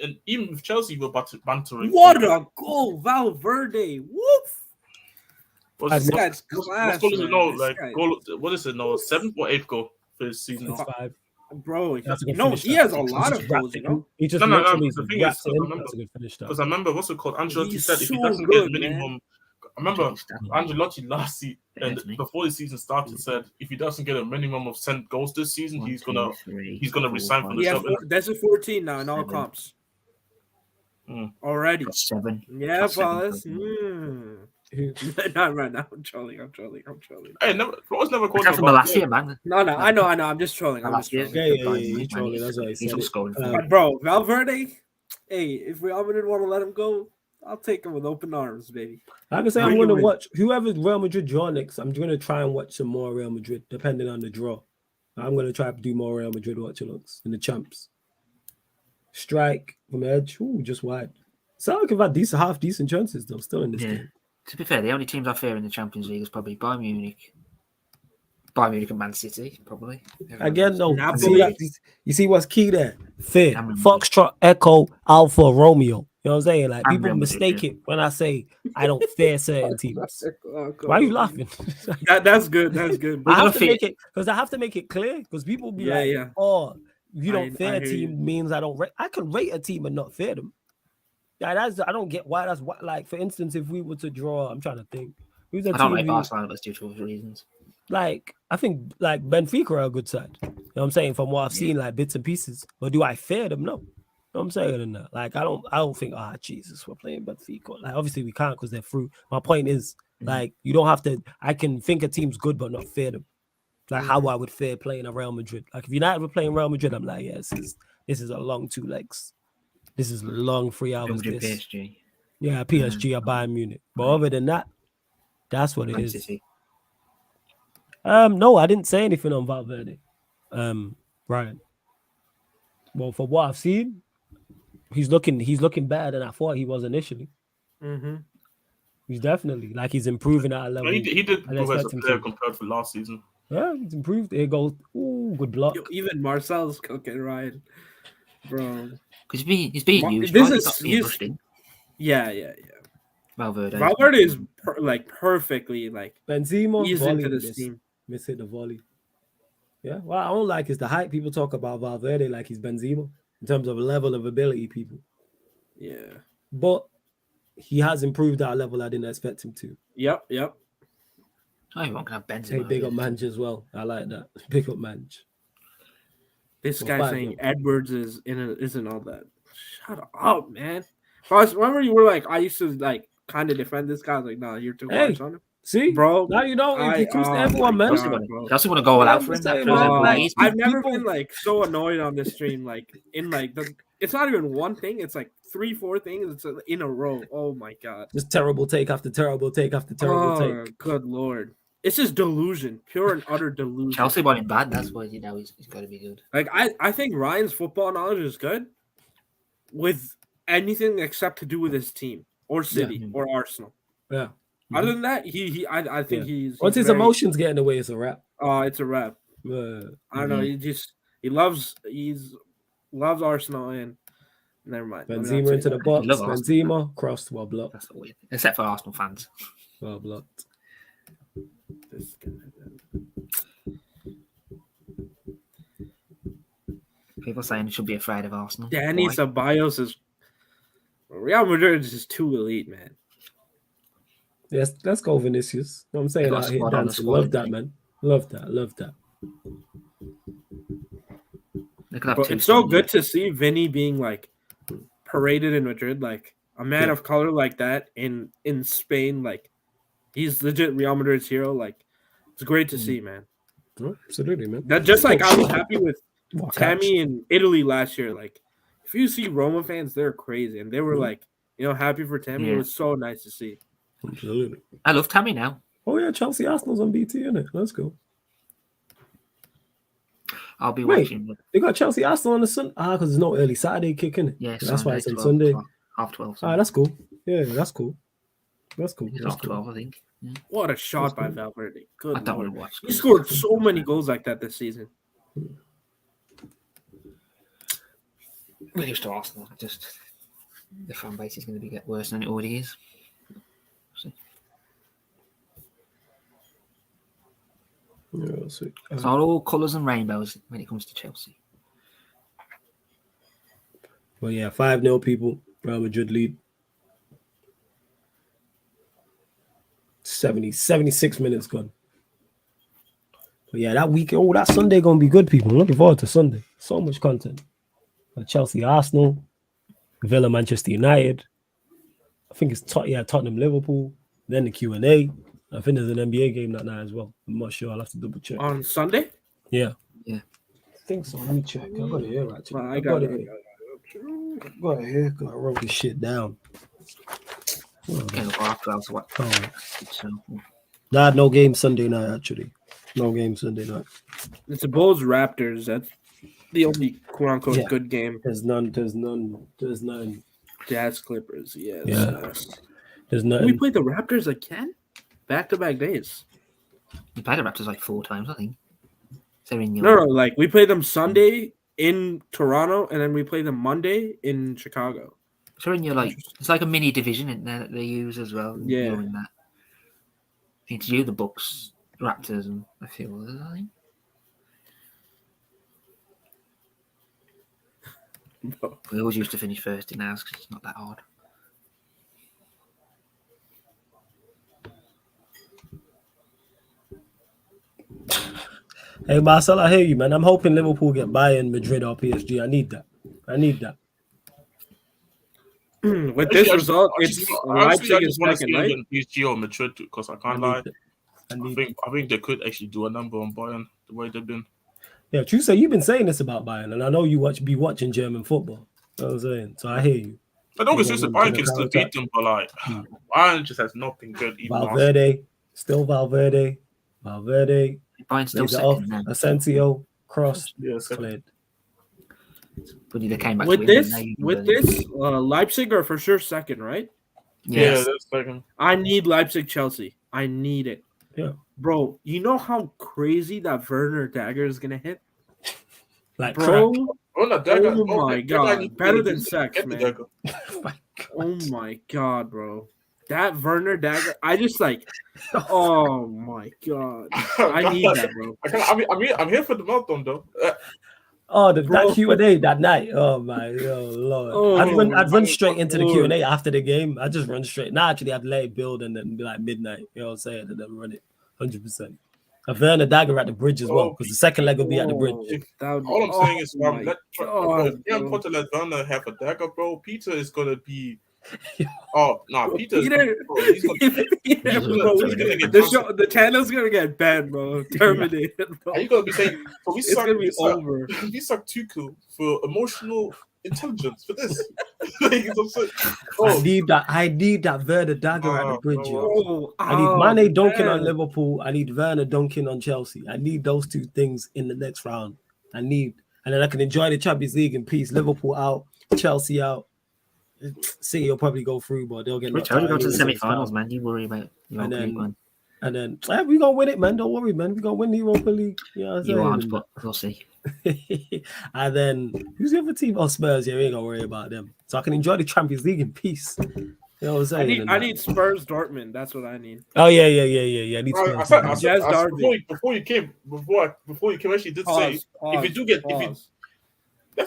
and even with Chelsea, we're bantering. What a goal, Valverde! Woof. What is it now? 7th or 8th goal for this season? 5. Bro, he has a lot of goals, you know. He just the thing is, because I remember what's it called? Ancelotti said if he doesn't get minimum remember Ancelotti last season, and before the season started, said if he doesn't get a minimum of 10 goals this season, he's gonna resign from the club. That's a 14 now in all comps. Already 7. Yeah, fellas. Not right now. I'm trolling. Hey, Flores never called him from the last year, man. No, I know. I'm just trolling. Yeah, he's trolling. That's what he's scoring. Bro, Valverde. Hey, if Real Madrid want to let him go, I'll take him with open arms, baby. I can say I'm going to watch whoever Real Madrid draw next. I'm going to try and watch some more Real Madrid, depending on the draw. I'm going to try to do more Real Madrid watch-alongs in the champs. Strike from edge, just wide. Sound like I've had half decent chances though, still in this game. To be fair, the only teams I fear in the Champions League is probably Bayern Munich and Man City, probably. Again, though, you see what's key there? Fear. Foxtrot, Echo, Alpha, Romeo. You know what I'm saying? Like people mistake it when I say I don't fear certain teams. Why are you laughing? That's good. That's good. I have to make it clear because people be oh, you don't fear a team means I don't rate. I can rate a team and not fear them. Yeah, I don't get why that's what. Like for instance, if we were to draw, I'm trying to think. I don't like Barcelona, but due to other reasons. Like I think like Benfica are a good side. You know what I'm saying? From what I've seen, like bits and pieces. But do I fear them? No. You know what I'm saying? No. Like I don't think, Jesus, we're playing Benfica. Like obviously we can't because they're through. My point is, like, you don't have to. I can think a team's good but not fear them. Like how I would fear playing a Real Madrid. Like if United were playing Real Madrid, I'm like, this is a long 2 legs. This is a long 3 hours. PSG. Yeah, PSG or Bayern Munich. But other than that, that's what it is. City. No, I didn't say anything on Valverde. Ryan. Well, for what I've seen, he's looking better than I thought he was initially. Mm-hmm. He's definitely he's improving at a level. He did improve as a player compared to last season. Yeah, he's improved. There goes. Ooh, good block. Even Marcel's cooking, Ryan. Bro. Because he's being used. Yeah. Valverde is perfectly Benzema. He's into this team. Hit the volley. Yeah, what I don't like is the hype. People talk about Valverde like he's Benzema in terms of level of ability. People. Yeah, but he has improved at a level I didn't expect him to. Yep. Oh, you won't have Benzema. Hey, big up Manj as well. I like that. Big up Manj. This guy saying Edwards isn't all that. Shut up, man. Remember you were like, I used to kind of defend this guy. I was like, no, you're too harsh on him. See, bro. Now you know it comes to everyone, man. You also want to go all out for him. I've never been so annoyed on this stream. It's not even one thing. It's 3-4 things. It's in a row. Oh my god! Just terrible take after terrible take after terrible take. Good lord! It's just delusion, pure and utter delusion. Chelsea want him bad. That's why he's got to be good. I think Ryan's football knowledge is good with anything except to do with his team or City or Arsenal. Yeah. Other than that, I think he's once his emotions get in the way, it's a wrap. Oh, it's a wrap. I don't know. He loves Arsenal and never mind. Benzema into the box. Benzema crossed, well blocked. That's weird. Except for Arsenal fans. Well blocked. People saying he should be afraid of Arsenal. Danny Ceballos is Real Madrid is just too elite, man. Yes, let's go Vinicius. You know what I'm saying? Out here dancing. Love that, man. Love that. It's so good to see Vinny being paraded in Madrid, a man of color like that in Spain. He's legit Real Madrid's hero. It's great to see, man. Absolutely, man. That just I was happy with Tammy in Italy last year. If you see Roma fans, they're crazy, and they were happy for Tammy. It was so nice to see. Absolutely. I love Tammy now. Oh yeah, Chelsea Arsenal's on BT, isn't it? Let's go. I'll be watching. They got Chelsea Arsenal on the Sunday. Because there's no early Saturday kick, innit? Yeah, that's why it's on Sunday. 12:30. That's cool. Yeah, that's cool. That's cool. It's 12, I think. Yeah. What a shot by Valverde. Good. I don't want to watch. He scored so many goals like that this season. We're used to Arsenal. Just the fan base is going to get worse than it already is. Yeah, it's all colours and rainbows when it comes to Chelsea. Well, yeah, 5-0 people. Real Madrid lead. 76 minutes gone. But yeah, that weekend, that Sunday gonna be good, people. I'm looking forward to Sunday. So much content. Chelsea, Arsenal, Villa, Manchester United. I think it's Tottenham, Liverpool. Then the Q&A. I think there's an NBA game that night as well. I'm not sure. I'll have to double check. On Sunday? Yeah. Yeah. I think so. Let me check. I got it here, actually. I got it. Got it here. I wrote this shit down. Nah, no game Sunday night, actually. No game Sunday night. It's the Bulls Raptors. That's the only quote unquote good game. There's none. Jazz Clippers, yes. Yeah. There's nothing. We played the Raptors again? Back-to-back days. We played the Raptors like 4 times, I think. So No, like we played them Sunday in Toronto, and then we played them Monday in Chicago. So in your it's like a mini division in there that they use as well. Yeah. In that. It's you, the Bucks, Raptors, and a few others, I think. No. We always used to finish first in ours because it's not that hard. Hey, Marcel, I hear you, man. I'm hoping Liverpool get Bayern, Madrid, or PSG. I need that. With this result, it's Leipzig is second, right? PSG or Madrid, because I can't lie. I think they could actually do a number on Bayern the way they've been. Yeah, true. So you've been saying this about Bayern, and I know you be watching German football. You know what I'm saying? So I hear you. I don't think Bayern can still beat them, but Bayern just has nothing good. Valverde. Bayern still second now. Asensio, Cross, played. But they came back with this, Leipzig are for sure second, right? Yes. Yeah, that's second. I need Leipzig, Chelsea. I need it. Yeah, bro. You know how crazy that Werner dagger is gonna hit? Like, bro. Dagger, oh my god, better than sex, man. Oh my god, bro. That Werner dagger, I just like. Oh my god, I need that, bro. I'm here for the meltdown, though. That Q&A that night. Oh my Lord. I'd run straight into the Q&A after the game. I just run straight. Nah, actually, I'd let it build and then be like midnight. You know what I'm saying? And then run it 100%. I've earned a dagger at the bridge as well because the second leg will be at the bridge. All I'm saying is, let Werner have a dagger, bro. Peter is gonna be. Peter. The channel's gonna get banned, bro. Terminated. Bro. Are you gonna be saying? It's gonna be over. We suck Tuchel for emotional intelligence for this. I need that Werner dagger at the bridge, yo. I need Mane dunking on Liverpool. I need Werner dunking on Chelsea. I need those two things in the next round. And then I can enjoy the Champions League in peace. Liverpool out, Chelsea out. City will probably go through, but they'll get. We told you go to the semi-finals, man. You worry about Europa League, man. And then we're gonna win it, man. Don't worry, man. We're gonna win the Europa League. You know what I'm saying? You aren't, but we'll see. And then who's the other team? Oh, Spurs. Yeah, we ain't gonna worry about them. So I can enjoy the Champions League in peace. You know what I'm saying? I need Spurs Dortmund. That's what I need. Oh yeah. I need Spurs. Before you came, actually did say if you do get that's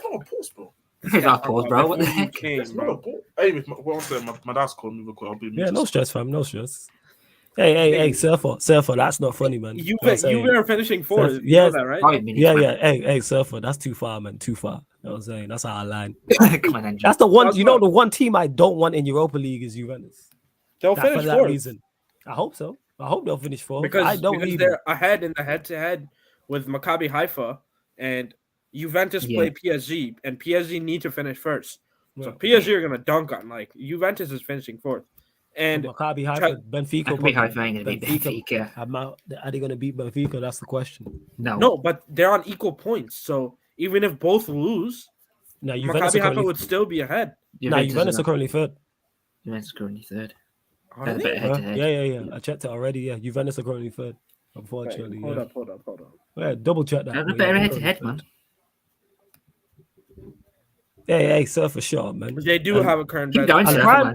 not a pause, bro. Not pause, bro. What the heck? That's not a pause. Hey, my dad's calling me. Yeah, no stress, fam. No stress. Hey, Surfer, that's not funny, man. You were finishing fourth. Yeah, you know that, right? Yeah. Hey, Surfer, that's too far, man. Too far. You know what I'm saying? That's our line. Come on, that's the one. The one team I don't want in Europa League is Juventus. They'll finish for that fourth. Reason. I hope so. I hope they'll finish fourth. Because they're ahead in the head-to-head with Maccabi Haifa, and Juventus play PSG, and PSG need to finish first. So PSG are gonna dunk on Juventus is finishing fourth. And Maccabi Haifa, Benfica. Maccabi Haifa ain't gonna beat Benfica. Are they gonna beat Benfica? That's the question. No, but they're on equal points. So even if both lose, Maccabi Haifa would still be ahead. Juventus are currently third. Juventus are currently third. Yeah. I checked it already. Yeah, Juventus are currently third. Unfortunately, Hold up. Yeah, double check that. They're better head-to-head, man. Hey, Surfer, sure, man. They do have a current. Keep going, man. I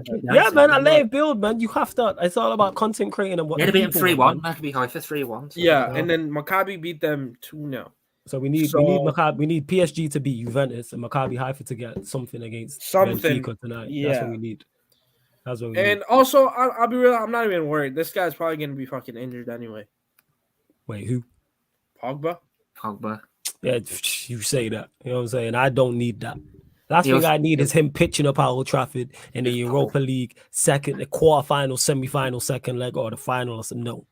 let it build, man. You have to. It's all about content creating and what. They beat them 3-1. Maccabi Haifa 3-1. Yeah, and then Maccabi beat them 2-0. So we need PSG to beat Juventus and Maccabi Haifa to get something against Benfica tonight. Yeah. That's what we need. That's what we And need. also, I'll be real. I'm not even worried. This guy's probably gonna be fucking injured anyway. Wait, who? Pogba. Yeah, you say that. You know what I'm saying? I don't need that. Last He thing also- I need is him pitching up at Old Trafford in the Europa League the quarterfinal, semi-final, second leg, or the final or something. No.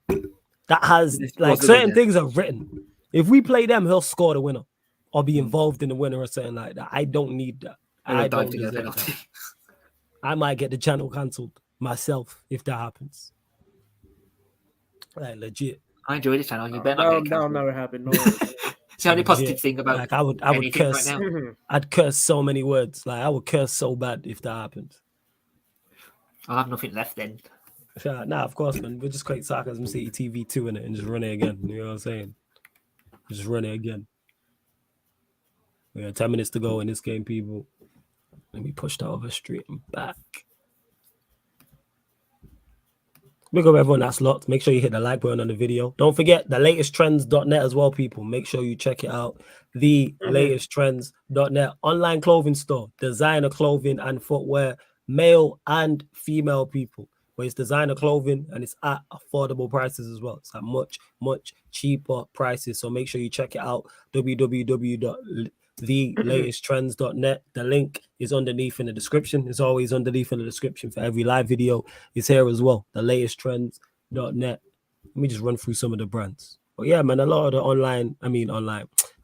That has like certain things are written. If we play them, he'll score the winner or be involved in the winner or something like that. I don't need that. I don't deserve that. I might get the channel cancelled myself if that happens. Like legit. I enjoy the channel. You better not get it That'll cancelled. never happen. No worries. It's the only positive thing about like I would curse. right now. I'd curse so many words. Like I would curse so bad if that happened. I'll have nothing left then. Nah, of course, man. We'll just create Sarcasm City TV 2 in it and just run it again. You know what I'm saying? Just run it again. We got 10 minutes to go in this game, people. Let me push that over straight and back. Big up everyone that's locked. Make sure you hit the like button on the video. Don't forget the latesttrends.net as well, people. Make sure you check it out. The latesttrends.net online clothing store, designer clothing and footwear, male and female people. But it's designer clothing and it's at affordable prices as well. It's at much cheaper prices. So make sure you check it out. www.thelatesttrends.net. The link is underneath in the description. It's always underneath in the description for every live video. It's here as well. Thelatesttrends.net. Let me just run through some of the brands. But yeah, man, a lot of the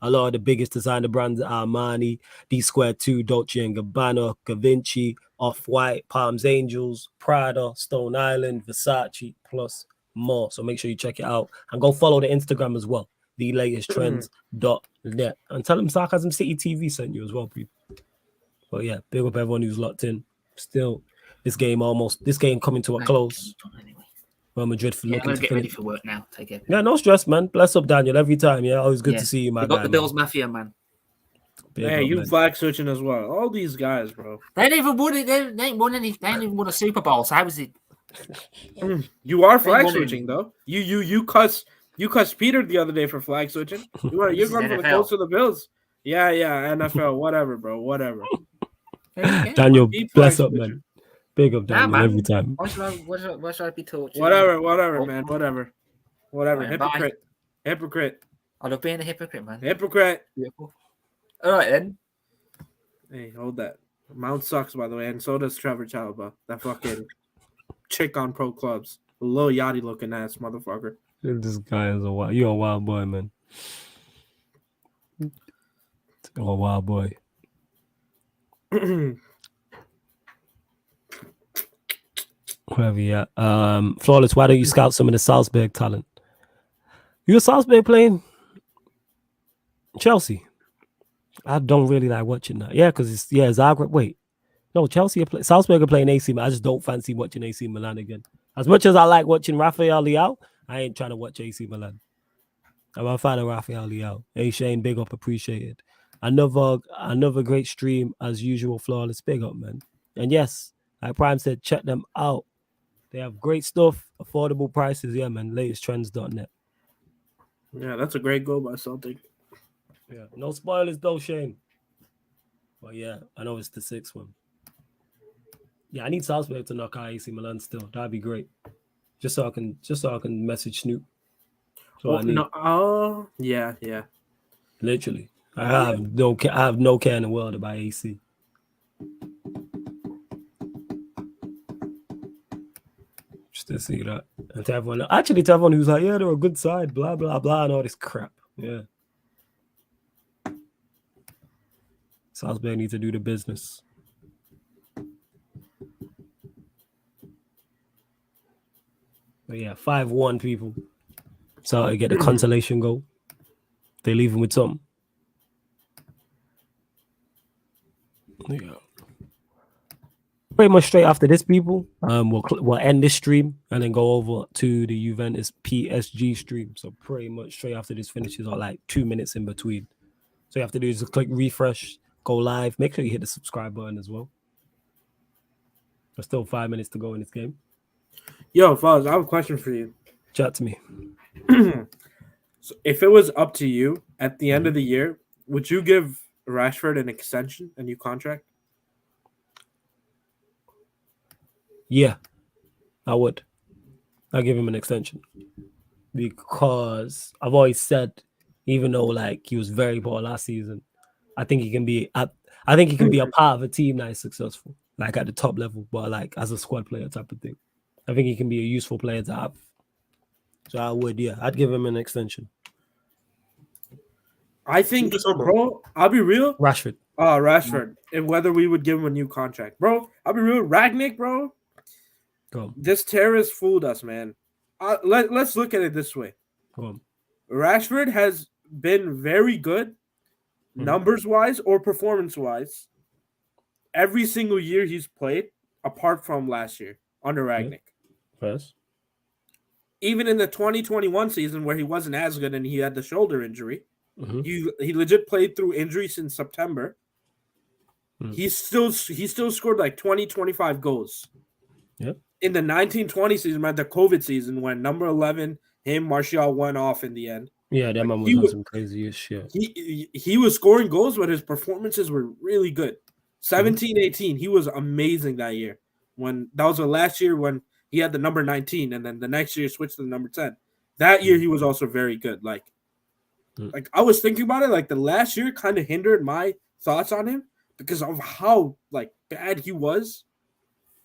a lot of the biggest designer brands are Armani, D Square 2, Dolce & Gabbana, Gavinci, Off-White, Palms Angels, Prada, Stone Island, Versace, plus more. So make sure you check it out and go follow the Instagram as well. Thelatesttrends.net. And tell them Sarcasm City TV sent you as well, people. But yeah, big up everyone who's locked in. Still, this game coming to a close. Well, Madrid for looking to get ready for work now. Take care. Yeah, no stress, man. Bless up, Daniel, every time. Yeah, always good to see you, my guy. Got the Bills Mafia, man. Hey, you flag switching as well. All these guys, bro. They ain't even won it. They ain't won any. They ain't even won a Super Bowl. So how is it? You are flag switching though. You cussed Peter the other day for flag switching. You're going for the Colts or the Bills. Yeah, NFL. Whatever, bro. Whatever. Daniel, bless up, man. Big up, Daniel, every time. Why should I be tortured? Whatever, man. Whatever. Right, Hypocrite. I love being a hypocrite, man. Hypocrite. Beautiful. All right then. Hey, hold that. Mount sucks, by the way, and so does Trevor Chalaba. That fucking chick on pro clubs. Lil Yachty looking ass motherfucker. This guy is you're a wild boy, man. A wild boy. Whoever, yeah. Flawless, why don't you scout some of the Salzburg talent? You a Salzburg playing Chelsea? I don't really like watching that. Yeah, because it's Zagreb. Wait. No, Salzburg are playing AC Milan. I just don't fancy watching AC Milan again. As much as I like watching Rafael Leao, I ain't trying to watch AC Milan. I'm a fan of Rafael Leao. Hey Shane, big up, appreciated. Another great stream as usual, Flawless. Big up, man. And yes, like Prime said, check them out. They have great stuff, affordable prices. Yeah, man. Latesttrends.net. Yeah, that's a great goal by Celtic. Yeah, no spoilers though, Shane. But yeah, I know it's the 6th one. Yeah, I need Salzburg to knock out AC Milan still. That'd be great. Just so I can message Snoop. Yeah. Literally, I have no care in the world about AC. Just to see that, and to everyone who's like, yeah, they're a good side, blah blah blah, and all this crap. Yeah, Salzburg needs to do the business. But yeah, 5-1 people. So I get a consolation goal. They leave him with something. Yeah. Pretty much straight after this, people. We'll end this stream and then go over to the Juventus PSG stream. So pretty much straight after this finishes, or like 2 minutes in between. So you have to do is click refresh, go live. Make sure you hit the subscribe button as well. There's still 5 minutes to go in this game. Yo, fellas, I have a question for you. Chat to me. So if it was up to you at the end of the year, would you give Rashford an extension, a new contract? Yeah, I would. I'll give him an extension because I've always said, even though like he was very poor last season, I think he can be a part of a team that is successful, like at the top level, but like as a squad player type of thing. I think he can be a useful player to have. So I would, yeah, I'd give him an extension. I think, bro, I'll be real. Rashford. Rashford. And whether we would give him a new contract. Bro, I'll be real. Ragnick, bro. This terrorist fooled us, man. Let's look at it this way. Rashford has been very good, numbers-wise or performance-wise, every single year he's played, apart from last year under Ragnick. Yes. Even in the 2021 season where he wasn't as good and he had the shoulder injury, he legit played through injury since September. He still scored like 20, 25 goals. Yep. In the 1920 season, the COVID season, when number 11, Martial went off in the end. Yeah, that man was on some crazy shit. He was scoring goals, but his performances were really good. 17-18, he was amazing that year. That was the last year when he had the number 19, and then the next year switched to the number 10. That year he was also very good. Like I was thinking about it, like the last year kind of hindered my thoughts on him because of how like bad he was.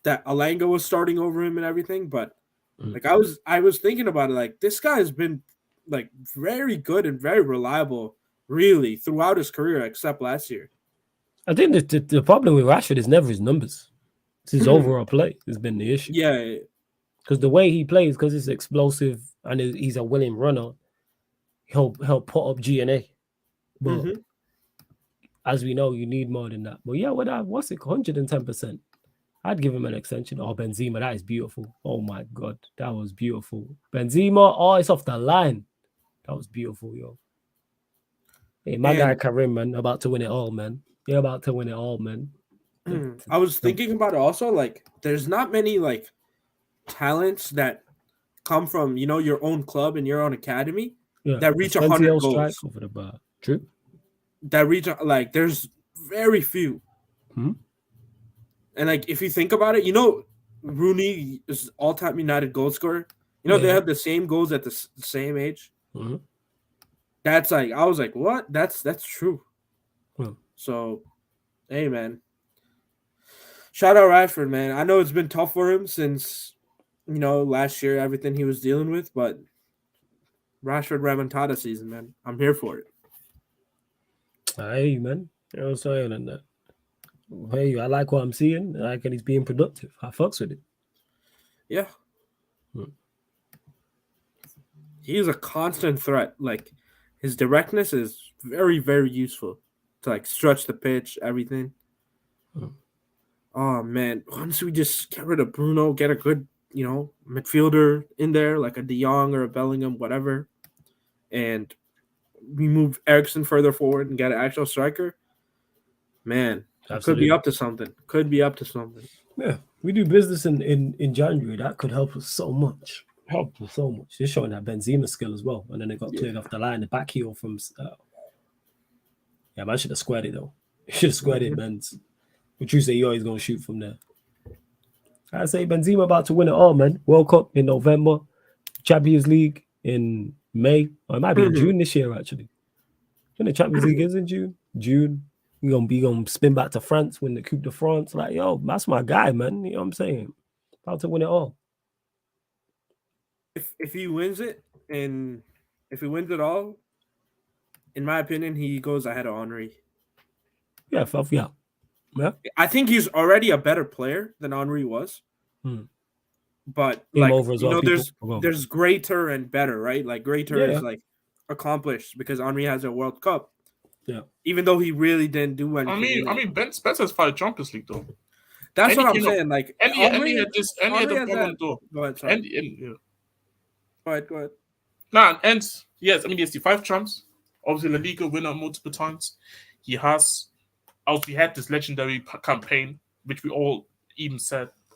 That Alanga was starting over him and everything, but like I was thinking about it, like this guy has been like very good and very reliable, really, throughout his career, except last year. I think the problem with Rashford is never his numbers; it's his overall play has been the issue. Yeah, because the way he plays, because he's explosive and he's a willing runner, he'll put up G&A. But as we know, you need more than that. But yeah, what's it? 110%. I'd give him an extension. Oh, Benzema, that is beautiful. Oh my God, that was beautiful. Benzema, oh, it's off the line. That was beautiful, yo. Hey, my guy Karim, man, about to win it all, man. You're about to win it all, man. I was thinking about it also, like, there's not many, like, talents that come from, your own club and your own academy that reach 100 goals. Over the bar. True. That reach, like, there's very few. And, like, if you think about it, Rooney is all-time United goal scorer. They have the same goals at the same age. That's like, I was like, what? That's true. So, hey, man. Shout out Rashford, man. I know it's been tough for him since, last year, everything he was dealing with, but Rashford remontada season, man. I'm here for it. Hey, man. I'm saying on that. Hey, I like what I'm seeing. I like that he's being productive. I fucks with it. Yeah. He's a constant threat. Like, his directness is very, very useful to, like, stretch the pitch, everything. Oh, man. Once we just get rid of Bruno, get a good, midfielder in there, like a De Jong or a Bellingham, whatever, and we move Eriksen further forward and get an actual striker, man, could be up to something. Yeah, we do business in January. That could help us so much. Just showing that Benzema skill as well. And then it got cleared off the line. The back heel from... man should have squared it, though. He should have squared it, Benz. But you say you're always going to shoot from there. I say Benzema about to win it all, man. World Cup in November. Champions League in May. Or it might be in June this year, actually. When the Champions League is in June. You're going to spin back to France, win the Coupe de France. Like, yo, that's my guy, man. You know what I'm saying? About to win it all. If he wins it, and if he wins it all, in my opinion, he goes ahead of Henry. Yeah. I think he's already a better player than Henry was. But Game like, over as well, there's greater and better, right? Like greater is like accomplished because Henry has a World Cup. Yeah. Even though he really didn't do anything. I mean, Ben Spencer's fired Champions League though. That's what I'm saying. Like, Any had the problem though. Go ahead. Sorry. Go ahead. Nah, and yes, I mean, he has the 5 champs. Obviously, La Liga winner multiple times. He has. Also, he had this legendary campaign, which we all even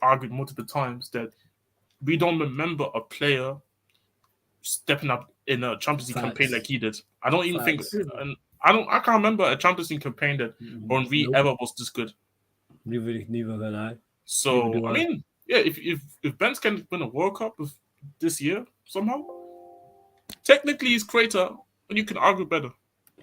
argued multiple times that we don't remember a player stepping up in a Champions League campaign like he did. I don't even think, and I can't remember a Champions League campaign that Henry ever was this good. Neither can I. So I mean, yeah, if Benz can win a World Cup this year somehow, technically he's greater, and you can argue better.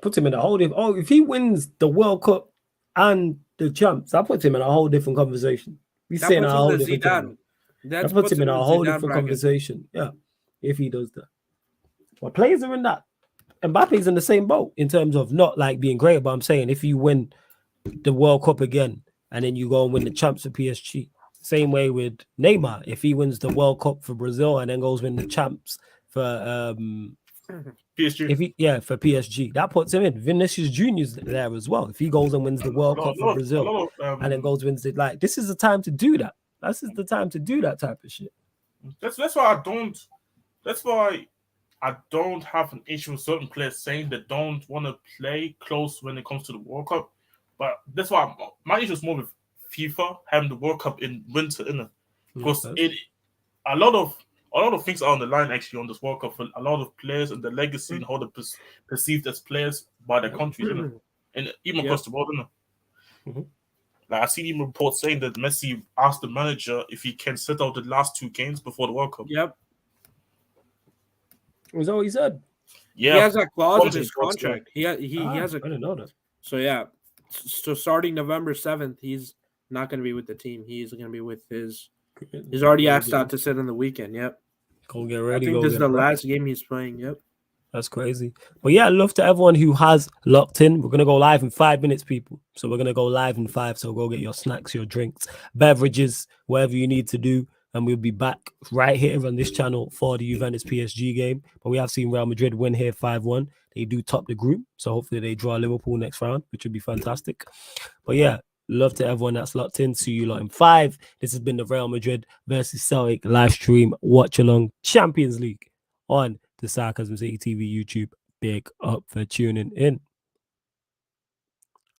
Put him in a whole different. Oh, if he wins the World Cup and the champs, that puts him in a whole different conversation. He's saying a whole different thing. That puts him in a whole different conversation. Yeah, if he does that. Well, players are in that. Mbappe's in the same boat in terms of not like being great, but I'm saying if you win the World Cup again and then you go and win the champs for PSG, same way with Neymar. If he wins the World Cup for Brazil and then goes win the champs for PSG, for PSG, that puts him in. Vinicius Junior's there as well. If he goes and wins the World Cup for Brazil and then goes wins it, like this is the time to do that. This is the time to do that type of shit. That's why I don't. That's why I don't have an issue with certain players saying they don't want to play close when it comes to the World Cup. But that's why my issue is more with FIFA having the World Cup in winter, innit? Because a lot of things are on the line actually on this World Cup for a lot of players and the legacy and how they're perceived as players by their countries, innit? And even across the world, innit? Mm-hmm. Like I seen even reports saying that Messi asked the manager if he can sit out the last 2 games before the World Cup. Yep. Was that what he said? Yeah, he has that clause in his contract. He has a. I didn't know that. So yeah, so starting November 7th, he's not going to be with the team. He's going to be with his. He's already asked out to sit on the weekend. Yep. Go get ready. I think this is the last game he's playing. Yep. That's crazy. But yeah, love to everyone who has locked in. We're going to go live in 5 minutes, people. So we're going to go live in 5. So go get your snacks, your drinks, beverages, whatever you need to do. And we'll be back right here on this channel for the Juventus PSG game. But we have seen Real Madrid win here 5-1. They do top the group. So hopefully they draw Liverpool next round, which would be fantastic. But yeah, love to everyone that's locked in. See you lot in 5. This has been the Real Madrid versus Celtic live stream watch-along Champions League on the Sarcasm City TV YouTube. Big up for tuning in.